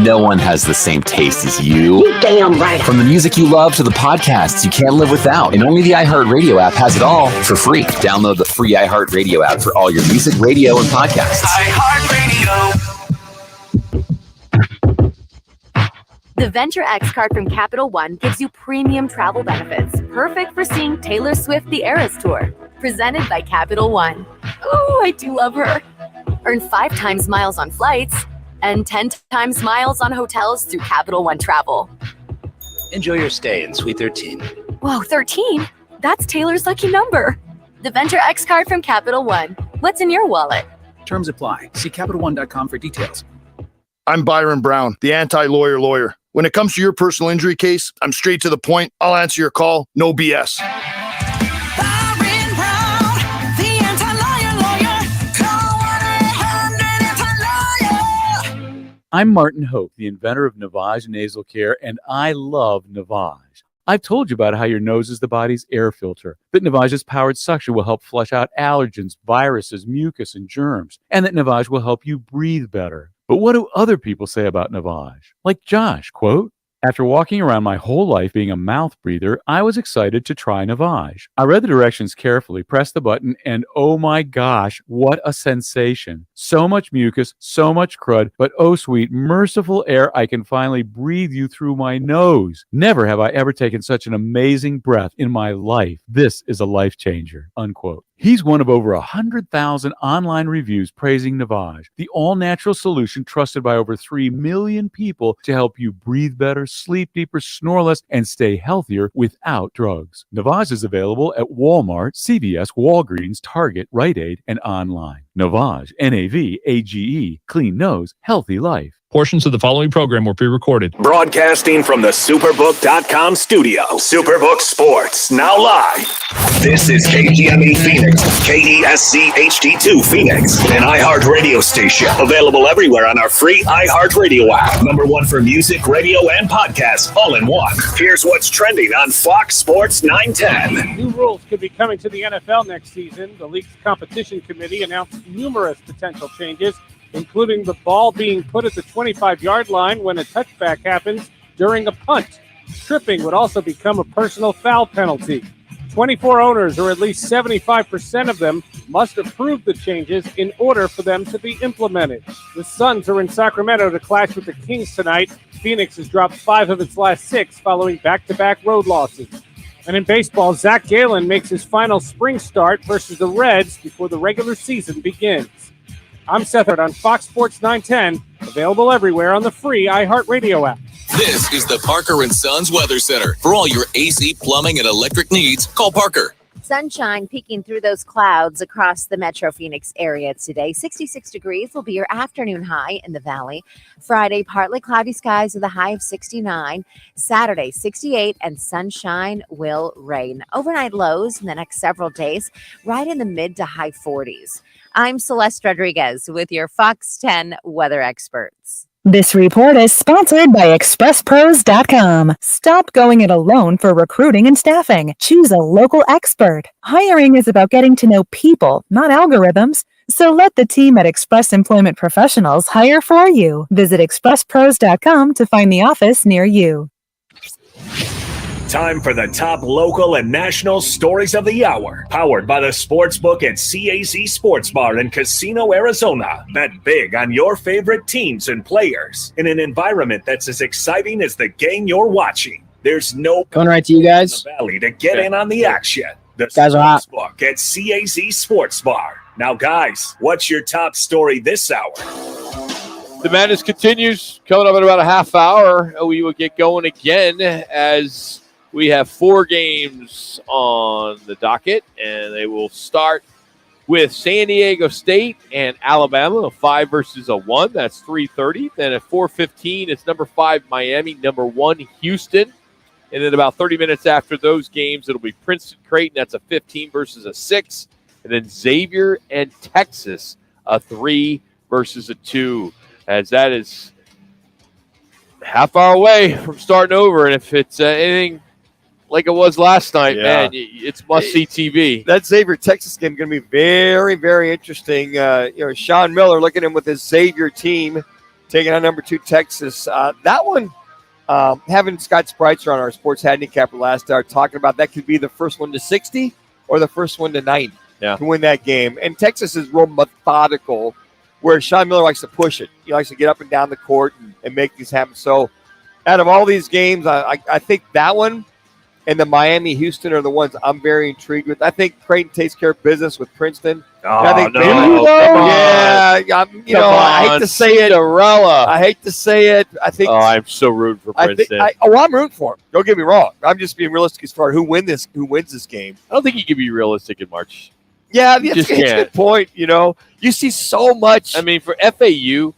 No one has the same taste as you. You damn right. From the music you love to the podcasts you can't live without. And only the iHeartRadio app has it all for free. Download the free iHeartRadio app for all your music, radio, and podcasts. The Venture X card from Capital One gives you premium travel benefits, perfect for seeing Taylor Swift The Eras Tour. Presented by Capital One. Oh, I do love her. Earn 5 times miles on flights and 10 times miles on hotels through Capital One Travel. Enjoy your stay in Suite 13. Whoa, 13? That's Taylor's lucky number. The Venture X card from Capital One. What's in your wallet? Terms apply. See CapitalOne.com for details. I'm Byron Brown, the anti-lawyer lawyer. When it comes to your personal injury case, I'm straight to the point. I'll answer your call, no BS. I'm Martin Hope, the inventor of Navage Nasal Care, and I love Navage. I've told you about how your nose is the body's air filter, that Navage's powered suction will help flush out allergens, viruses, mucus, and germs, and that Navage will help you breathe better. But what do other people say about Navage? Like Josh, quote, "After walking around my whole life being a mouth breather, I was excited to try Navage. I read the directions carefully, pressed the button, and oh my gosh, what a sensation. So much mucus, so much crud, but oh sweet, merciful air, I can finally breathe you through my nose. Never have I ever taken such an amazing breath in my life. This is a life changer," unquote. He's one of over 100,000 online reviews praising Navage, the all-natural solution trusted by over 3 million people to help you breathe better, sleep deeper, snore less, and stay healthier without drugs. Navage is available at Walmart, CVS, Walgreens, Target, Rite Aid, and online. Navage, N-A-V-A-G-E, clean nose, healthy life. Portions of the following program were pre-recorded. Broadcasting from the Superbook.com studio. Superbook Sports, now live. This is KTME Phoenix, KESC HD2 Phoenix, an iHeart radio station. Available everywhere on our free iHeart radio app. #1 for music, radio, and podcasts, all in one. Here's what's trending on Fox Sports 910. New rules could be coming to the NFL next season. The league's competition committee announced numerous potential changes, including the ball being put at the 25-yard line when a touchback happens during a punt. Tripping would also become a personal foul penalty. 24 owners, or at least 75% of them, must approve the changes in order for them to be implemented. The Suns are in Sacramento to clash with the Kings tonight. Phoenix has dropped 5 of its last 6 following back-to-back road losses. And in baseball, Zach Gallen makes his final spring start versus the Reds before the regular season begins. I'm Seth Hurd on Fox Sports 910, available everywhere on the free iHeartRadio app. This is the Parker & Sons Weather Center. For all your AC, plumbing, and electric needs, call Parker. Sunshine peeking through those clouds across the Metro Phoenix area today. 66 degrees will be your afternoon high in the valley. Friday, partly cloudy skies with a high of 69. Saturday, 68, and sunshine will reign. Overnight lows in the next several days, right in the mid to high 40s. I'm Celeste Rodriguez with your Fox 10 weather experts. This report is sponsored by ExpressPros.com. Stop going it alone for recruiting and staffing. Choose a local expert. Hiring is about getting to know people, not algorithms. So let the team at Express Employment Professionals hire for you. Visit ExpressPros.com to find the office near you. Time for the top local and national stories of the hour. Powered by the Sportsbook at CAZ Sports Bar in Casino, Arizona. Bet big on your favorite teams and players in an environment that's as exciting as the game you're watching. There's no Going right to you guys. in the valley to get in on the action. The Guys are hot. Sportsbook at CAZ Sports Bar. Now, guys, what's your top story this hour? The madness continues. Coming up in about a half hour, we will get going again as we have 4 games on the docket, and they will start with San Diego State and Alabama, a 5 versus a 1. That's 3:30. Then at 4:15, it's number 5 Miami, number 1 Houston. And then about 30 minutes after those games, it'll be Princeton Creighton. That's a 15 versus a 6. And then Xavier and Texas, a 3 versus a 2. As that is half hour away from starting over. And if it's anything like it was last night, man, it's must-see TV. That Xavier Texas game is going to be very, very interesting. Sean Miller looking in with his Xavier team, taking on number 2 Texas. That one, having Scott Spreitzer on our sports handicapper last hour talking about that could be the first one to 60 or the first one to 90 to win that game. And Texas is real methodical, where Sean Miller likes to push it. He likes to get up and down the court and make these happen. So out of all these games, I think that one and the Miami-Houston are the ones I'm very intrigued with. I think Creighton takes care of business with Princeton. I think no. I hate to say it. I hate to say it. I think. Oh, I'm so rooting for Princeton. I'm rooting for him. Don't get me wrong. I'm just being realistic as far as who wins this game. I don't think you can be realistic in March. Yeah, that's a good point. You see so much. I mean, for FAU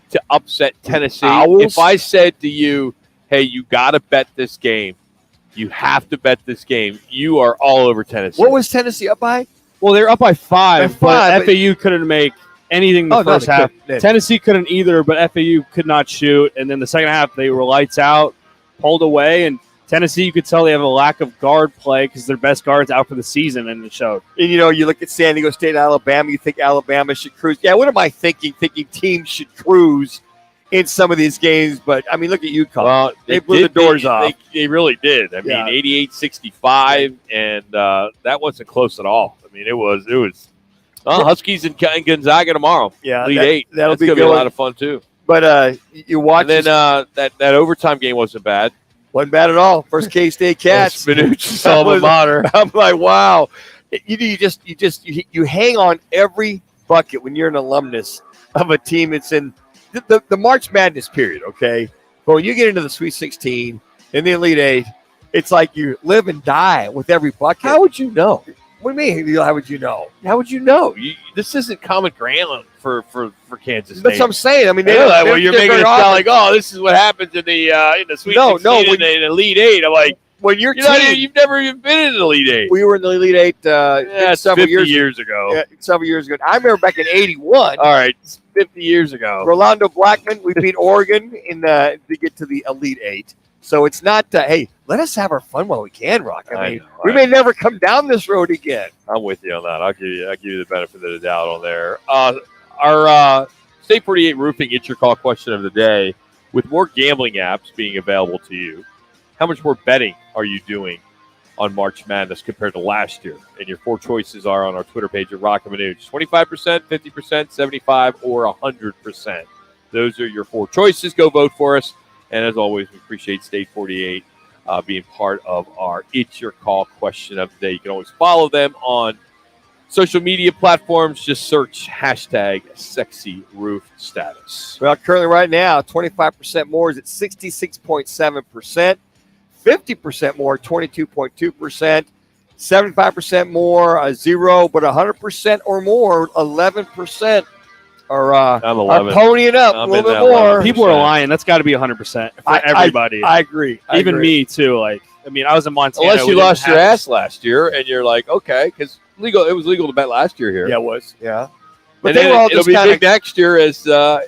to upset Tennessee, Owls? if I said to you, hey, you got to bet this game, you have to bet this game, you are all over Tennessee. What was Tennessee up by? Well, they're up by 5, but but FAU couldn't make anything the first half. Tennessee couldn't either, but FAU could not shoot. And then the second half, they were lights out, pulled away. And Tennessee, you could tell they have a lack of guard play because their best guard's out for the season, and it showed. And, you look at San Diego State and Alabama, you think Alabama should cruise. Yeah, what am I thinking? Thinking teams should cruise in some of these games. But, I mean, look at UConn. Well, they blew the doors off. They really did. I mean, 88-65, and that wasn't close at all. I mean, it was. Huskies and Gonzaga tomorrow. Yeah, Lead 8. That'll be gonna be a lot of fun too. But you watch. And then that overtime game wasn't bad. Wasn't bad at all. First K-State catch. Manuch's alma mater. I'm like, wow. you hang on every bucket when you're an alumnus of a team that's in the March Madness period. Okay, but when you get into the Sweet 16 and the Elite Eight, it's like you live and die with every bucket. How would you know? What do you mean? How would you know? How would you know? This isn't common ground for Kansas State. That's what I'm saying. I mean, you're making it sound like, oh, this is what happens in the Sweet 16 and the Elite Eight. I'm like, when you've never even been in the Elite Eight. We were in the Elite Eight several 50 years ago. Yeah, several years ago. I remember back in '81. All right, 50 years ago. Rolando Blackman, we beat Oregon to get to the Elite Eight. So it's not, hey, let us have our fun while we can, Rock. I mean, we may never come down this road again. I'm with you on that. I'll give you the benefit of the doubt on there. Our State 48 Roofing It's Your Call question of the day. With more gambling apps being available to you, how much more betting are you doing on March Madness compared to last year? And your 4 choices are on our Twitter page at Roc and Manuch. 25%, 50%, 75%, or 100%. Those are your 4 choices. Go vote for us. And as always, we appreciate State 48 being part of our It's Your Call question of the day. You can always follow them on social media platforms. Just search hashtag sexy roof status. Well, currently right now, 25% more is at 66.7%. 50% more, 22.2%. 75% more, 0, but 100% or more, 11%. Are ponying up a little bit more. People are lying. That's got to be 100% for everybody. I agree. Even me too. Like, I mean, I was in Montana. Unless you lost your ass last year, and you're like, okay, because it was legal to bet last year here. Yeah, it was. Yeah, but and then it'll be big next year as the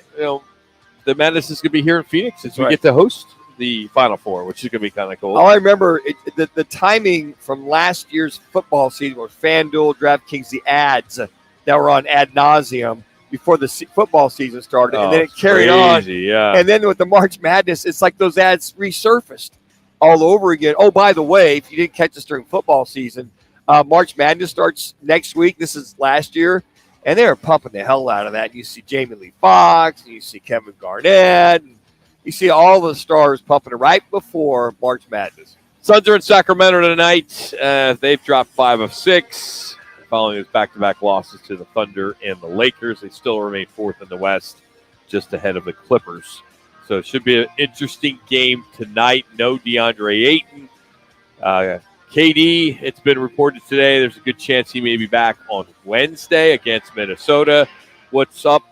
Madness is going to be here in Phoenix as we get to host the Final Four, which is going to be kind of cool. All I remember the timing from last year's football season was FanDuel, DraftKings, the ads that were on ad nauseum before the football season started, and then it carried on. Yeah. And then with the March Madness, it's like those ads resurfaced all over again. Oh, by the way, if you didn't catch us during football season, March Madness starts next week. This is last year, and they were pumping the hell out of that. You see Jamie Lee Foxx, and you see Kevin Garnett, and you see all the stars pumping it right before March Madness. Suns are in Sacramento tonight. They've dropped 5 of 6. Following his back-to-back losses to the Thunder and the Lakers. They still remain 4th in the West, just ahead of the Clippers. So it should be an interesting game tonight. No DeAndre Ayton. KD, it's been reported today, there's a good chance he may be back on Wednesday against Minnesota. What's up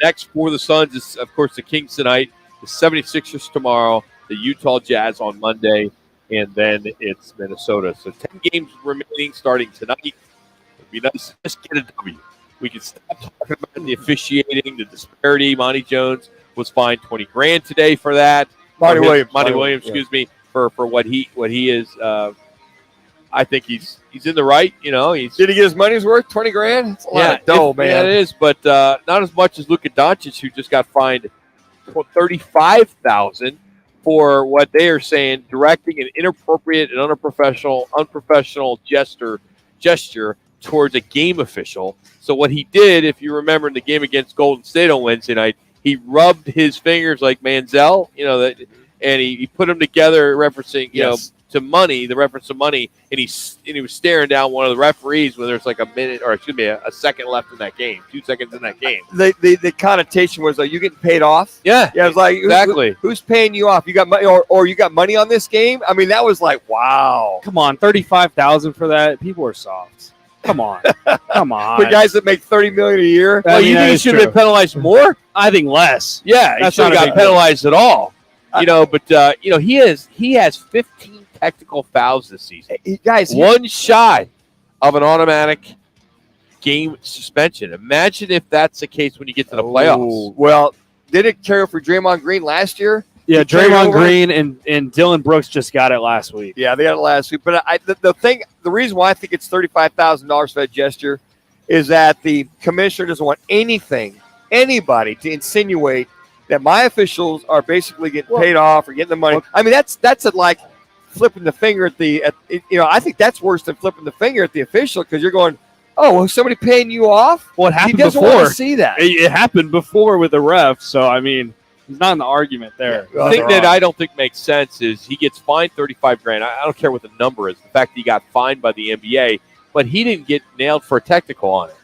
next for the Suns is, of course, the Kings tonight, the 76ers tomorrow, the Utah Jazz on Monday, and then it's Minnesota. So 10 games remaining starting tonight. It would be nice to just get a W. We can stop talking about the officiating, the disparity. Monty Jones was fined $20,000 today for that. Monty Williams, excuse me, for what he is. I think he's in the right. Did he get his money's worth? $20,000? It's a lot of dough, man. Yeah, it is, but not as much as Luka Doncic, who just got fined $35,000. For what they are saying, directing an inappropriate and unprofessional gesture towards a game official. So what he did, if you remember in the game against Golden State on Wednesday night, he rubbed his fingers like Manziel, and he put them together, referencing, to money, the reference to money, and he was staring down one of the referees when there's like a second left in that game, 2 seconds in that game. The connotation was, are you getting paid off? Yeah, it was like, exactly. Who's paying you off? You got money, or you got money on this game? I mean, that was like, wow. Come on, $35,000 for that? People are soft. Come on, come on. For guys that make $30 million a year, well, you think he should have been penalized more? I think less. Yeah, he should have got penalized at all. But he has 15 technical fouls this season. Guys, one shy of an automatic game suspension. Imagine if that's the case when you get to the playoffs. Well, did it carry for Draymond Green last year? Yeah, Draymond Green and Dylan Brooks just got it last week. Yeah, they got it last week. But the reason why I think it's $35,000 for that gesture is that the commissioner doesn't want anybody to insinuate that my officials are basically getting paid off or getting the money. I mean, that's like flipping the finger I think that's worse than flipping the finger at the official, because you're going, oh, well, somebody paying you off? Well, it happened he doesn't before. want to see that. It happened before with the ref. So, I mean, He's not in the argument there. The thing that I don't think makes sense is he gets fined $35,000. I don't care what the number is. The fact that he got fined by the NBA, but he didn't get nailed for a technical on it.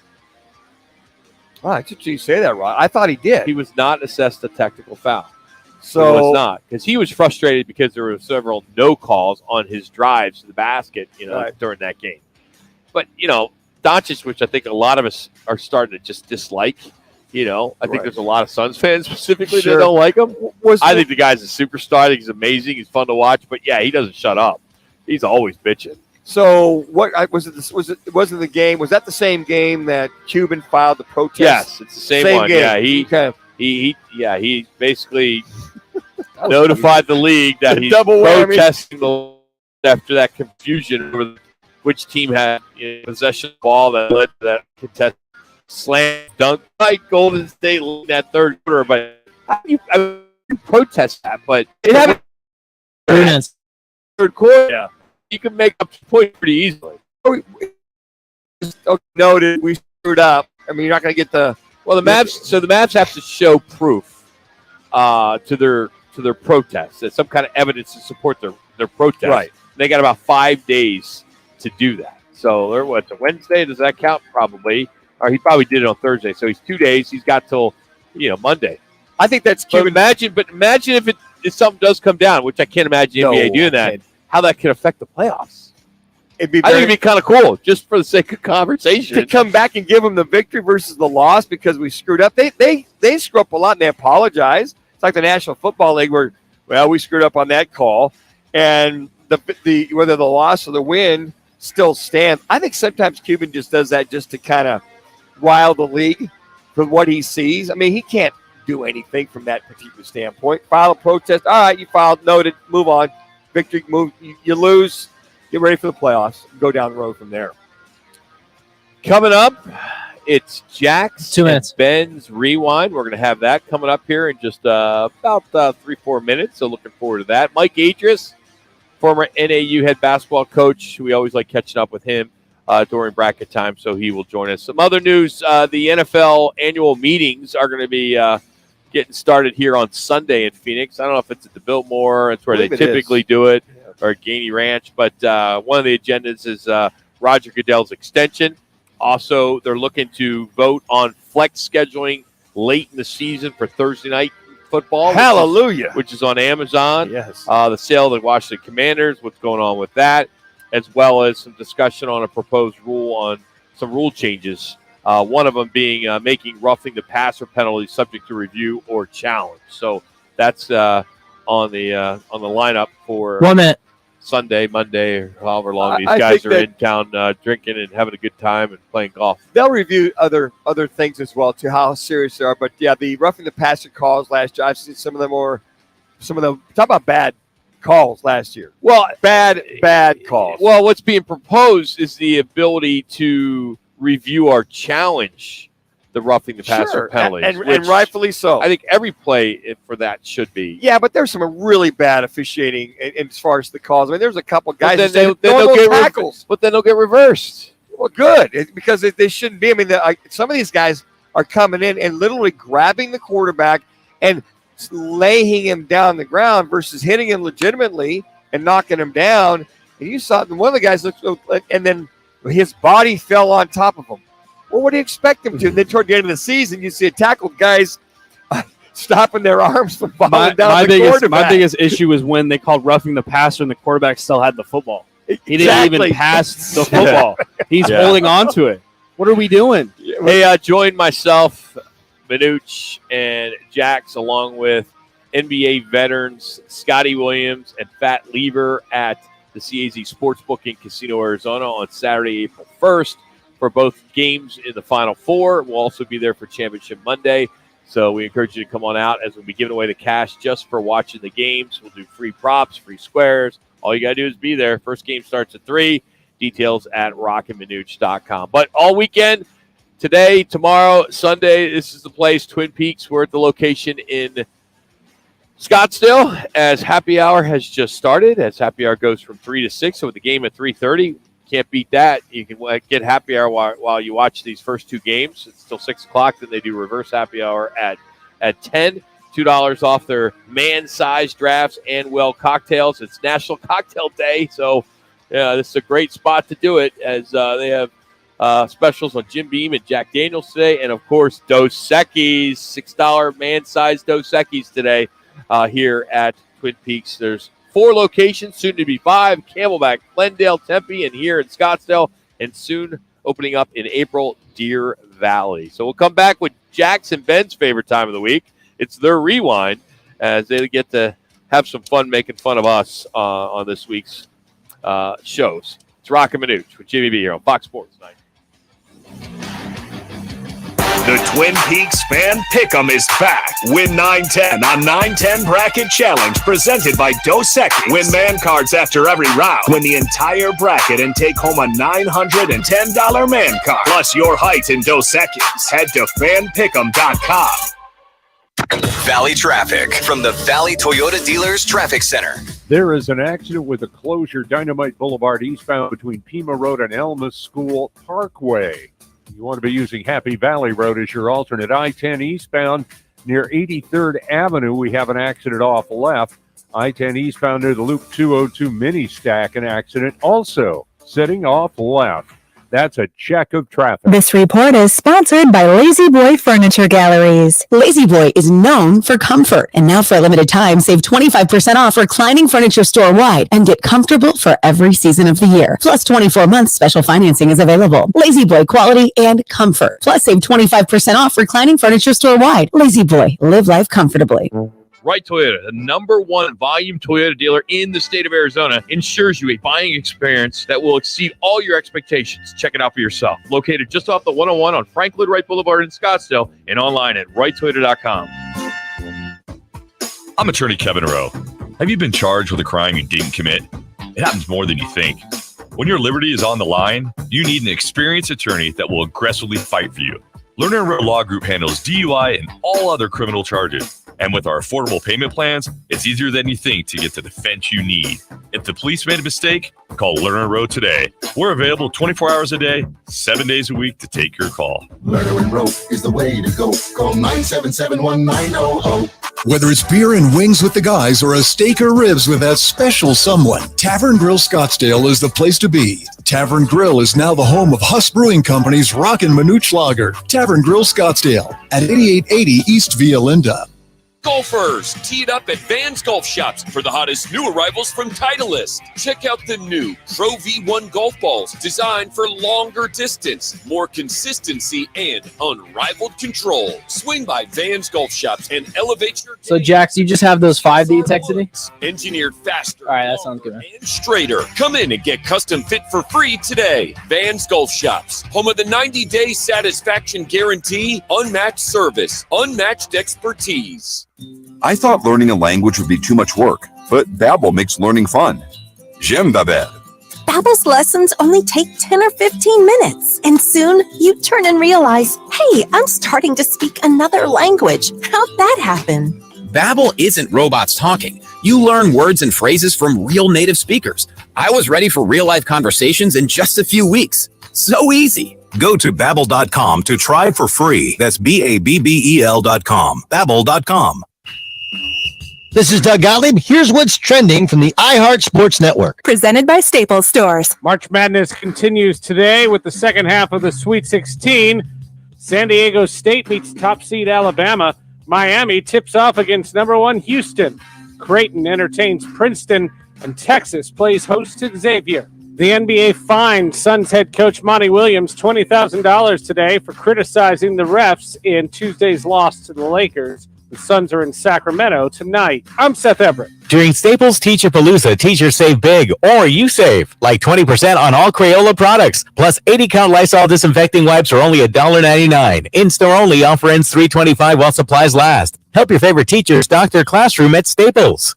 Oh, I should you say that, Rod. I thought he did. He was not assessed a technical foul. So he was not, because he was frustrated because there were several no calls on his drives to the basket, during that game. But Doncic, which I think a lot of us are starting to just dislike. I think there's a lot of Suns fans specifically that don't like him. I think the guy's a superstar. I think he's amazing. He's fun to watch. But yeah, he doesn't shut up. He's always bitching. So what was it? Wasn't the game? Was that the same game that Cuban filed the protest? Yes, it's the same one. Game. Yeah, he basically notified the league that he's double protesting after that confusion over which team had possession of the ball that led to that contest. Slam dunk by Golden State in that third quarter, but how do you protest that? But it happened third quarter. Yeah, you can make up the point pretty easily. Noted, we screwed up. I mean, you're not going to get the Mavs. So the Mavs have to show proof to their protest, that some kind of evidence to support their protest. Right. They got about 5 days to do that. So they're a Wednesday? Does that count? Probably. Or he probably did it on Thursday. So he's 2 days. He's got till Monday. I think that's Cuban. But imagine if something does come down, which I can't imagine the NBA doing that. How that could affect the playoffs. I think it'd be kind of cool, just for the sake of conversation, to come back and give them the victory versus the loss because we screwed up. They screw up a lot and they apologize. It's like the National Football League where, we screwed up on that call, and the whether the loss or the win still stands. I think sometimes Cuban just does that just to kind of rile the league from what he sees. I mean, he can't do anything from that particular standpoint. File a protest. All right, you filed, noted, move on. Victory, move. You lose. Get ready for the playoffs. Go down the road from there. Coming up, it's Jack's 2 minutes. Ben's Rewind. We're going to have that coming up here in just about 3-4 minutes. So looking forward to that. Mike Adris, former NAU head basketball coach. We always like catching up with him during bracket time, so he will join us. Some other news, the NFL annual meetings are going to be getting started here on Sunday in Phoenix. I don't know if it's at the Biltmore. It's where they typically do it, or at Gainey Ranch. But one of the agendas is Roger Goodell's extension. Also, they're looking to vote on flex scheduling late in the season for Thursday night football. Hallelujah. Which is on Amazon. Yes. The sale of the Washington Commanders, what's going on with that, as well as some discussion on a proposed rule on some rule changes. One of them being making roughing the passer penalty subject to review or challenge. So that's on the lineup for 1 minute. Sunday, Monday, or however long these guys are in town drinking and having a good time and playing golf. They'll review other things as well, to how serious they are. But yeah, the roughing the passer calls last year, I've seen some of them talk about bad calls last year. Well, bad calls. Well, what's being proposed is the ability to review or challenge the roughing the passer penalties. And rightfully so. I think every play for that should be. Yeah, but there's some really bad officiating as far as the calls. I mean, there's a couple guys that they'll get tackles. But then they'll get reversed. Well, good, because they shouldn't be. I mean, some of these guys are coming in and literally grabbing the quarterback and laying him down the ground versus hitting him legitimately and knocking him down. And you saw one of the guys looked, and then his body fell on top of him. Well, what do you expect him to? And then toward the end of the season, you see a tackle guys stopping their arms from falling down the quarterback. My biggest issue was when they called roughing the passer and the quarterback still had the football. He didn't even pass the football. He's holding on to it. What are we doing? Hey, join myself, Manuch, and Jax, along with NBA veterans Scotty Williams and Fat Lever at the CAZ Sportsbook in Casino, Arizona on Saturday, April 1st. For both games in the Final Four. We'll also be there for Championship Monday. So we encourage you to come on out as we'll be giving away the cash just for watching the games. We'll do free props, free squares. All you got to do is be there. First game starts at 3. Details at rockandmanuch.com. But all weekend, today, tomorrow, Sunday, this is the place, Twin Peaks. We're at the location in Scottsdale as happy hour has just started. As happy hour goes from 3 to 6. So with the game at 3:30, can't beat that. You can get happy hour while you watch these first two games. It's till 6 o'clock. Then they do reverse happy hour at 10. $2 off their man-sized drafts and cocktails. It's National Cocktail Day, so this is a great spot to do it as they have specials on Jim Beam and Jack Daniels today, and of course Dos Equis, $6 man-sized Dos Equis today here at Twin Peaks. There's 4 locations, soon to be 5: Camelback, Glendale, Tempe, and here in Scottsdale, and soon opening up in April, Deer Valley. So we'll come back with Jack's and Ben's favorite time of the week. It's their rewind as they get to have some fun making fun of us on this week's shows. It's Roc and Manuch with Jimmy B here on Fox Sports 9. The Twin Peaks Fan Pick'em is back. Win 910 on 910 Bracket Challenge presented by Dos Equis. Win man cards after every round. Win the entire bracket and take home a $910 man card. Plus your height in Dos Equis. Head to fanpick'em.com. Valley traffic from the Valley Toyota Dealers Traffic Center. There is an accident with a closure Dynamite Boulevard eastbound between Pima Road and Elma School Parkway. You want to be using Happy Valley Road as your alternate. I-10 eastbound near 83rd Avenue. We have an accident off left. I-10 eastbound near the Loop 202 mini stack, an accident also sitting off left. That's a check of traffic. This report is sponsored by Lazy Boy Furniture Galleries. Lazy Boy is known for comfort, and now for a limited time, save 25% off reclining furniture store-wide and get comfortable for every season of the year. Plus 24 months special financing is available. Lazy Boy, quality and comfort. Plus save 25% off reclining furniture store-wide. Lazy Boy, live life comfortably. Wright Toyota, the #1 volume Toyota dealer in the state of Arizona, ensures you a buying experience that will exceed all your expectations. Check it out for yourself. Located just off the 101 on Franklin Wright Boulevard in Scottsdale and online at wrighttoyota.com. I'm attorney Kevin Rowe. Have you been charged with a crime you didn't commit? It happens more than you think. When your liberty is on the line, you need an experienced attorney that will aggressively fight for you. Lerner & Rowe Law Group handles DUI and all other criminal charges. And with our affordable payment plans, it's easier than you think to get the defense you need. If the police made a mistake, call Lerner & Rowe today. We're available 24 hours a day, 7 days a week to take your call. Lerner & Rowe is the way to go. Call 977-1900. Whether it's beer and wings with the guys or a steak or ribs with that special someone, Tavern Grill Scottsdale is the place to be. Tavern Grill is now the home of Huss Brewing Company's Roc and Manuch Lager. Tavern Grill Scottsdale at 8880 East Via Linda. Golfers, tee it up at Van's Golf Shops for the hottest new arrivals from Titleist. Check out the new Pro V1 golf balls designed for longer distance, more consistency, and unrivaled control. Swing by Van's Golf Shops and elevate your So, Jax, you just have those 5 that you texted me? engineered faster. All right, that sounds good. And straighter. Come in and get custom fit for free today. Van's Golf Shops, home of the 90-day satisfaction guarantee, unmatched service, unmatched expertise. I thought learning a language would be too much work, but Babbel makes learning fun. J'aime Babbel. Babbel's lessons only take 10 or 15 minutes, and soon you turn and realize, hey, I'm starting to speak another language. How'd that happen? Babbel isn't robots talking. You learn words and phrases from real native speakers. I was ready for real-life conversations in just a few weeks. So easy. Go to Babbel.com to try for free. That's Babbel.com. Babbel.com. This is Doug Gottlieb. Here's what's trending from the iHeart Sports Network. Presented by Staples Stores. March Madness continues today with the second half of the Sweet 16. San Diego State meets top seed Alabama. Miami tips off against #1 Houston. Creighton entertains Princeton, and Texas plays host to Xavier. The NBA fined Suns head coach Monty Williams $20,000 today for criticizing the refs in Tuesday's loss to the Lakers. The Suns are in Sacramento tonight. I'm Seth Everett. During Staples Teacher-Palooza, teachers save big, or you save, like 20% on all Crayola products. Plus 80-count Lysol disinfecting wipes are only $1.99. In-store only, offer ends $3.25 while supplies last. Help your favorite teacher stock their classroom at Staples.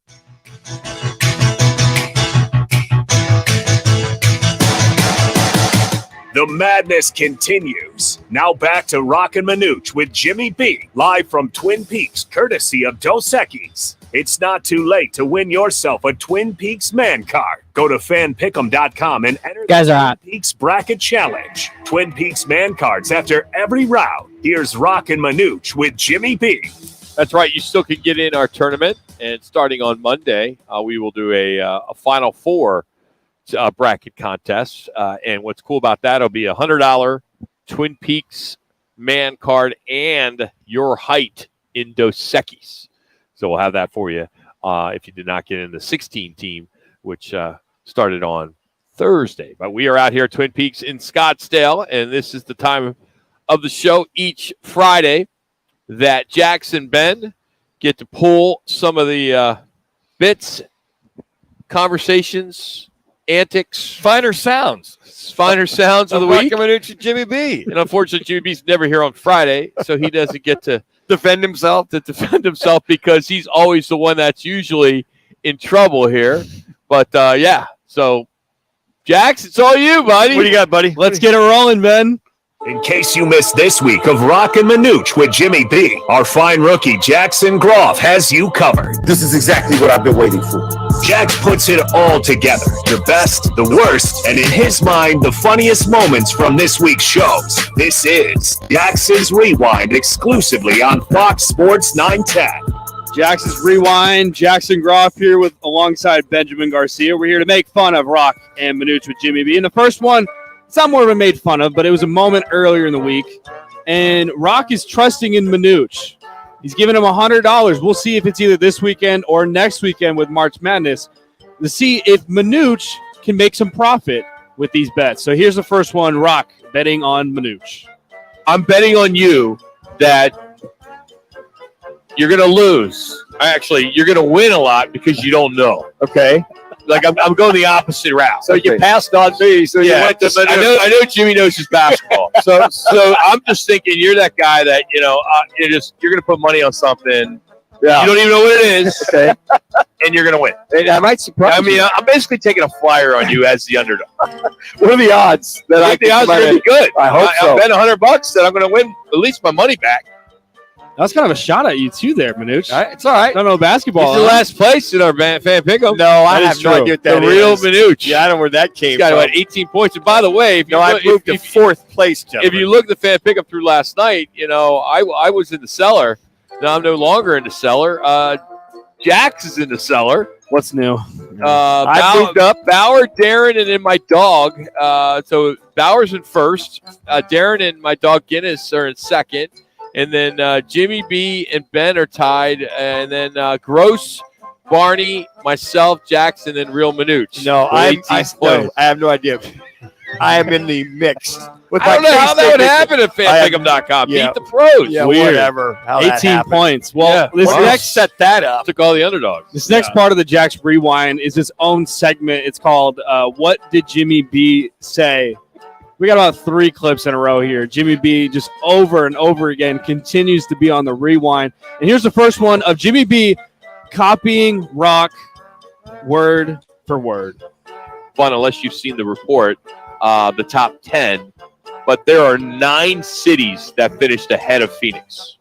The madness continues. Now back to Roc and Manuch with Jimmy B, live from Twin Peaks, courtesy of Dos Equis. It's not too late to win yourself a Twin Peaks man card. Go to fanpick'em.com and enter the Twin Peaks Bracket Challenge. Twin Peaks man cards after every round. Here's Roc and Manuch with Jimmy B. That's right. You still can get in our tournament, and starting on Monday, we will do a Final Four bracket contest. And what's cool about that, it'll be a $100 Twin Peaks man card and your height in Dos Equis. So we'll have that for you if you did not get in the 16 team, which started on Thursday. But we are out here at Twin Peaks in Scottsdale, and this is the time of the show each Friday that Jackson and Ben get to pull some of the bits, conversations, antics, finer sounds of the week. Roc and Manuch and Jimmy B. And unfortunately, Jimmy B's never here on Friday, so he doesn't get to defend himself because he's always the one that's usually in trouble here. But so Jax, it's all you, buddy. What do you got, buddy? Let's get it rolling, Ben. In case you missed this week of Roc and Manuch with Jimmy B, our fine rookie Jackson Groff has you covered. This is exactly what I've been waiting for. Jax puts it all together, the best, the worst, and in his mind, the funniest moments from this week's shows. This is Jackson's Rewind, exclusively on Fox Sports 910. Jackson's Rewind. Jackson Groff here alongside Benjamin Garcia. We're here to make fun of Roc and Manuch with Jimmy B. And the first one, it's not more of a made fun of, but it was a moment earlier in the week. And Roc is trusting in Manuch. He's giving him $100. We'll see if it's either this weekend or next weekend with March Madness to see if Manuch can make some profit with these bets. So here's the first one, Roc betting on Manuch. I'm betting on you that you're going to lose. Actually, you're going to win a lot because you don't know. Okay. Like I'm going the opposite route. So you passed on me. So you went to Manuch. I know Jimmy knows his basketball. so I'm just thinking you're that guy that you're going to put money on something. Yeah. You don't even know what it is. Okay. And you're going to win. And I might surprise you. I'm basically taking a flyer on you as the underdog. What are the odds that I think the odds are going to be good? I hope so. I bet $100 that I'm going to win at least my money back. That's kind of a shot at you, too, there, Manuch. It's all right. Don't know basketball. He's the last place in our fan pick'em. No, I have no idea what that is. The real Manuch. Yeah, I don't know where that came He's got from. about 18 points. And by the way, I moved to fourth place, gentlemen. If you look at the fan pick'em through last night, I was in the cellar. Now I'm no longer in the cellar. Jax is in the cellar. What's new? I moved up. Bauer, Darren, and then my dog. So Bauer's in first. Darren and my dog Guinness are in second. And then Jimmy B and Ben are tied. And then Gross, Barney, myself, Jackson, and Real Manuch. No, I have no idea. I am in the mix. I don't know how that would happen at fanpick'em.com. Yeah. Beat the pros. Yeah, Weird. whatever. How 18 points. Well, this next set that up. Took all the underdogs. This next part of the Jack's Rewind is its own segment. It's called What Did Jimmy B Say? We got about 3 clips in a row here. Jimmy B just over and over again continues to be on the rewind. And here's the first one of Jimmy B copying Roc word for word. Fun unless you've seen the report, the top 10. But there are 9 cities that finished ahead of Phoenix.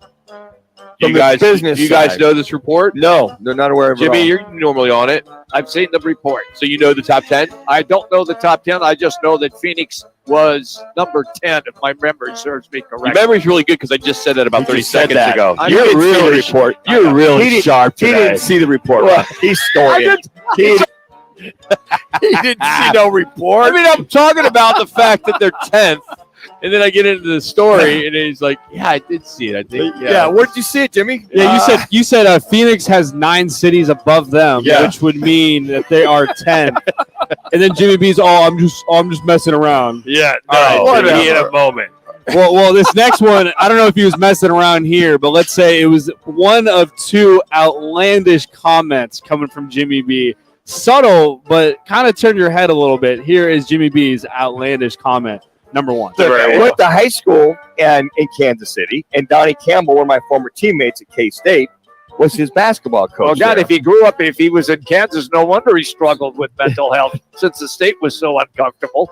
You guys know this report? No, they're not aware of it. Jimmy, you're normally on it. I've seen the report. So you know the top 10? I don't know the top 10. I just know that Phoenix was number 10, if my memory serves me correctly. Your memory's really good because I just said that about 30 seconds ago. You're really report. You're really sharp today. He didn't see the report. Well, he's storing it. He didn't see no report. I mean, I'm talking about the fact that they're 10th. And then I get into the story, and he's like, "Yeah, I did see it. I think." Yeah, where did you see it, Jimmy? Yeah, you said Phoenix has 9 cities above them, which would mean that they are 10. And then Jimmy B's, I'm just messing around. Yeah, He in a moment. Well, this next one, I don't know if he was messing around here, but let's say it was one of 2 outlandish comments coming from Jimmy B. Subtle, but kind of turn your head a little bit. Here is Jimmy B's outlandish comment. Number 1. I went to high school in Kansas City, and Donnie Campbell, one of my former teammates at K-State, was his basketball coach. Well, God, if he was in Kansas, no wonder he struggled with mental health since the state was so uncomfortable.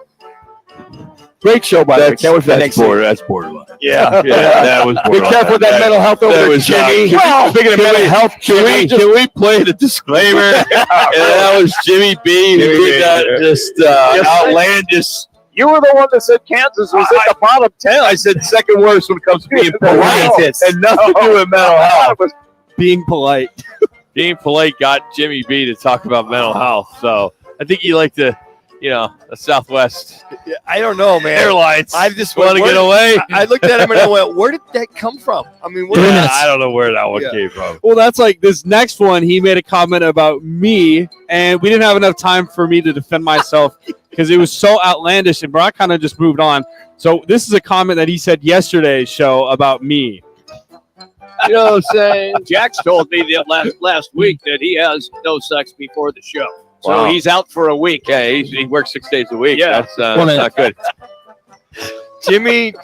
Great show, by the way. Can't wait for the next season. That's borderline. Yeah, that was borderline. Be careful with that mental health over there, Jimmy. Speaking of mental health, can we play the disclaimer? And that was Jimmy B who did that just outlandish. You were the one that said Kansas was in the bottom 10. I said second worst when it comes to being polite and nothing to do with mental health. being polite. Being polite got Jimmy B to talk about mental health. So I think you like to, the Southwest I don't know, man. Airlines. I just want to get away. I looked at him and I went, "Where did that come from?" I mean, I don't know where that one came from. Well, that's like this next one. He made a comment about me, and we didn't have enough time for me to defend myself because it was so outlandish, and Brock kind of just moved on. So this is a comment that he said yesterday's show about me. You know what I'm saying? Jax told me that last week that he has no sex before the show. So he's out for a week. Yeah, he works 6 days a week. Yeah. That's not good. Jimmy.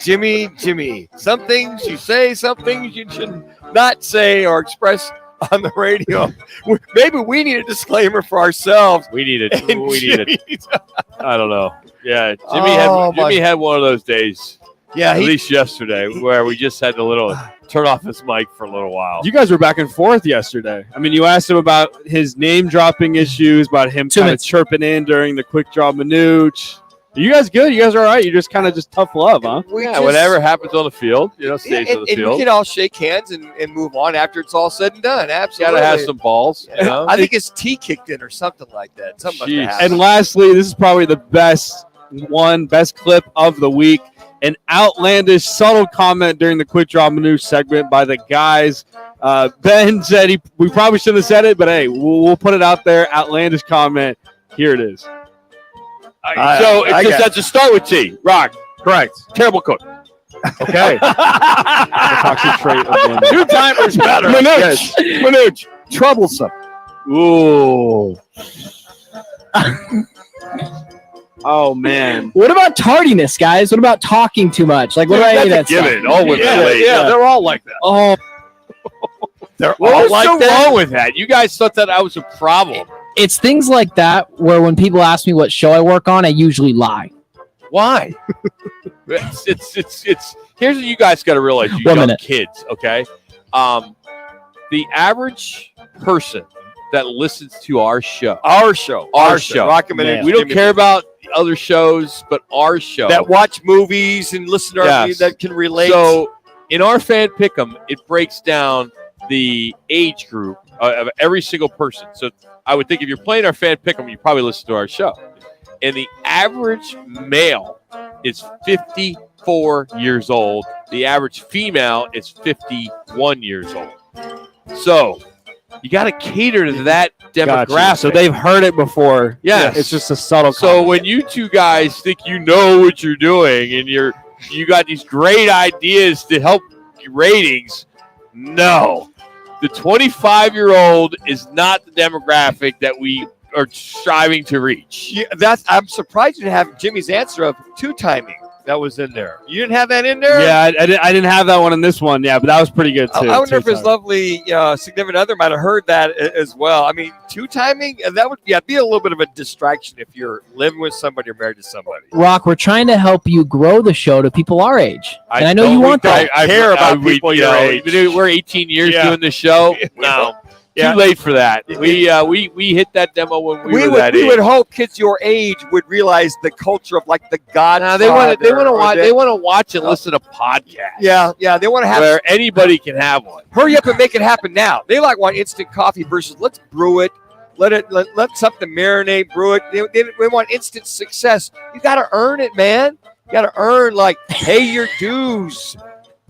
Some things you say, some things you should not say or express on the radio. Maybe we need a disclaimer for ourselves. We need it. I don't know. Yeah, Jimmy had one of those days. Yeah, at least yesterday, where we just had to turn off his mic for a little while. You guys were back and forth yesterday. I mean, you asked him about his name dropping issues, about him kind of chirping in during the quick draw Manuch. Are you guys good? You guys are all right? You're just kind of just tough love, huh? Whatever happens on the field, stays on the and field. we can all shake hands and move on after it's all said and done. Absolutely. Gotta have some balls. I think his tea kicked in or something like that. Something must have And lastly, this is probably the best clip of the week. An outlandish, subtle comment during the quick draw Manuch segment by the guys. Ben said we probably shouldn't have said it, but hey, we'll put it out there. Outlandish comment. Here it is. So it just has to start with T. Rock. Correct. Terrible cook. Okay. Concentrate again. 2-timers better. Manuch. Troublesome. Ooh. Oh, man. What about tardiness, guys? What about talking too much? Like, what do I that stuff? All women late. Yeah, they're all like that. Oh, they're all all like so that? wrong with that? You guys thought that I was a problem. It's things like that where when people ask me what show I work on, I usually lie. Why? it's here's what you guys got to realize, you 1 young minute. kids, okay? The average person that listens to our show, Roc and Manuch, we don't care about other shows, but our show. That watch movies and listen to our that can relate. So in our fan pick'em, it breaks down the age group of every single person. So I would think if you're playing our fan pick'em, you probably listen to our show. And the average male is 54 years old. The average female is 51 years old. So you got to cater to that demographic. gotcha. So they've heard it before. Yes. It's just a subtle So comment. when you two guys think you know what you're doing and you got these great ideas to help your ratings, no. The 25-year-old is not the demographic that we are striving to reach. Yeah, I'm surprised you didn't have Jimmy's answer of 2-timing that was in there. You didn't have that in there? Yeah, I didn't have that one in this one. Yeah, but that was pretty good too. I wonder if his lovely significant other might have heard that as well. I mean, 2-timing, that would be a little bit of a distraction if you're living with somebody or married to somebody. Rock, we're trying to help you grow the show to people our age. And I know you want that. I care about people your age. We're 18 years doing the show. No. Too late for that. We hit that demo when we were that age. We would hope kids your age would realize the culture of like the Godfather. They want to watch and listen to podcasts. Yeah, they want to have where anybody can have one. Hurry up and make it happen now. They want instant coffee versus let's brew it. Let something marinate, brew it. They want instant success. You got to earn it, man. You got to earn, pay your dues.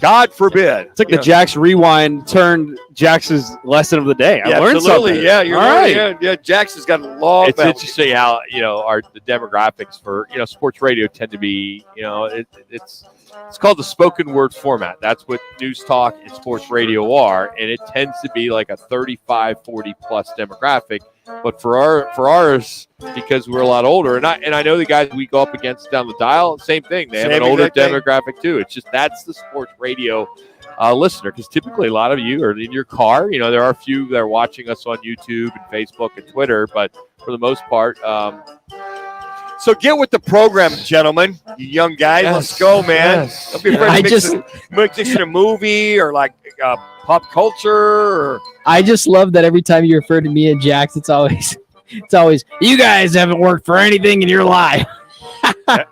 God forbid. It's like the Jax Rewind turned Jax's lesson of the day. I learned something. Yeah, you're right. Yeah, Jax has got a long. It's interesting how the demographics for sports radio tend to be it's called the spoken word format. That's what news talk and sports radio are, and it tends to be like a 35, 40 plus demographic. But for ours, because we're a lot older, and I know the guys we go up against down the dial, same thing. They have an older demographic too. It's just that's the sports radio listener, because typically a lot of you are in your car. There are a few that are watching us on YouTube and Facebook and Twitter, but for the most part. So get with the program, gentlemen. You young guys, let's go, man. Yes. Don't be afraid to mix in a movie or pop culture. Or I just love that every time you refer to me and Jax, it's always you guys haven't worked for anything in your life.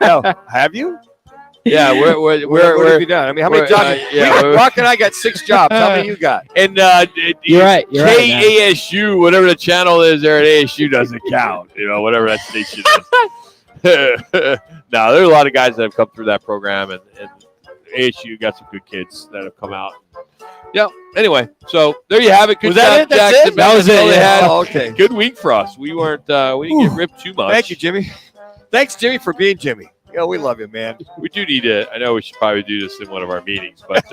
No, have you? Yeah, What have you done? I mean, how many jobs? Rock and I got 6 jobs. How many you got? And You're right. You're right, man. KASU, whatever the channel is there at ASU doesn't count. Whatever that station is. No, there are a lot of guys that have come through that program, and ASU got some good kids that have come out. Yeah. Anyway, so there you have it. Good Was that it? That's Jackson. it? That was all it. they had. Oh, okay. Good week for us. We weren't. We didn't get ripped too much. Thank you, Jimmy. Thanks, Jimmy, for being Jimmy. We love you, man. We do need to. I know we should probably do this in one of our meetings, but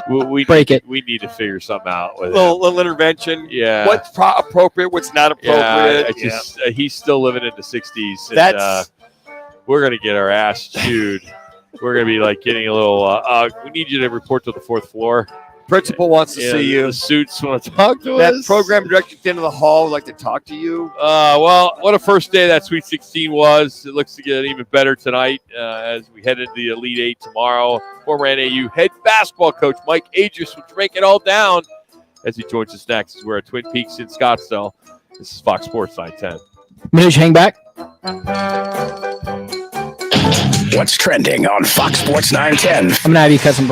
we need to figure something out with little intervention. Yeah. What's appropriate? What's not appropriate? Yeah. He's still living in the 60s. And, we're gonna get our ass chewed. We're gonna be like getting a little. We need you to report to the 4th floor. Principal wants to see you. The suits want to talk to that us. program director at the end of the hall would like to talk to you. Well, what a first day that Sweet 16 was. It looks to get even better tonight as we head into the Elite 8 tomorrow. Former NAU head basketball coach Mike Adris will break it all down as he joins us next. We're at Twin Peaks in Scottsdale. This is Fox Sports 910. Manuch, hang back. What's trending on Fox Sports 910? I'm going to have you cut some.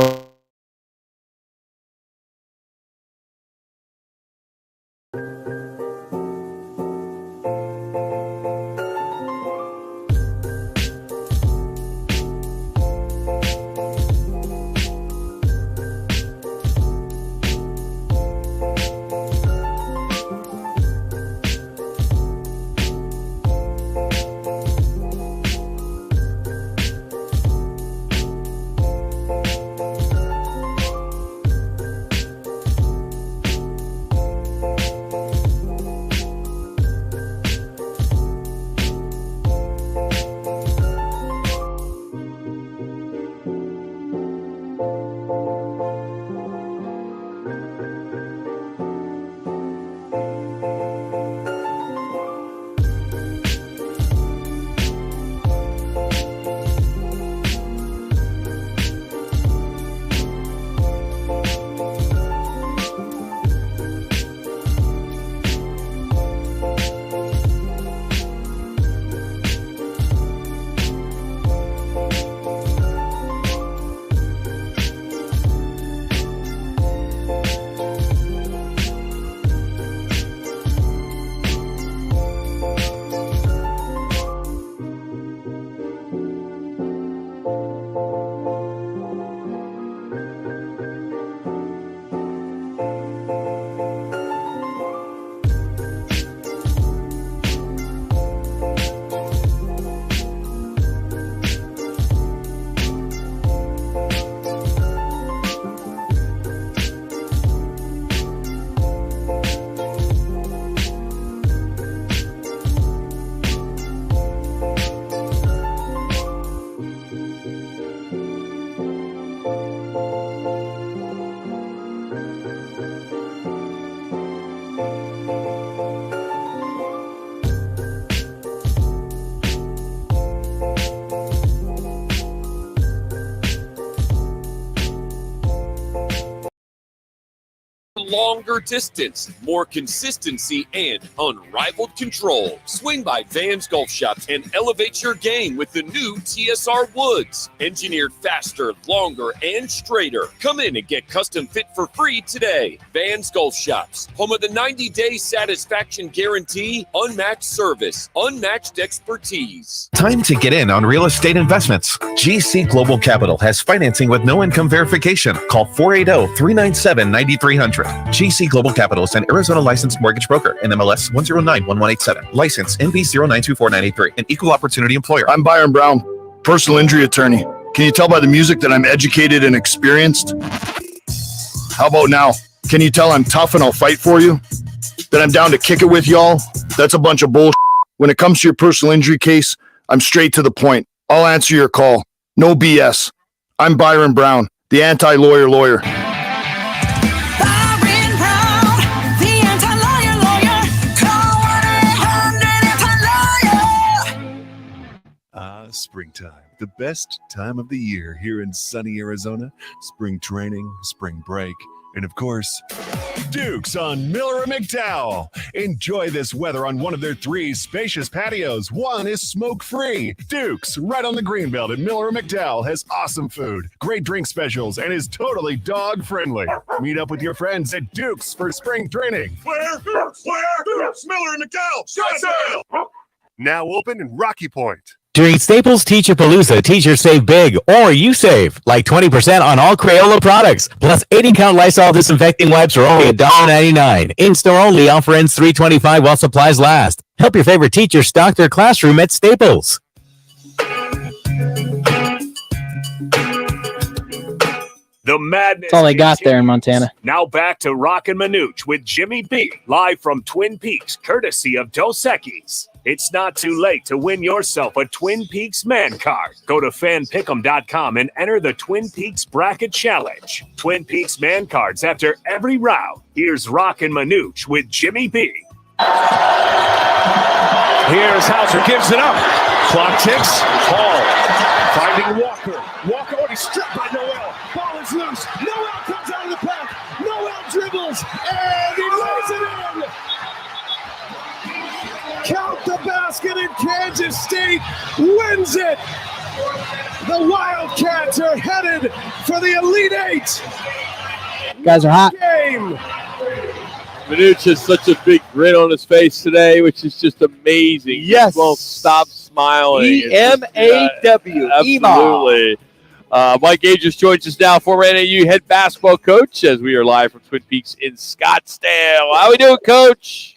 Longer distance, more consistency, and unrivaled control. Swing by Van's Golf Shops and elevate your game with the new TSR Woods. Engineered faster, longer, and straighter. Come in and get custom fit for free today. Van's Golf Shops, home of the 90-day satisfaction guarantee, unmatched service, unmatched expertise. Time to get in on real estate investments. GC Global Capital has financing with no income verification. Call 480-397-9300. GC Global Capital is an Arizona licensed mortgage broker in MLS 1091187. License NB0924983. An equal opportunity employer. I'm Byron Brown, personal injury attorney. Can you tell by the music that I'm educated and experienced? How about now? Can you tell I'm tough and I'll fight for you? That I'm down to kick it with y'all? That's a bunch of bullshit. When it comes to your personal injury case, I'm straight to the point. I'll answer your call. No BS. I'm Byron Brown, the anti-lawyer lawyer. Springtime, the best time of the year here in sunny Arizona. Spring training, spring break, and of course, Duke's on Miller and McDowell. Enjoy this weather on one of their 3 spacious patios. One is smoke-free. Duke's, right on the Greenbelt at Miller and McDowell, has awesome food, great drink specials, and is totally dog-friendly. Meet up with your friends at Duke's for spring training. Where? Duke's, Miller and McDowell, Scottsdale. Now open in Rocky Point. During Staples Teacher-Palooza, teachers save big, or you save, like 20% on all Crayola products. Plus 80-count Lysol disinfecting wipes are only $1.99. In-store only, offer ends $3.25 while supplies last. Help your favorite teacher stock their classroom at Staples. The madness. That's all they got there in Montana. Now back to Roc and Manuch with Jimmy B, live from Twin Peaks, courtesy of Dos Equis. It's not too late to win yourself a Twin Peaks man card. Go to fanpick'em.com and enter the Twin Peaks Bracket Challenge. Twin Peaks man cards after every round. Here's Roc and Manuch with Jimmy B. Here's Hauser, gives it up. Clock ticks. Hall finding Walker. Walker, oh, he's stripped by Noel. Ball is loose. Noel comes out of the pack. Noel dribbles, and he lays it in. Count the basket, and Kansas State wins it. The Wildcats are headed for the Elite Eight. Guys are hot. Game. Manuch has such a big grin on his face today, which is just amazing. Yes. He won't stop smiling. E-M-A-W. Absolutely. Mike Agers joins us now, former NAU head basketball coach, as we are live from Twin Peaks in Scottsdale. How we doing, Coach?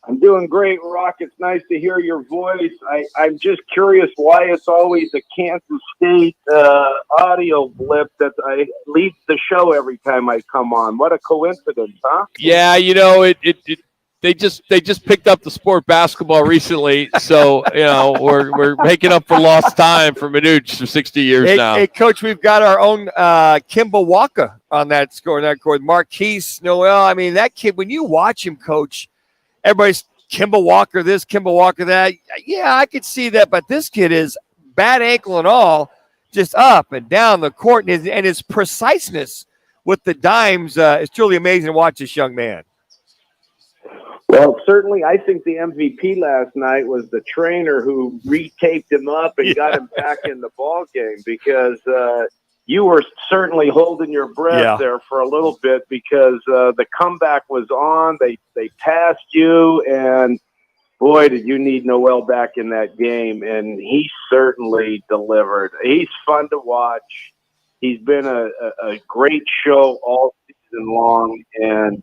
I'm doing great, Rock. It's nice to hear your voice. I'm just curious why it's always a Kansas State audio blip that leads the show every time I come on. What a coincidence, huh? Yeah, you know, they just picked up the sport basketball recently, so you know we're making up for lost time for Manuch for 60 years now. Hey, Coach, we've got our own Kimba Walker on that score. Marquise Noel. I mean, that kid. When you watch him, Coach, everybody's Kimba Walker this, Kimba Walker that. Yeah, I could see that, but this kid is bad ankle and all, just up and down the court, and his preciseness with the dimes is truly amazing to watch this young man. Well, certainly, I think the MVP last night was the trainer who retaped him up and got him back in the ball game, because you were certainly holding your breath there for a little bit, because the comeback was on. They passed you, and boy, did you need Noel back in that game, and he certainly delivered. He's fun to watch. He's been a great show all season long, and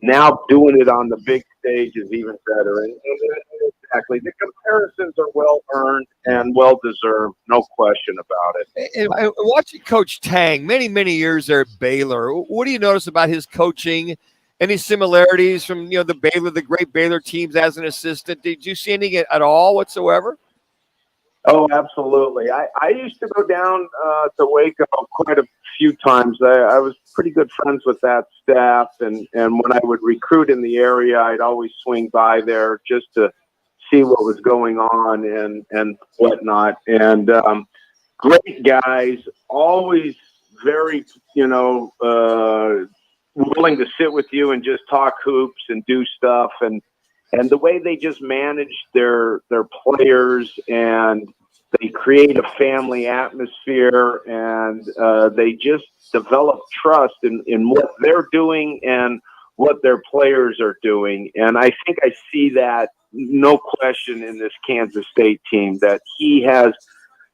now doing it on the big stage is even better. And exactly, the comparisons are well earned and well deserved, no question about it. And watching Coach Tang many years there at Baylor, what do you notice about his coaching? Any similarities from the great Baylor teams as an assistant? Did you see anything at all whatsoever? Oh, absolutely. I used to go down to Waco quite a few times. I was pretty good friends with that staff, and when I would recruit in the area, I'd always swing by there just to see what was going on and whatnot. And great guys, always very, willing to sit with you and just talk hoops and do stuff. And the way they just manage their players, and they create a family atmosphere, and they just develop trust in what they're doing and what their players are doing. And I think I see that, no question, in this Kansas State team, that he has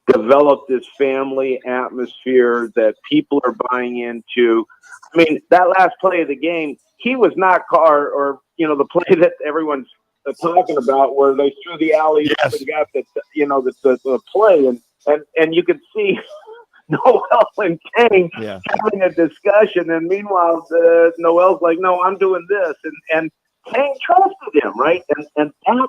developed this family atmosphere that people are buying into. I mean, that last play of the game, he was not the play that everyone's talking about, where they threw the alley up and got the play, and you could see Noel and Tang having a discussion, and meanwhile Noel's like, no, I'm doing this, and Tang trusted him, right? And that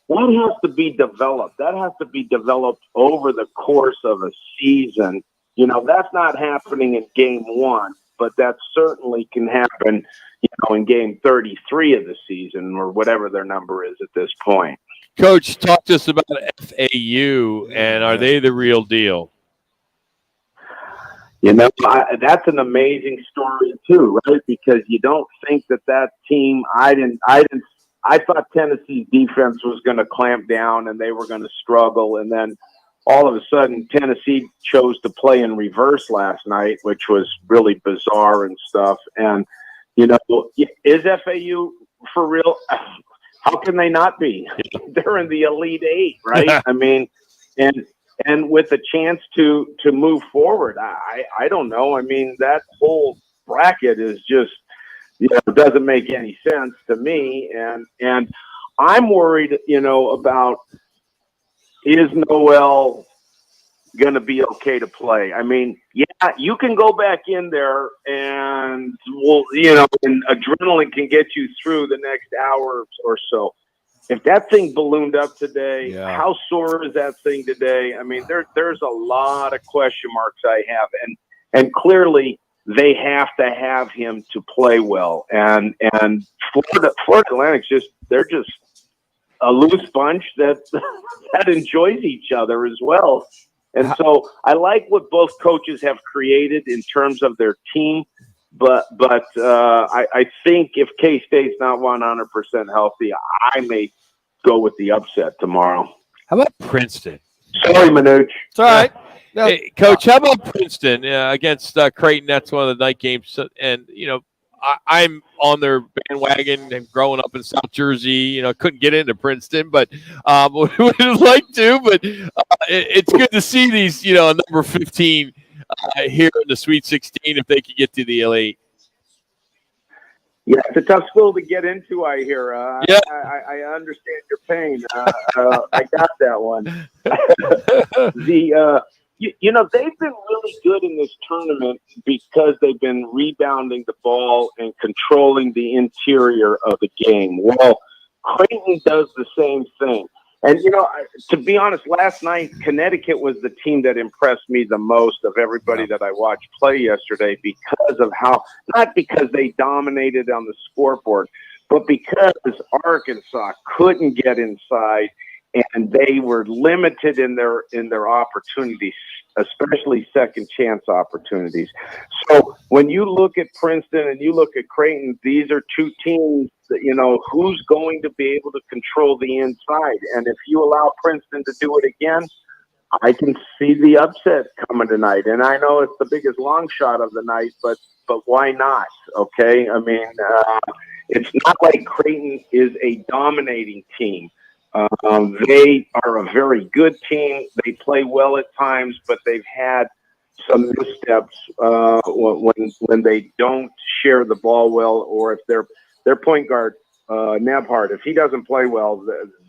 has to be developed. That has to be developed over the course of a season. That's not happening in game one, but that certainly can happen, in game 33 of the season, or whatever their number is at this point. Coach, talk to us about FAU, and are they the real deal? That's an amazing story too, right? Because you don't think that team. I thought Tennessee's defense was going to clamp down and they were going to struggle, and then all of a sudden Tennessee chose to play in reverse last night, which was really bizarre and stuff. And is FAU for real? How can they not be? They're in the Elite Eight, right? I mean, and with a chance to move forward, I don't know. I mean, that whole bracket is just, doesn't make any sense to me. And I'm worried, about, is Noel going to be okay to play? I mean, yeah, you can go back in there and and adrenaline can get you through the next hour or so. If that thing ballooned up today, how sore is that thing today? I mean, there's a lot of question marks I have, and clearly they have to have him to play well. And Florida Atlantic's they're just a loose bunch that enjoys each other as well. And so I like what both coaches have created in terms of their team. But I think if K-State's not 100% healthy, I may go with the upset tomorrow. How about Princeton? Sorry, Manuch. It's all right. No. Hey, Coach, how about Princeton against Creighton? That's one of the night games. And, I'm on their bandwagon and growing up in South Jersey. Couldn't get into Princeton, but would like to. But it's good to see these, number 15 here in the Sweet 16 if they could get to the Elite. Yeah, it's a tough school to get into, I hear. I understand your pain. I got that one. They've been really good in this tournament because they've been rebounding the ball and controlling the interior of the game. Well, Creighton does the same thing. And, to be honest, last night, Connecticut was the team that impressed me the most of everybody that I watched play yesterday because of not because they dominated on the scoreboard, but because Arkansas couldn't get inside and they were limited in their opportunities, especially second chance opportunities. So when you look at Princeton and you look at Creighton, these are two teams that, who's going to be able to control the inside. And if you allow Princeton to do it again, I can see the upset coming tonight. And I know it's the biggest long shot of the night, but why not? Okay. I mean, it's not like Creighton is a dominating team. They are a very good team. They play well at times, but they've had some missteps when they don't share the ball well, or if their point guard Nebhard, if he doesn't play well,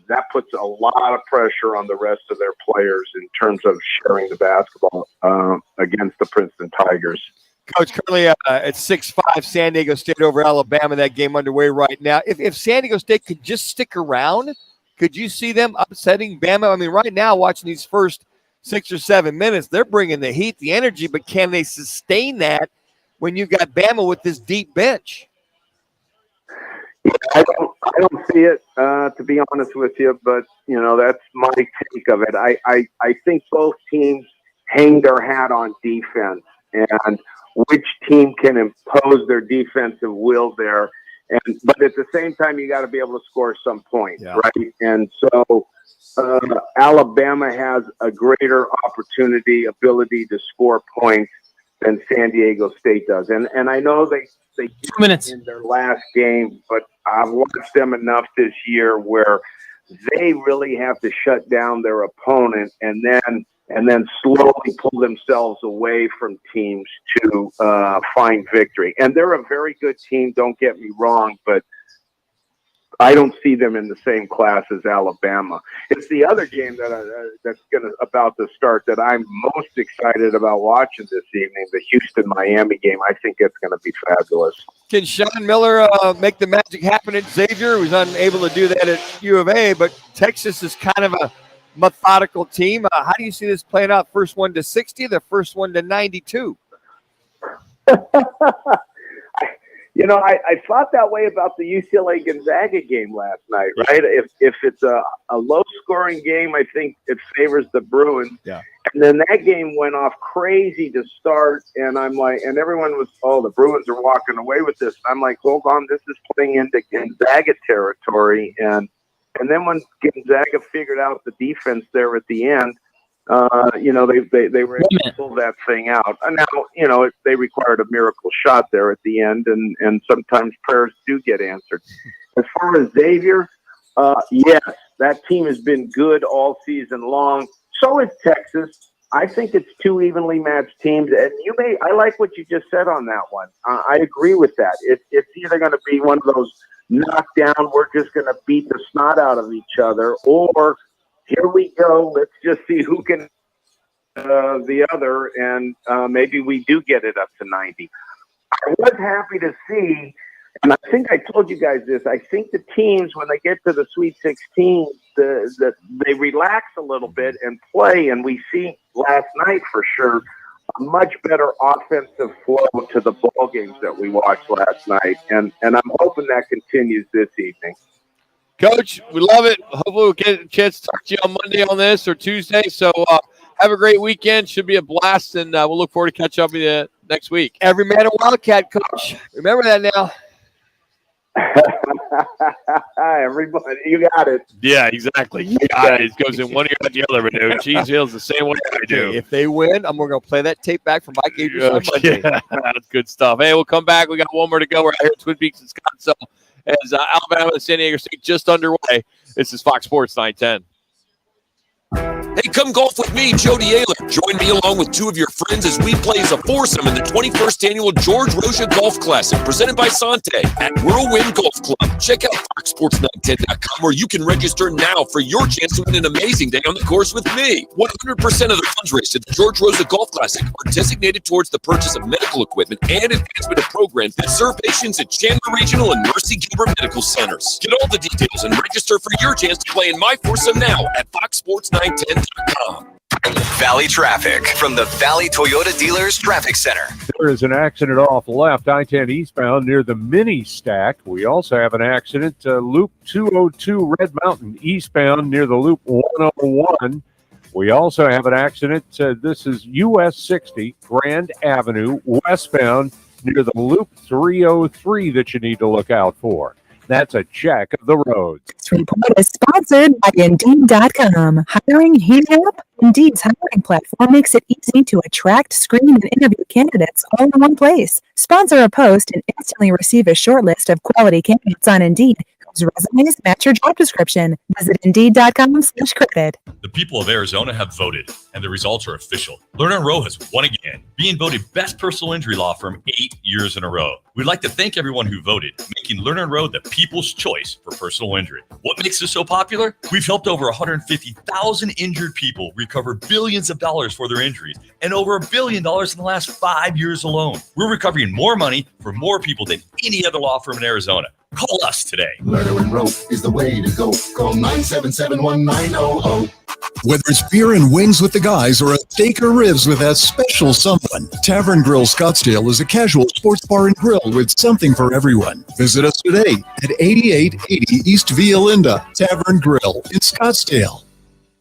that puts a lot of pressure on the rest of their players in terms of sharing the basketball against the Princeton Tigers. Coach, currently at 6-5, San Diego State over Alabama. That game underway right now. If San Diego State could just stick around, could you see them upsetting Bama? I mean, right now, watching these first 6 or 7 minutes, they're bringing the heat, the energy, but can they sustain that when you've got Bama with this deep bench? I don't see it, to be honest with you, but, that's my take of it. I think both teams hang their hat on defense and which team can impose their defensive will there. But at the same time, you got to be able to score some points, right? And so Alabama has a greater ability to score points than San Diego State does. And I know they did in their last game, but I've watched them enough this year where they really have to shut down their opponent and then slowly pull themselves away from teams to find victory. And they're a very good team, don't get me wrong, but I don't see them in the same class as Alabama. It's the other game that's about to start that I'm most excited about watching this evening, the Houston-Miami game. I think it's going to be fabulous. Can Sean Miller make the magic happen at Xavier? He was unable to do that at U of A, but Texas is kind of a methodical team. How do you see this playing out? First one to 60, the first one to 92? You know, I thought that way about the UCLA Gonzaga game last night, right? If it's a low-scoring game, I think it favors the Bruins. Yeah. And then that game went off crazy to start, and I'm like, and everyone was, the Bruins are walking away with this. I'm like, hold on, this is playing into Gonzaga territory. And then when Gonzaga figured out the defense there at the end, you know, they were able to pull that thing out. And now, you know, they required a miracle shot there at the end, and sometimes prayers do get answered. As far as Xavier, yes, that team has been good all season long. So is Texas. I think it's two evenly matched teams, and I like what you just said on that one. I agree with that. It's either going to be one of those knockdown, we're just going to beat the snot out of each other, or here we go, let's just see who can the other, and maybe we do get it up to 90. I was happy to see, and I think I told you guys this, I think the teams, when they get to the Sweet 16, they relax a little bit and play, and we see last night for sure a much better offensive flow to the ball games that we watched last night, and I'm hoping that continues this evening. Coach, we love it. Hopefully we'll get a chance to talk to you on Monday on this or Tuesday. So have a great weekend. Should be a blast, and we'll look forward to catching up with you next week. Every man a Wildcat, Coach. Remember that now. Everybody, you got it. Yeah, exactly. You got it. It goes in one ear out the other. But Cheese feels the same way I do. If they win, I'm going to play that tape back from Mike Agers on Monday. Yeah, that's good stuff. Hey, we'll come back. We got one more to go. We're out here at Twin Peaks and Scottsdale as Alabama and San Diego State just underway. This is Fox Sports 910. Hey, come golf with me, Jody Ayler. Join me along with two of your friends as we play as a foursome in the 21st annual George Rocha Golf Classic presented by Sante at Whirlwind Golf Club. Check out foxsports910.com where you can register now for your chance to win an amazing day on the course with me. 100% of the funds raised at the George Rocha Golf Classic are designated towards the purchase of medical equipment and advancement of programs that serve patients at Chandler Regional and Mercy Gilbert Medical Centers. Get all the details and register for your chance to play in my foursome now at foxsports910.com. Valley traffic from the Valley Toyota Dealers Traffic Center. There is an accident off left, I-10 eastbound near the mini stack. We also have an accident, Loop 202 Red Mountain eastbound near the Loop 101. We also have an accident. This is US 60 Grand Avenue westbound near the Loop 303 that you need to look out for. That's a check of the roads. This report is sponsored by Indeed.com. Hiring heating up? Indeed's hiring platform makes it easy to attract, screen, and interview candidates all in one place. Sponsor a post and instantly receive a short list of quality candidates on Indeed whose resumes match your job description. Visit Indeed.com/credit. The people of Arizona have voted, and the results are official. Lerner & Rowe has won again, being voted best personal injury law firm 8 years in a row. We'd like to thank everyone who voted, making Lerner & Rowe the people's choice for personal injury. What makes us so popular? We've helped over 150,000 injured people recover billions of dollars for their injuries, and over $1 billion in the last 5 years alone. We're recovering more money for more people than any other law firm in Arizona. Call us today. Lerner & Rowe is the way to go. Call 977-1900. Whether it's beer and wings with the guys or a steak or ribs with that special someone, Tavern Grill Scottsdale is a casual sports bar and grill with something for everyone. Visit us today at 8880 East Via Linda, Tavern Grill in Scottsdale.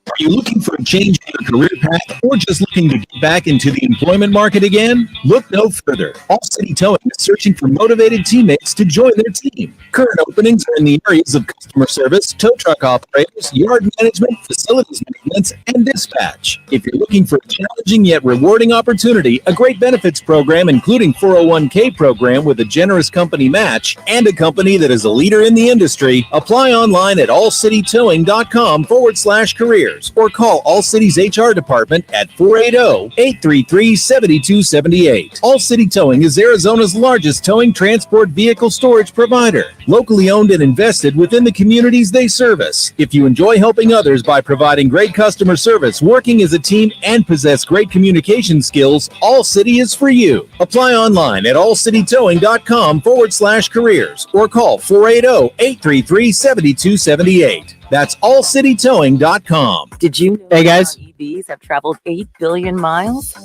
Are you looking for a change in your career path or just looking to get back into the employment market again? Look no further. All City Towing is searching for motivated teammates to join their team. Current openings are in the areas of customer service, tow truck operators, yard management, facilities maintenance, and dispatch. If you're looking for a challenging yet rewarding opportunity, a great benefits program including 401k program with a generous company match, and a company that is a leader in the industry, apply online at allcitytowing.com/careers. Or call All City's HR department at 480-833-7278. All City Towing is Arizona's largest towing transport vehicle storage provider, locally owned and invested within the communities they service. If you enjoy helping others by providing great customer service, working as a team, and possess great communication skills, All City is for you. Apply online at allcitytowing.com/careers or call 480-833-7278. That's allcitytowing.com. Did you know Hey, guys. EVs have traveled 8 billion miles?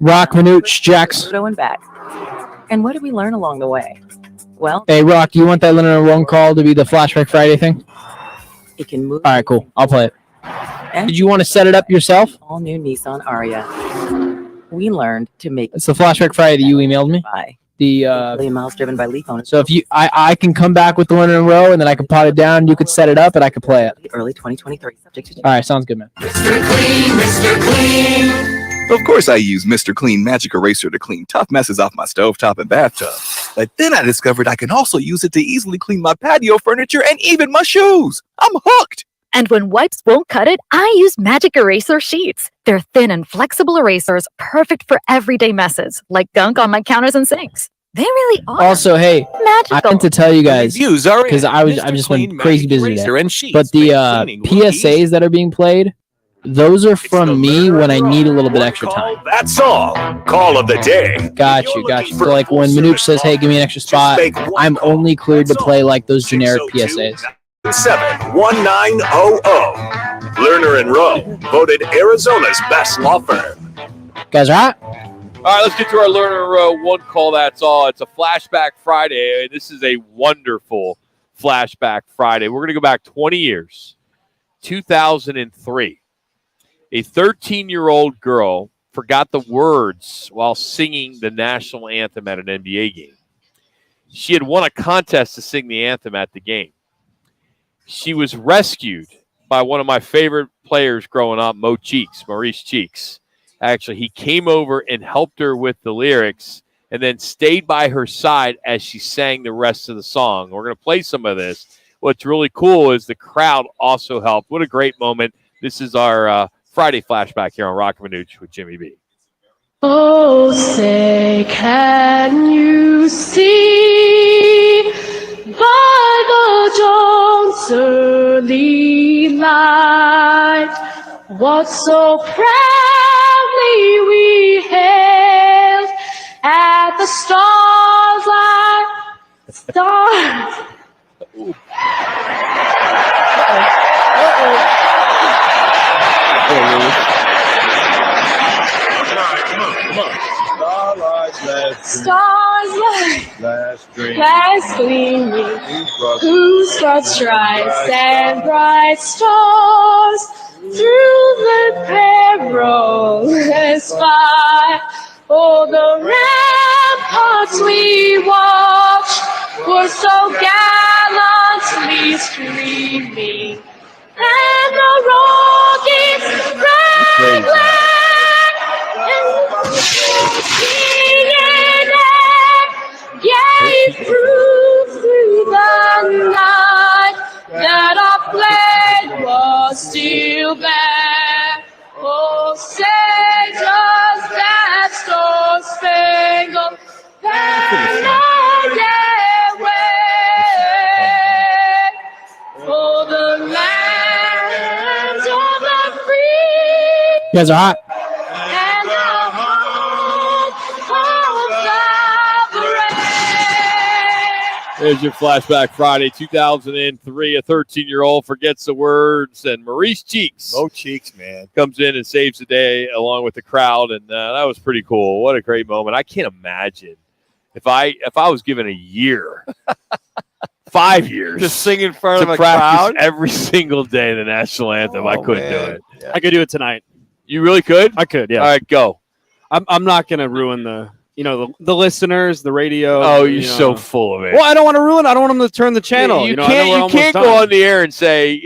Roc, Manuch, Jax. Photo and back. And what did we learn along the way? Well, Hey, Rock, you want that Leonard and Rowe call to be the Flashback Friday thing? it can move. All right, cool. I'll play it. And Did you want to set it up yourself? all new Nissan Ariya. We learned to make It's the Flashback Friday that you emailed me. by The 8 million miles driven by Leaf owners. so if you, I can come back with the Leonard and Rowe, and then I can pot it down. You could set it up, and I could play it. Early 2023. Subject to All right, sounds good, man. Of course, I use Mr. Clean Magic Eraser to clean tough messes off my stovetop and bathtub. But then I discovered I can also use it to easily clean my patio furniture and even my shoes. I'm hooked. And when wipes won't cut it, I use Magic Eraser Sheets. They're thin and flexible erasers, perfect for everyday messes, like gunk on my counters and sinks. They really are. Also, hey, magical. I meant to tell you guys Reviews are in. because I've just been Clean crazy Magic busy Eraser today. and sheets But the make cleaning look PSAs that are being played, those are from me when I need a little bit extra time. That's all. Call of the day. Got you. So like when Manuch says, "Hey, give me an extra spot," I'm only cleared to play like those generic PSAs. 71900. Lerner and Rowe, voted Arizona's best law firm. Guys, all right? All right, let's get to our Learner Row. One call, that's all. It's a Flashback Friday. This is a wonderful Flashback Friday. We're going to go back 20 years, 2003. A 13-year-old girl forgot the words while singing the national anthem at an NBA game. She had won a contest to sing the anthem at the game. She was rescued by one of my favorite players growing up, Maurice Cheeks. Actually, he came over and helped her with the lyrics and then stayed by her side as she sang the rest of the song. We're going to play some of this. What's really cool is the crowd also helped. What a great moment. This is our Friday flashback here on Roc and Manuch with Jimmy B. Oh, say, can you see by the dawn's early light what so proudly we hailed at the starlight? Stars. Stars last gleaming, whose broad stripes and bright stars through the perilous fight. Oh, the ramparts we watched were so gallantly streaming, and the rockets rang black and gave proof through the night that our flag was still there. Oh, say does that star-spangled banner yet wave for the land of the free? You guys are hot. There's your Flashback Friday, 2003. A 13-year-old forgets the words, and Maurice Cheeks. Cheeks, man. Comes in and saves the day along with the crowd, and that was pretty cool. What a great moment. I can't imagine if I was given a year, 5 years, Just sing in front of to a practice crowd? every single day the national anthem. I couldn't do it. Yeah. I could do it tonight. You really could? I could, yeah. All right, go. I'm not going to ruin the listeners, the radio. Oh, you're so full of it. Well, I don't want to ruin. I don't want them to turn the channel. You I know we're can't almost go done. on the air and say,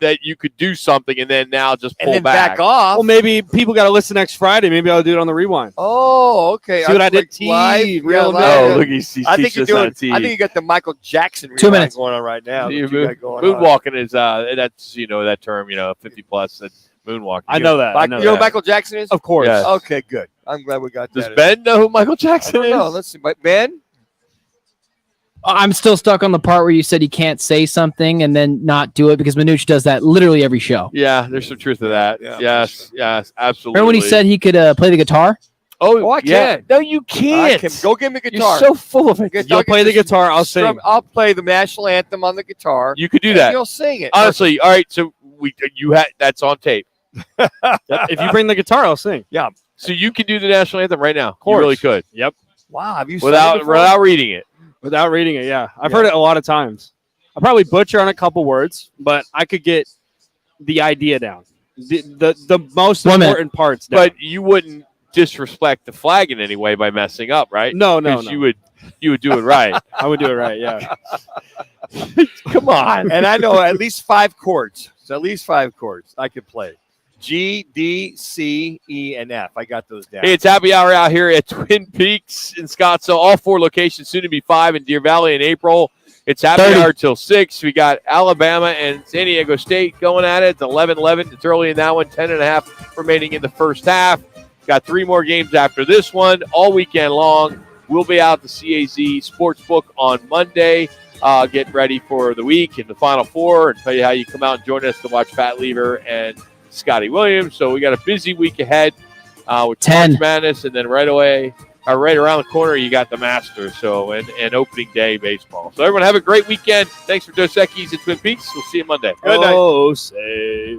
that you could do something and then now just pull back off. Well, maybe people got to listen next Friday. Maybe I'll do it on the rewind. Oh, okay. See what I did? Live, Real live. Oh, look, he's I think you're teaching us doing. how I to think you got the Michael Jackson 2 minutes going on right now. You that you got going on. moonwalking is that's that term 50 plus that's moonwalking. I know that. I know You know who that. Michael Jackson is? Of course. Yes. Okay, good. I'm glad we got Does that. Ben know who Michael Jackson is? No, let's see. Ben? I'm still stuck on the part where you said he can't say something and then not do it because Manuch does that literally every show. Yeah, there's some truth to that. Yeah, yes, absolutely. Remember when he said he could play the guitar? Oh, I yeah. can't. No, you can't. Go give me the guitar. You're so full of it. You'll play the guitar. I'll sing. I'll play the national anthem on the guitar. You could do and that. You'll sing it. Honestly, all right. So that's on tape. Yep. If you bring the guitar, I'll sing. Yeah. So you can do the national anthem right now. course. You really could. Yep. Wow. Have you without reading it? Without reading it, yeah. I've heard it a lot of times. I probably butcher on a couple words, but I could get the idea down. The most important parts down. But you wouldn't disrespect the flag in any way by messing up, right? No. You would do it right. I would do it right, yeah. Come on. And I know at least 5 chords. So at least 5 chords I could play. G, D, C, E, and F. I got those down. Hey, it's happy hour out here at Twin Peaks in Scottsdale. All 4 locations, soon to be 5 in Deer Valley in April. It's happy hour till 6. We got Alabama and San Diego State going at it. It's 11-11. It's early in that one. 10.5 remaining in the first half. Got 3 more games after this one all weekend long. We'll be out at the CAZ Sportsbook on Monday. Getting ready for the week and the Final Four and tell you how you come out and join us to watch Pat Lever and Scotty Williams. So we got a busy week ahead with March Madness, and then right around the corner you got the Masters. So and opening day baseball. So everyone have a great weekend. Thanks for Dos Equis at Twin Peaks. We'll see you Monday. Good night. Oh, say.